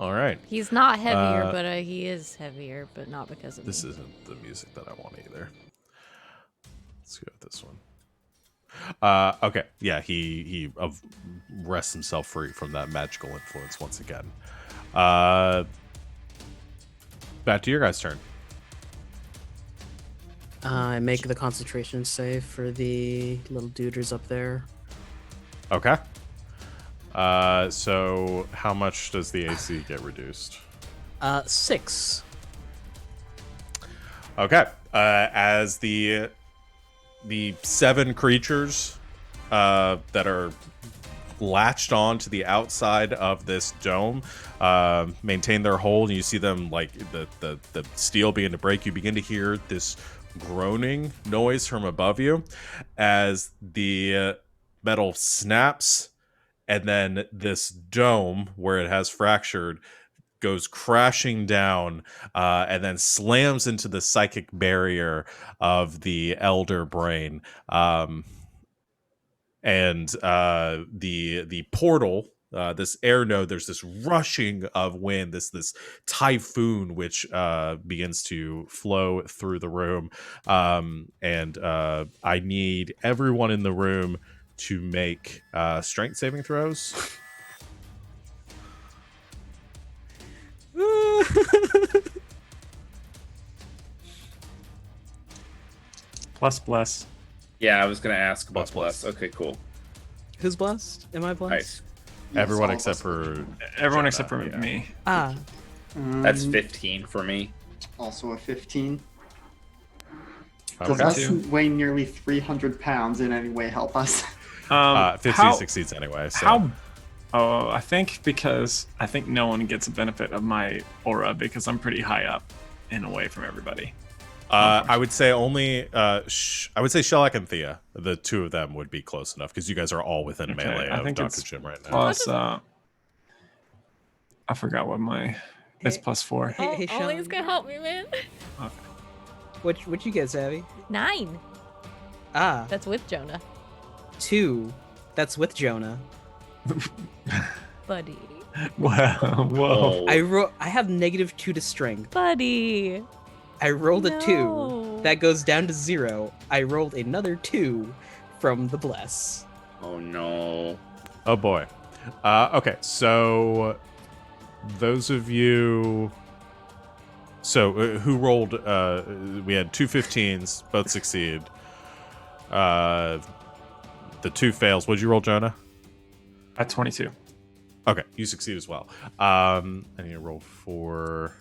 All right. He's not heavier, but he is heavier, but not because of This me. isn't the music that I want either. Let's go with this one. Okay. Yeah, he wrests himself free from that magical influence once again. Back to your guys' turn. I make the concentration save for the little duders up there. Okay. So how much does the AC get reduced? 6. Okay. As the 7 creatures that are latched on to the outside of this dome maintain their hold, and you see them, like, the steel begin to break. You begin to hear this groaning noise from above you as the metal snaps, and then this dome where it has fractured goes crashing down, and then slams into the psychic barrier of the elder brain. And the portal, this air node, there's this rushing of wind, this typhoon which begins to flow through the room. And I need everyone in the room to make strength saving throws. Plus bless. Yeah, I was gonna ask about Bless. Okay, cool. Who's blessed? Am I blessed? Nice. Everyone all except of us. for Everyone Jonah, except for yeah. me. Ah, That's 15 for me. Also a 15. Okay. Does us weigh nearly 300 pounds in any way help us? 15 succeeds anyway. So. How? Oh, I think no one gets a benefit of my aura because I'm pretty high up and away from everybody. I would say only. I would say Shellac and Thea. The 2 of them would be close enough because you guys are all within Okay, melee I of think Dr. it's Jim right now. Plus, I forgot what my. It's Hey. plus 4. Hey, Sean. Ollie's gonna help me, man. what you get, Savvy? 9. Ah, That's with Jonah. 2. That's with Jonah. Buddy. Wow. Whoa. Oh, I have -2 to strength. Buddy. I rolled a 2. No. That goes down to 0. I rolled another 2 from the bless. oh no. Oh boy. Okay, so those of you. So who rolled? We had 2 15s, both succeed. The 2 fails. What'd you roll, Jonah? At 22. Okay, you succeed as well. I need to roll for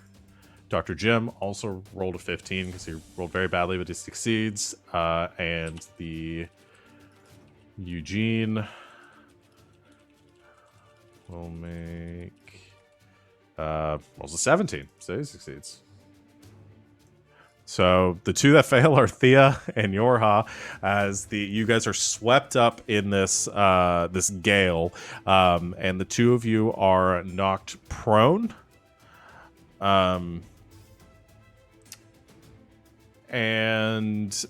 Dr. Jim. Also rolled a 15 because he rolled very badly, but he succeeds. And the Eugene will make rolls a 17, so he succeeds. So the 2 that fail are Thea and Yorha, as you guys are swept up in this this gale, and the 2 of you are knocked prone. And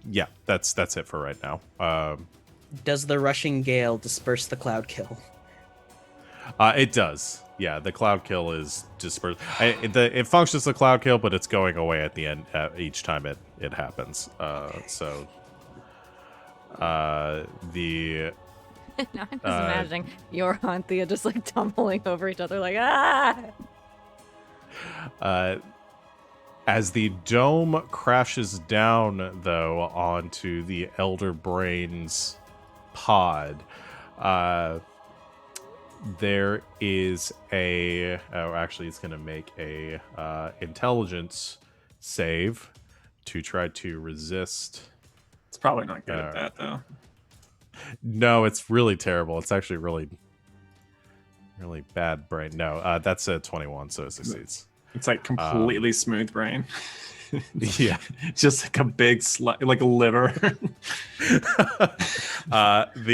yeah, that's it for right now. Does the rushing gale disperse the cloud kill? It does. Yeah, the cloud kill is dispersed. It functions as a cloud kill, but it's going away at the end each time it happens. So the Now I'm just imagining Yorha and Thea just like tumbling over each other, like ah. As the dome crashes down, though, onto the Elder Brain's pod, there is a... Oh, actually, it's going to make a intelligence save to try to resist. It's probably not good at that, though. No, it's really terrible. It's actually really bad brain. No, that's a 21, so it succeeds. It's like completely smooth brain. Yeah. Just like a big like a liver. The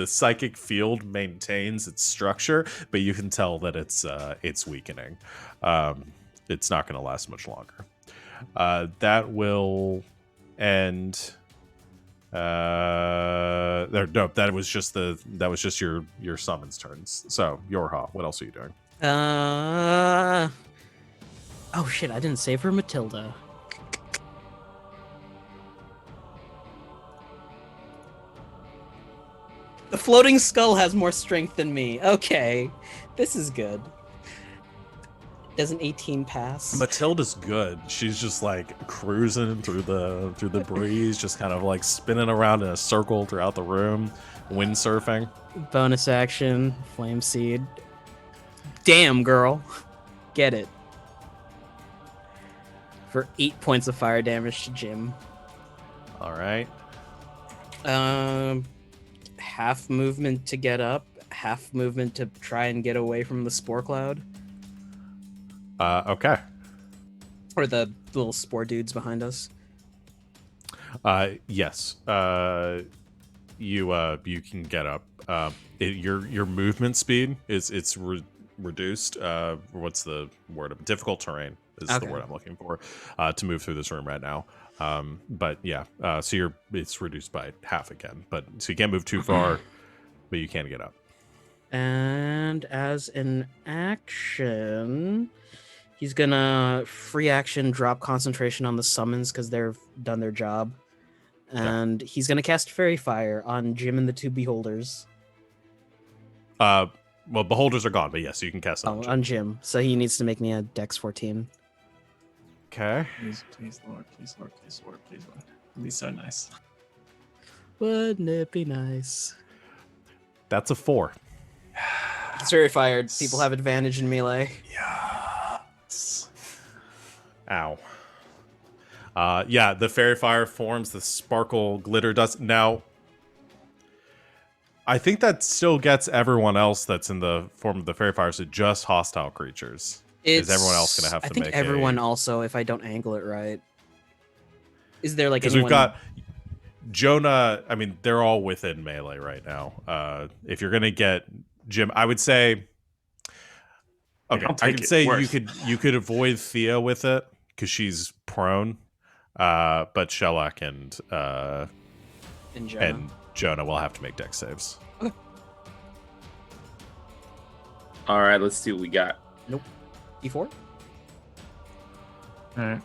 psychic field maintains its structure, but you can tell that it's weakening. It's not going to last much longer. That will end. That was just your summons turns. So Yorha, what else are you doing? Oh shit! I didn't save her Matilda. The floating skull has more strength than me. Okay, this is good. Does an 18 pass? Matilda's good. She's just like cruising through the breeze, just kind of like spinning around in a circle throughout the room, windsurfing. Bonus action, flame seed. Damn, girl. Get it. For 8 points of fire damage to Jim. All right. Half movement to get up, half movement to try and get away from the spore cloud. Okay. Or the little spore dudes behind us. Yes. You can get up. Your movement speed is reduced. What's the word? Difficult terrain is the word I'm looking for to move through this room right now. But yeah, so it's reduced by half again. But so you can't move too far, but you can get up. And as an action, he's gonna free action drop concentration on the summons because they've done their job. And he's gonna cast Fairy Fire on Jim and the two beholders. Well, beholders are gone, but yes, you can cast them on Jim. So he needs to make me a Dex 14. Okay. Please, Lord, please, Lord, please, Lord, please, Lord. It'd be so nice. Wouldn't it be nice? That's a 4. It's very fired. People have advantage in melee. Yes. Ow. Yeah, the fairy fire forms, the sparkle glitter dust. Now, I think that still gets everyone else that's in the form of the fairy fire, so just hostile creatures. Is everyone else going to have to make I think everyone also, if I don't angle it right. Is there like because anyone... we've got Jonah, I mean, they're all within melee right now. If you're going to get Jim, I would say... Okay, I could say you could avoid Thea with it, because she's prone. But Shellac and Jonah will have to make dex saves. Okay. All right, let's see what we got. Nope. D4? All right.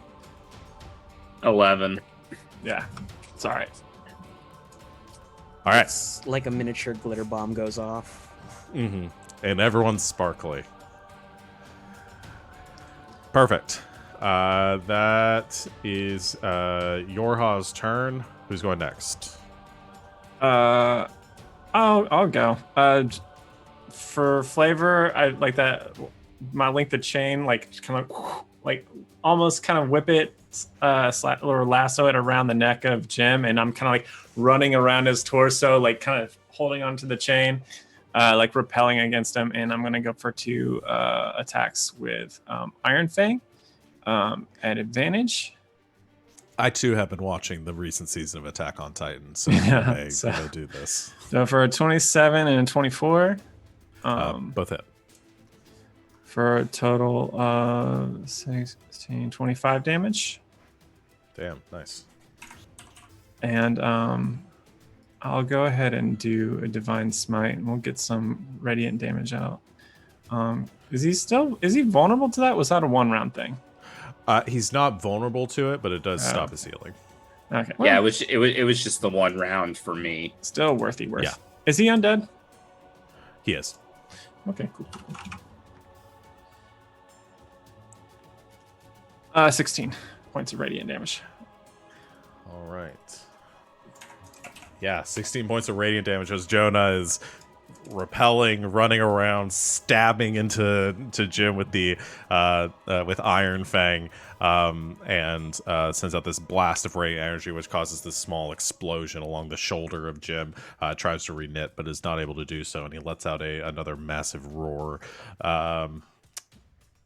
11. Yeah, it's all right. All right. It's like a miniature glitter bomb goes off. Mm-hmm. And everyone's sparkly. Perfect. That is Yorha's turn. Who's going next? I'll go. For flavor, I like that. My length of chain, like kind of, like almost kind of whip it, or lasso it around the neck of Jim, and I'm kind of like running around his torso, like kind of holding onto the chain, like repelling against him. And I'm gonna go for 2 attacks with Iron Fang at advantage. I too have been watching the recent season of Attack on Titan, so I may do this. So for a 27 and a 24, both hit. For a total of 16, 25 damage. Damn, nice. And I'll go ahead and do a Divine Smite, and we'll get some radiant damage out. Is he vulnerable to that? Was that a 1-round thing? He's not vulnerable to it, but it does stop his healing. Okay. Yeah, it was just the one round for me. Still worthy. Yeah. Is he undead? He is. Okay, cool. 16 points of radiant damage. All right. Yeah, 16 points of radiant damage as Jonah is repelling, running around, stabbing into Jim with the with Iron Fang, and sends out this blast of radiant energy, which causes this small explosion along the shoulder of Jim. Tries to reknit, but is not able to do so, and he lets out another massive roar.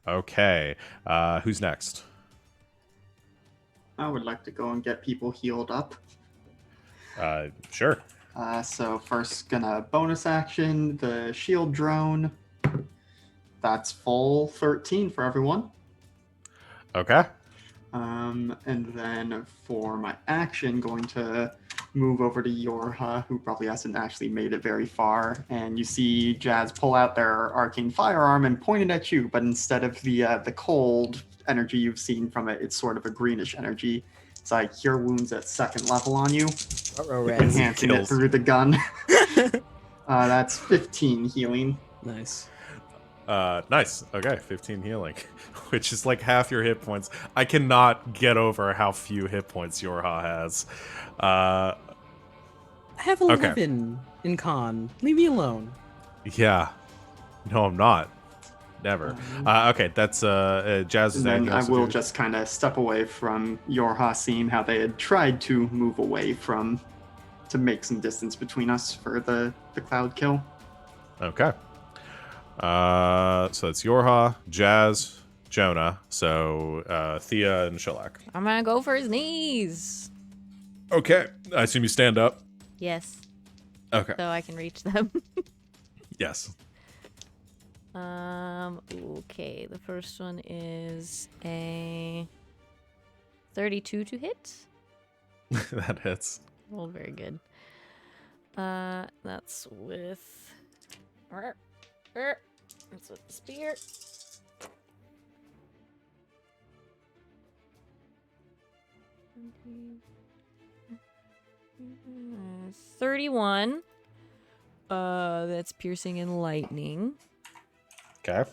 Okay, who's next? I would like to go and get people healed up. Sure. So first, gonna bonus action the shield drone. That's full 13 for everyone. Okay. And then for my action, going to move over to Yorha, who probably hasn't actually made it very far. And you see Jazz pull out their arcane firearm and point it at you, but instead of the cold energy you've seen from it, it's sort of a greenish energy. It's like cure wounds at 2nd level on you, enhancing it through the gun. That's 15 healing. Nice. Nice. Okay, 15 healing, which is like half your hit points. I cannot get over how few hit points Yorha has. I have 11 in con. Leave me alone. Yeah. No, I'm not. Never. Okay, that's Jazz. And then I will just kind of step away from Yorha, seeing how they had tried to move away to make some distance between us for the cloud kill. Okay. So it's Yorha, Jazz, Jonah. So Thea and Shellac. I'm gonna go for his knees. Okay. I assume you stand up. Yes. Okay. So I can reach them. Yes. Okay, the first one is a 32 to hit. That hits. Rolled very good. That's with that's with the spear. Uh, 31. That's piercing and lightning. Okay. And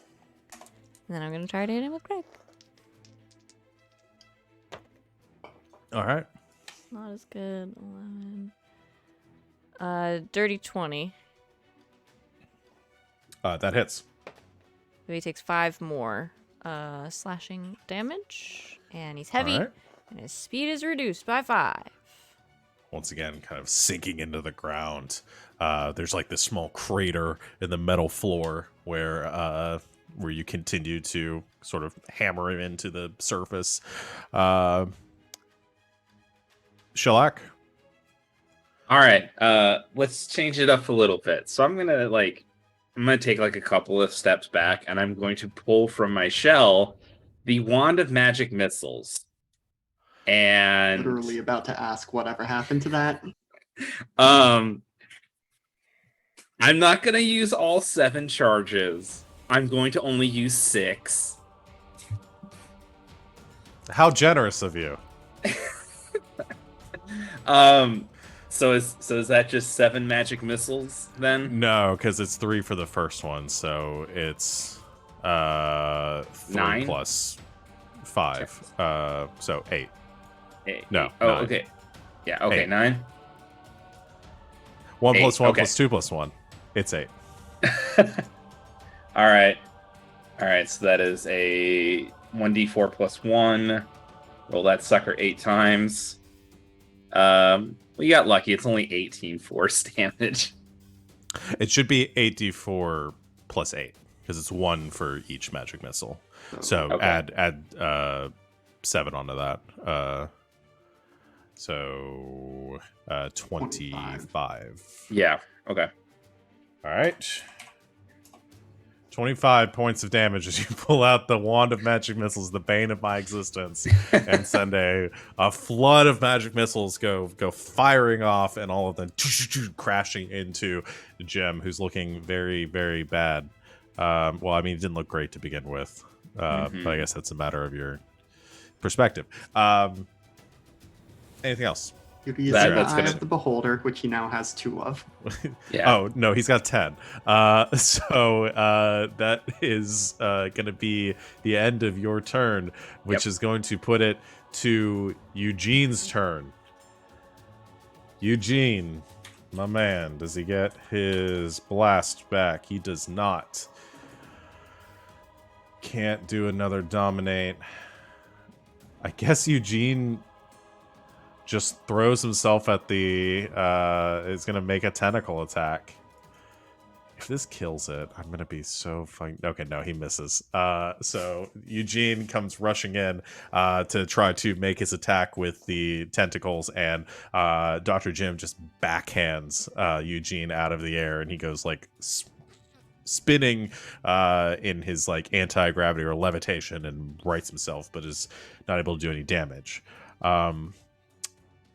then I'm gonna try to hit him with Greg. All right. Not as good. 11. Dirty 20. That hits. So he takes 5 more slashing damage. And he's heavy. Right. And his speed is reduced by 5. Once again, kind of sinking into the ground. There's like this small crater in the metal floor where you continue to sort of hammer him into the surface. Shellac? All right, let's change it up a little bit. So I'm gonna take like a couple of steps back, and I'm going to pull from my shell the Wand of Magic Missiles. And Literally about to ask whatever happened to that. I'm not gonna use all 7 charges. I'm going to only use 6. How generous of you. So is that just 7 magic missiles then? No, because it's 3 for the first one, so it's 3 9 plus 5. So 8. 8. No. Oh, 9. okay. Yeah. Okay. 8. 9. 1 8, plus 1 okay. plus 2 plus 1. It's 8. All right. So that is a 1d4 plus 1. Roll that sucker 8 times. Well, you got lucky. It's only 18 force damage. It should be 8d4 plus 8 because it's 1 for each magic missile. So okay. add 7 onto that. So 25. Yeah. Okay. All right. 25 points of damage as you pull out the Wand of Magic Missiles, the bane of my existence, and send a flood of magic missiles go firing off, and all of them crashing into Jim, who's looking very, very bad. Well, I mean, he didn't look great to begin with, but I guess that's a matter of your perspective. Anything else? You could use That- your that's Eye gonna- of the Beholder, which he now has 2 of. Yeah. Oh, no, he's got 10. That is going to be the end of your turn, which is going to put it to Eugene's turn. Eugene, my man, does he get his blast back? He does not. Can't do another dominate. I guess Eugene just throws himself at the is gonna make a tentacle attack. If this kills it, I'm gonna be so fucking... Okay, no, he misses. So Eugene comes rushing in to try to make his attack with the tentacles, and Dr. Jim just backhands Eugene out of the air, and he goes like spinning in his like anti-gravity or levitation and rights himself, but is not able to do any damage.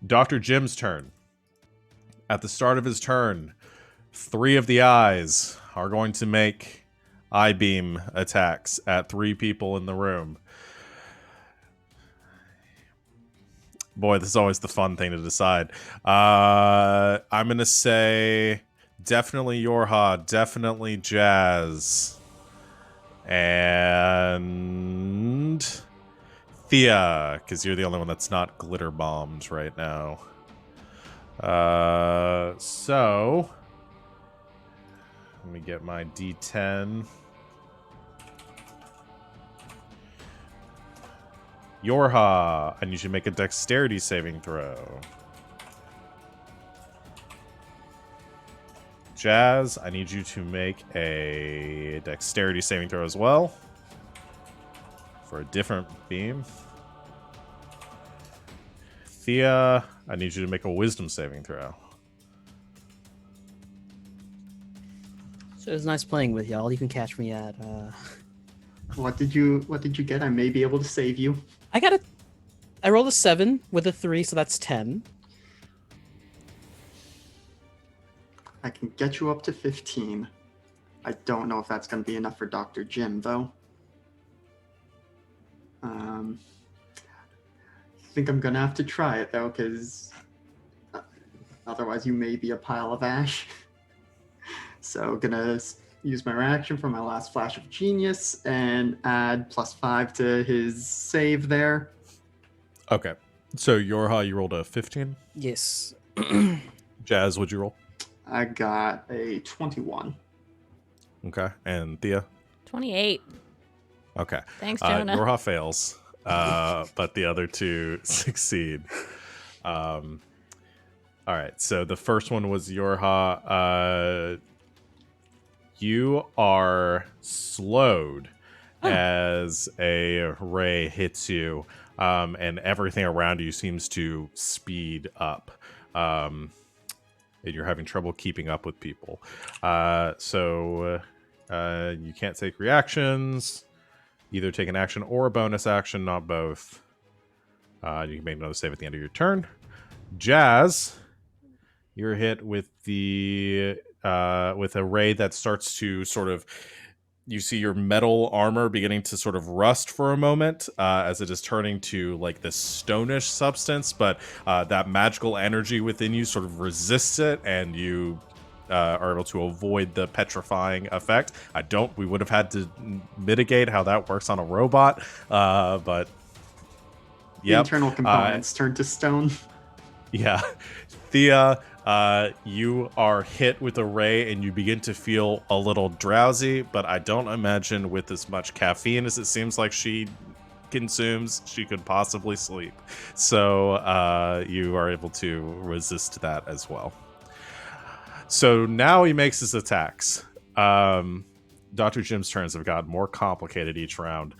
Dr. Jim's turn. At the start of his turn, 3 of the eyes are going to make eye beam attacks at 3 people in the room. Boy, this is always the fun thing to decide. I'm going to say definitely Yorha, definitely Jazz, and Thea, because you're the only one that's not glitter bombed right now. So let me get my D10. Yorha, I need you to make a dexterity saving throw. Jazz, I need you to make a dexterity saving throw as well. For a different beam. Thea, I need you to make a wisdom saving throw. So it was nice playing with y'all. You can catch me at What did you get? I may be able to save you. I rolled a 7 with a 3, so that's 10. I can get you up to 15. I don't know if that's going to be enough for Dr. Jim, though. I think I'm going to have to try it, though, because otherwise you may be a pile of ash. So going to use my reaction for my last flash of genius and add +5 to his save there. Okay. So Yorha, you rolled a 15. Yes. Jazz, what'd you roll? I got a 21. Okay. And Thea? 28. Okay. Thanks, Jonah. Yorha fails, but the other 2 succeed. All right. So the first one was Yorha. You are slowed as a ray hits you, and everything around you seems to speed up. And you're having trouble keeping up with people. So you can't take reactions. Either take an action or a bonus action, not both. You can make another save at the end of your turn. Jazz, you're hit with the with a ray that starts to sort of... You see your metal armor beginning to sort of rust for a moment as it is turning to like this stonish substance, but that magical energy within you sort of resists it, and you are able to avoid the petrifying effect. We would have had to mitigate how that works on a robot, but The internal components turn to stone. Yeah. Thea, you are hit with a ray and you begin to feel a little drowsy, but I don't imagine with as much caffeine as it seems like she consumes, she could possibly sleep. So you are able to resist that as well. So now he makes his attacks. Dr. Jim's turns have gotten more complicated each round.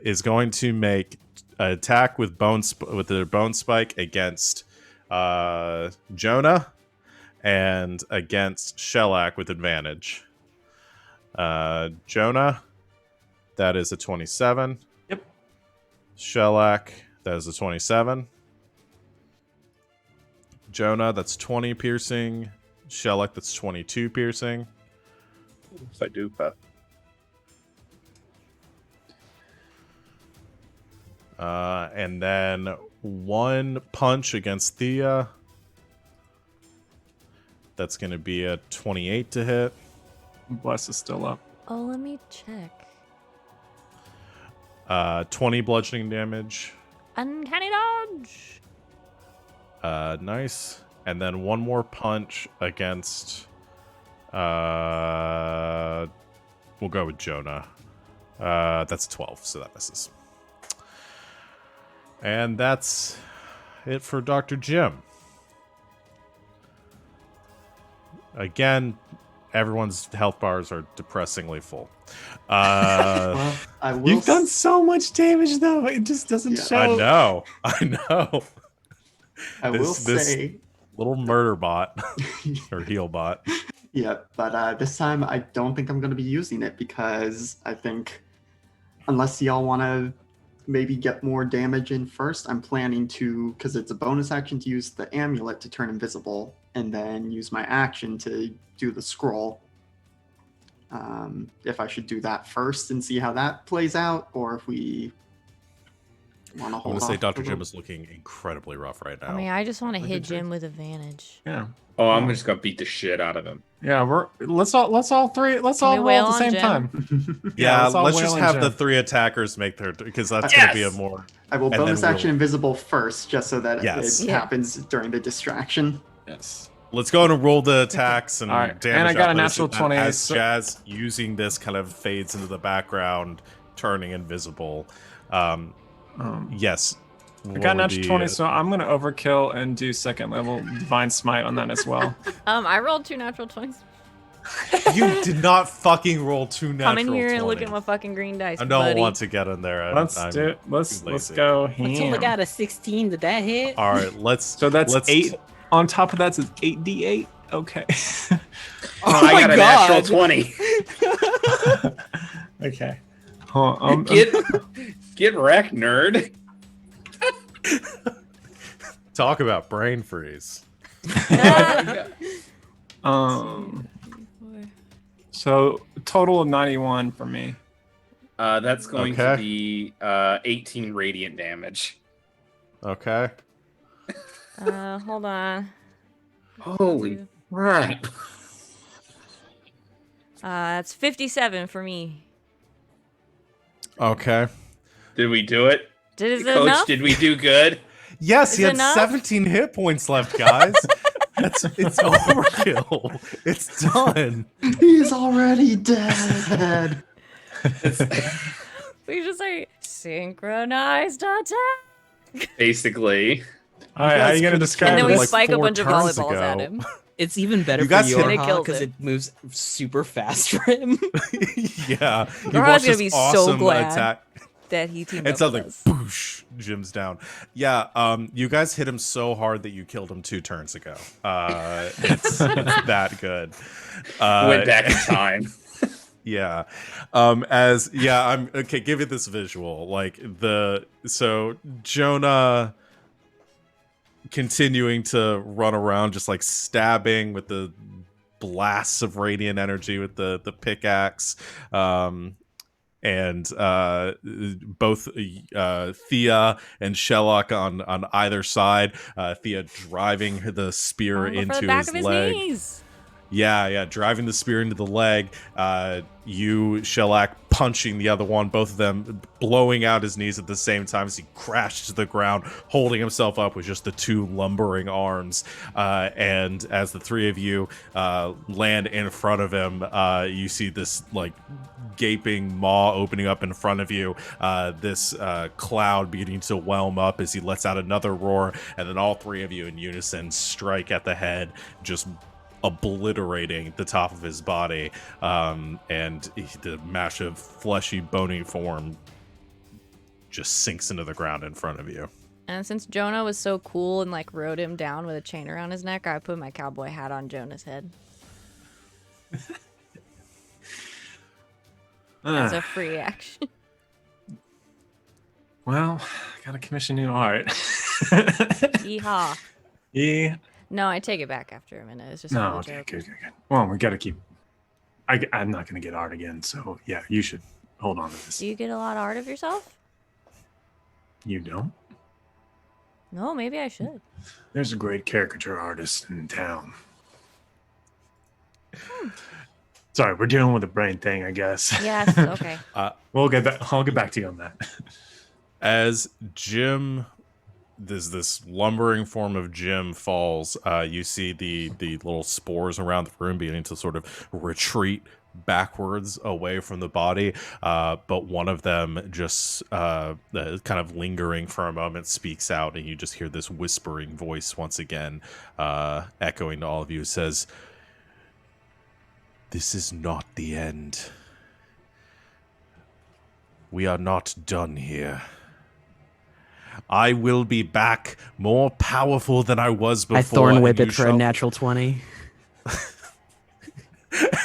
Is going to make an attack with the bone spike against Jonah and against Shellac with advantage. Jonah, that is a 27. Yep. Shellac, that is a 27. Jonah, that's 20 piercing. Shellac, that's 22 piercing. So dupa. And then 1 punch against Thea. That's going to be a 28 to hit. Bless is still up. Oh, let me check. 20 bludgeoning damage. Uncanny dodge. Nice. And then 1 more punch against... we'll go with Jonah. That's 12, so that misses. And that's it for Dr. Jim. Again, everyone's health bars are depressingly full. Well, I will. You've done so much damage, though. It just doesn't show. I know. I will say, little murder bot or heal bot. yeah, but this time I don't think I'm going to be using it because I think, unless y'all want to maybe get more damage in first, I'm planning to, because it's a bonus action to use the amulet to turn invisible, and then use my action to do the scroll. If I should do that first and see how that plays out, or if we want to hold I want to off. say Dr. Jim is looking incredibly rough right now. I mean, I just want to Look hit at Jim with advantage. Yeah. Oh, I'm just gonna beat the shit out of him. Yeah, let's all roll at the wail same on Jim? time. Yeah, all let's wail just on have Jim. the 3 attackers make their, because that's going to be a more. I will and bonus then action invisible first, just so that Yes. it happens during the distraction. Yes. Let's go and roll the attacks and All right, damage. and I got a outputs natural 20, As so- Jazz using this kind of fades into the background, turning invisible. Yes. I got a natural 20, so I'm going to overkill and do 2nd level Divine Smite on that as well. I rolled 2 natural 20s. You did not fucking roll 2 natural Come in here and look 20s. at my fucking green dice, I don't buddy. want to get in there. Let's I'm do it. Let's too lazy. go Let's only ham. got a 16. Did that hit? All right, let's. So that's let's 8. On top of that, it's 8d8. Okay. Oh, I my got a God. natural 20. Okay. Hold on, Get wrecked, nerd. talk about brain freeze. So total of 91 for me. That's going to Okay. be 18 radiant damage. Okay. Hold on. Holy crap. It's 57 for me. Okay. Did we do it? Is it Coach, enough? did we do good? Yes, Is he had enough? 17 hit points left, guys. It's overkill. It's done. He's already dead. We just say synchronized attack. Basically. All right, how are you going to And describe then we this? like spike a 4 bunch of turns volleyballs ago. at him. It's even better You for guys hit it. Yorha Killed because it. it moves super fast for him. Yeah. You Yorha's watch gonna this be so awesome glad. attack. That he teamed It up sounds with like us. boosh, Jim's down. Yeah, you guys hit him so hard that you killed him 2 turns ago. It's that good. Went back in time. Yeah. I'm okay, give it this visual. Like so Jonah continuing to run around just like stabbing with the blasts of radiant energy with the pickaxe. And both Thea and Shellock on either side. Thea driving the spear Oh, for into the back his of his leg. knees. Yeah, driving the spear into the leg. You, Shellac, punching the other one, both of them blowing out his knees at the same time as he crashed to the ground, holding himself up with just the 2 lumbering arms. And as the 3 of you land in front of him, you see this like gaping maw opening up in front of you, this cloud beginning to whelm up as he lets out another roar, and then all 3 of you in unison strike at the head, just obliterating the top of his body, and the massive fleshy bony form just sinks into the ground in front of you. And since Jonah was so cool and like rode him down with a chain around his neck, I put my cowboy hat on Jonah's head as a free action. Well, gotta commission new art. Yeehaw. Yeah. No, I take it back after a minute. It's just No, for the okay, joke. good. Well, we gotta keep. I'm not gonna get art again, so yeah, you should hold on to this. Do you get a lot of art of yourself? You don't? No, maybe I should. There's a great caricature artist in town. Sorry, we're dealing with a brain thing, I guess. Yes, okay. We'll get back. I'll get back to you on that. As Jim, this lumbering form of Jim falls, you see the little spores around the room beginning to sort of retreat backwards away from the body, but one of them just kind of lingering for a moment speaks out, and you just hear this whispering voice once again echoing to all of you. Says, "This is not the end. We are not done here. I will be back more powerful than I was before." I thorn whip it for a natural 20.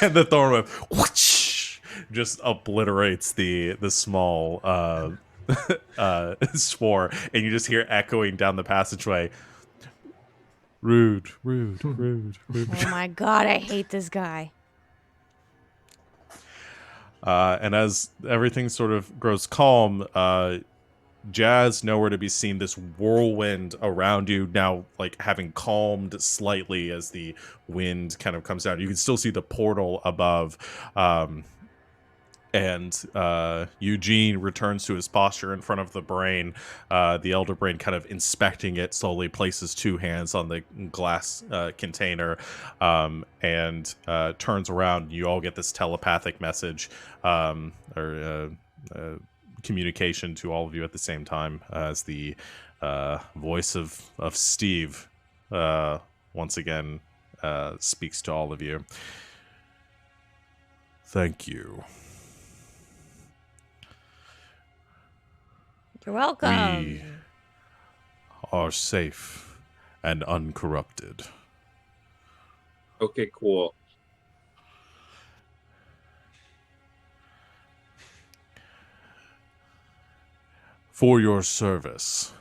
And the thorn whip whoosh, just obliterates the small spore, and you just hear echoing down the passageway, "Rude, rude, rude, rude." Oh my god, I hate this guy. And as everything sort of grows calm, Jazz, nowhere to be seen. This whirlwind around you now, like having calmed slightly as the wind kind of comes down. You can still see the portal above. And Eugene returns to his posture in front of the brain. The elder brain kind of inspecting it, slowly places two hands on the glass container, and turns around. You all get this telepathic message, or communication to all of you at the same time, as the voice of Steve once again speaks to all of you. "Thank you. You're welcome. We are safe and uncorrupted." Okay, cool. "For your service,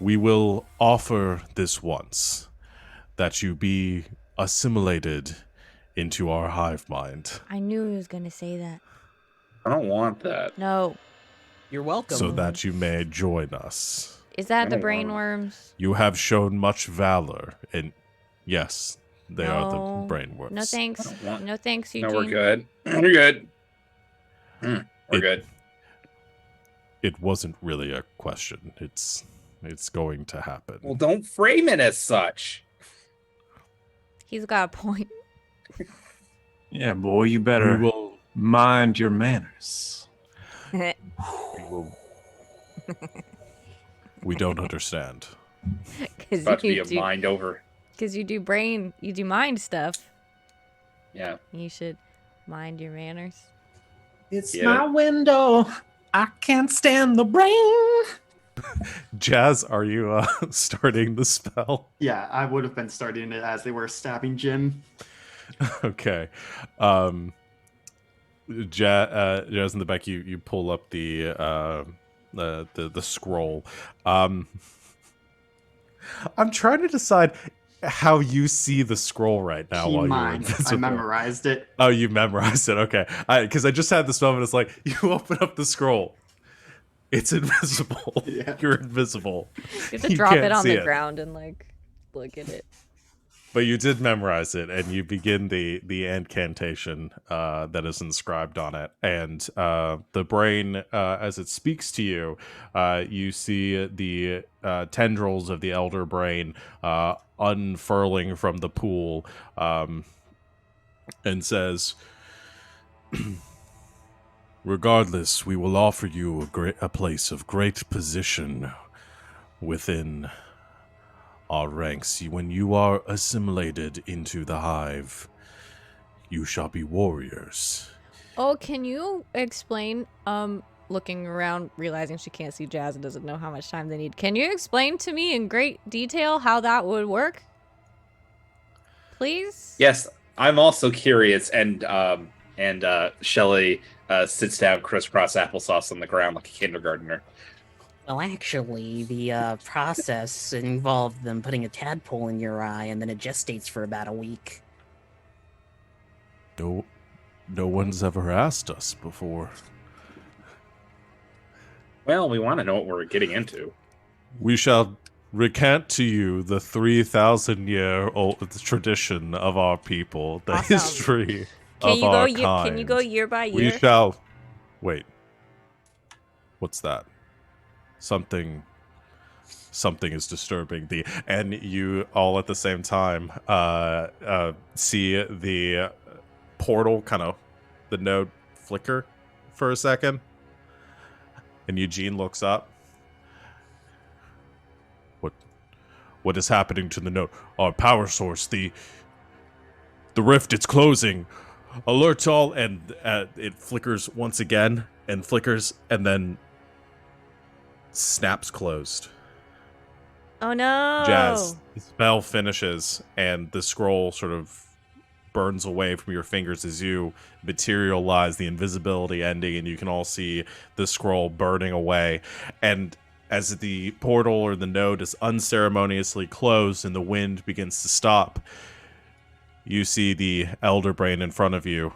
we will offer this once, that you be assimilated into our hive mind, I knew he was gonna say that. I don't want that. No. You're welcome. so that you may join us. Is that the No, brain worms? You have shown much valor, and yes, they are the No. brainworms. No thanks. I don't want- No thanks, No, Eugene. we're good. We're good. We're It- good. It wasn't really a question. It's going to happen. Well, don't frame it as such. He's got a point. Yeah, boy, you better We will. mind your manners. We don't understand. About to be a Because mind over. you do mind stuff. Yeah. You should mind your manners. It's Yeah. my window. I can't stand the rain. Jazz, are you starting the spell? Yeah, I would have been starting it as they were stabbing Jim. Okay. Jazz in the back, you pull up the scroll. I'm trying to decide how you see the scroll right now Keen while mind. you're I invisible. memorized it. Oh, you memorized it. Okay. Because I just had this moment. It's like, you open up the scroll. It's invisible. Yeah. You're invisible. You have to You drop can't it on see the ground and look at it. But you did memorize it, and you begin the incantation that is inscribed on it. And the brain, as it speaks to you, you see the tendrils of the elder brain unfurling from the pool, and says, "Regardless, we will offer you a place of great position within our ranks. When you are assimilated into the hive, you shall be warriors." Oh, can you explain, looking around, realizing she can't see Jazz and doesn't know how much time they need. Can you explain to me in great detail how that would work? Please? Yes, I'm also curious, and Shelly sits down, crisscross applesauce on the ground like a kindergartner. Well, actually, the process involved them putting a tadpole in your eye, and then it gestates for about a week. No one's ever asked us before. Well, we want to know what we're getting into. We shall recant to you the 3,000-year-old tradition of our people, the Awesome. history Can of you our go? kind. Can you go year by year? We shall. Wait. What's that? Something is disturbing. And you all at the same time see the portal kind of the node flicker for a second, and Eugene looks up. What is happening to the node? Our power source, the rift, it's closing. Alert all, and it flickers once again, and flickers, and then snaps closed. Oh no! Jazz, the spell finishes, and the scroll sort of burns away from your fingers as you materialize, the invisibility ending, and you can all see the scroll burning away. And as the portal or the node is unceremoniously closed and the wind begins to stop, you see the Elder Brain in front of you.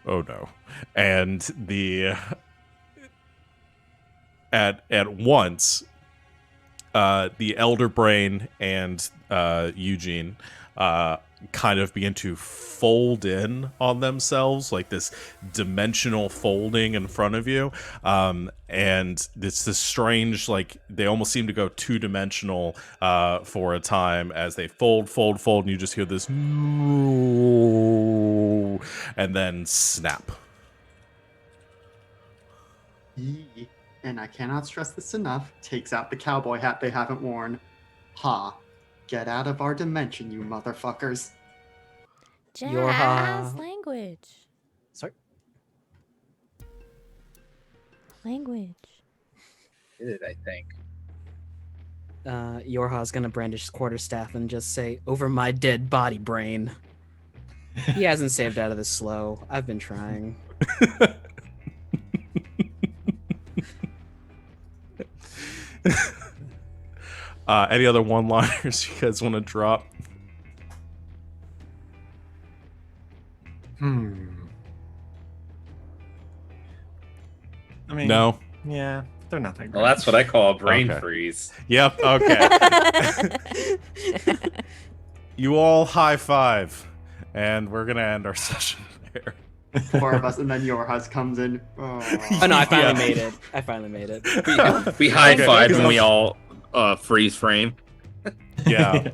Oh no. And at once, the Elder Brain and Eugene kind of begin to fold in on themselves, like this dimensional folding in front of you. And it's this strange, like, they almost seem to go two-dimensional for a time as they fold, and you just hear this and then snap. Yee. And I cannot stress this enough, takes out the cowboy hat they haven't worn. Ha. Get out of our dimension, you motherfuckers. Jazz language. Sorry. Language. Did I think? Yorha's gonna brandish his quarterstaff and just say, "Over my dead body, brain." He hasn't saved out of this slow. I've been trying. Any other one-liners you guys want to drop? I mean, No. Yeah, they're nothing. Well, that's what I call a brain Okay. freeze. Yep. Okay. You all high five, and we're gonna end our session there. 4 of us, and then Yorhas comes in. Oh no, I finally made it. We high five Okay. when we all freeze frame. Yeah.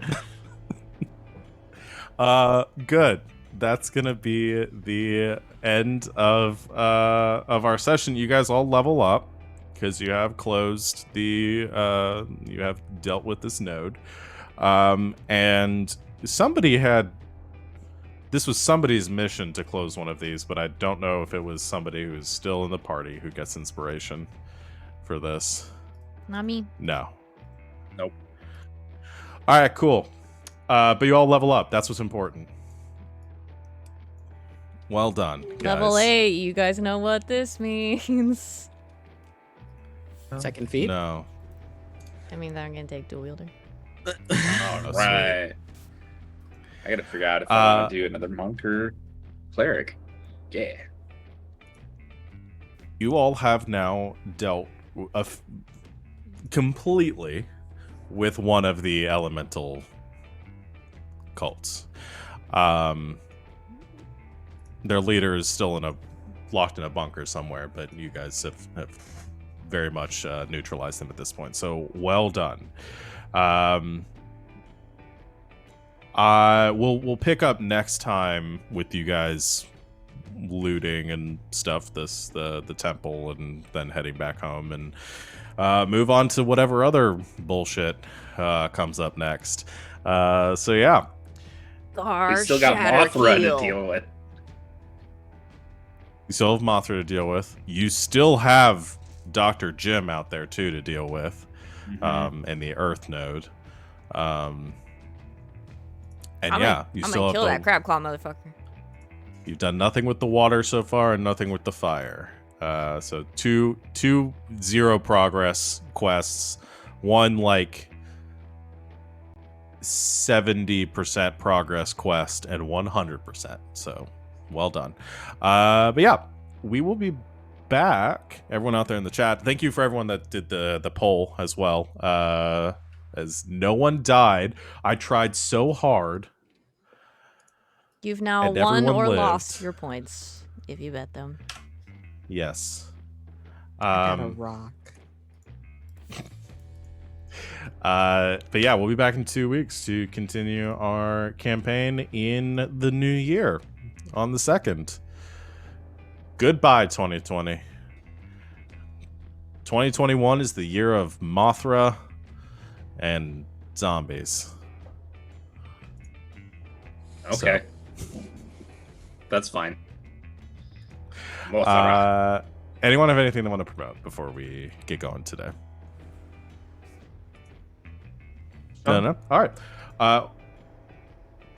Good. That's gonna be the end of our session. You guys all level up because you have closed the you have dealt with this node, and this was somebody's mission to close one of these, but I don't know if it was somebody who's still in the party who gets inspiration for this. Not me. No. Nope. All right, cool. But you all level up. That's what's important. Well done, guys. Level 8. You guys know what this means. Second feat. No. I mean, I'm gonna take dual wielder. Oh, no, Right. I gotta figure out if I want to do another monk or cleric. Yeah. You all have now dealt completely with one of the elemental cults. Their leader is still locked in a bunker somewhere, but you guys have very much neutralized them at this point. So well done. We'll pick up next time with you guys looting and stuff, the temple, and then heading back home and move on to whatever other bullshit comes up next. So yeah. We still got Mothra to deal with. You still have Mothra to deal with. You still have Dr. Jim out there too to deal with, in the Earth node. And I'm gonna kill that crab claw motherfucker. You've done nothing with the water so far and nothing with the fire. So two 0 progress quests, one like 70% progress quest, and 100%. So well done. But yeah, we will be back, everyone out there in the chat, thank you for everyone that did the poll as well. As no one died. I tried so hard. You've now and won everyone or lived. lost your points if you bet them. Yes. I got a rock. But yeah, we'll be back in 2 weeks to continue our campaign in the new year on the 2nd. Goodbye, 2020. 2021 is the year of Mothra and zombies. Okay. That's fine. Anyone have anything they want to promote before we get going today? No? All right.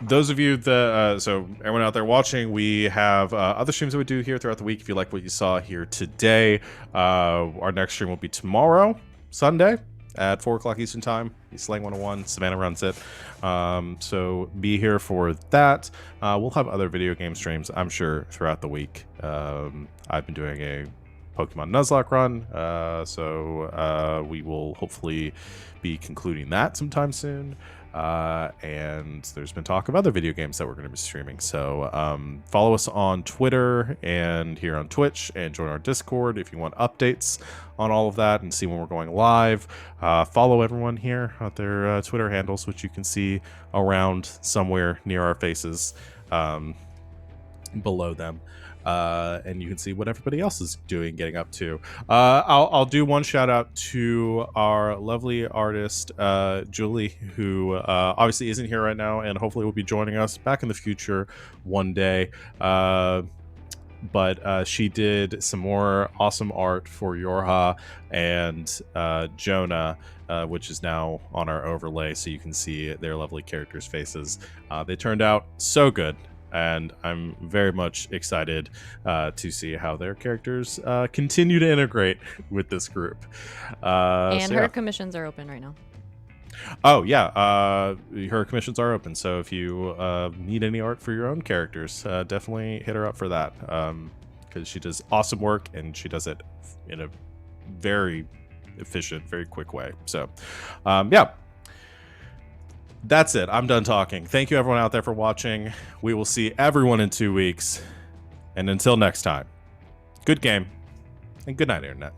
Those of you that, so everyone out there watching, we have other streams that we do here throughout the week. If you like what you saw here today, our next stream will be tomorrow, Sunday, at 4 o'clock Eastern Time. Slang 101, Savannah runs it. So be here for that. We'll have other video game streams, I'm sure, throughout the week. I've been doing a Pokemon Nuzlocke run, so we will hopefully be concluding that sometime soon. And there's been talk of other video games that we're going to be streaming. So follow us on Twitter and here on Twitch, and join our Discord if you want updates on all of that and see when we're going live. Follow everyone here at their Twitter handles, which you can see around somewhere near our faces below them. And you can see what everybody else is doing, getting up to. I'll do one shout out to our lovely artist, Julie, who obviously isn't here right now and hopefully will be joining us back in the future one day. But she did some more awesome art for Yorha and Jonah, which is now on our overlay, so you can see their lovely characters' faces. They turned out so good. And I'm very much excited to see how their characters continue to integrate with this group. And her commissions are open right now. Oh, yeah. Her commissions are open. So if you need any art for your own characters, definitely hit her up for that. Because she does awesome work, and she does it in a very efficient, very quick way. So, yeah. That's it. I'm done talking. Thank you, everyone out there, for watching. We will see everyone in 2 weeks. And until next time, good game and good night, Internet.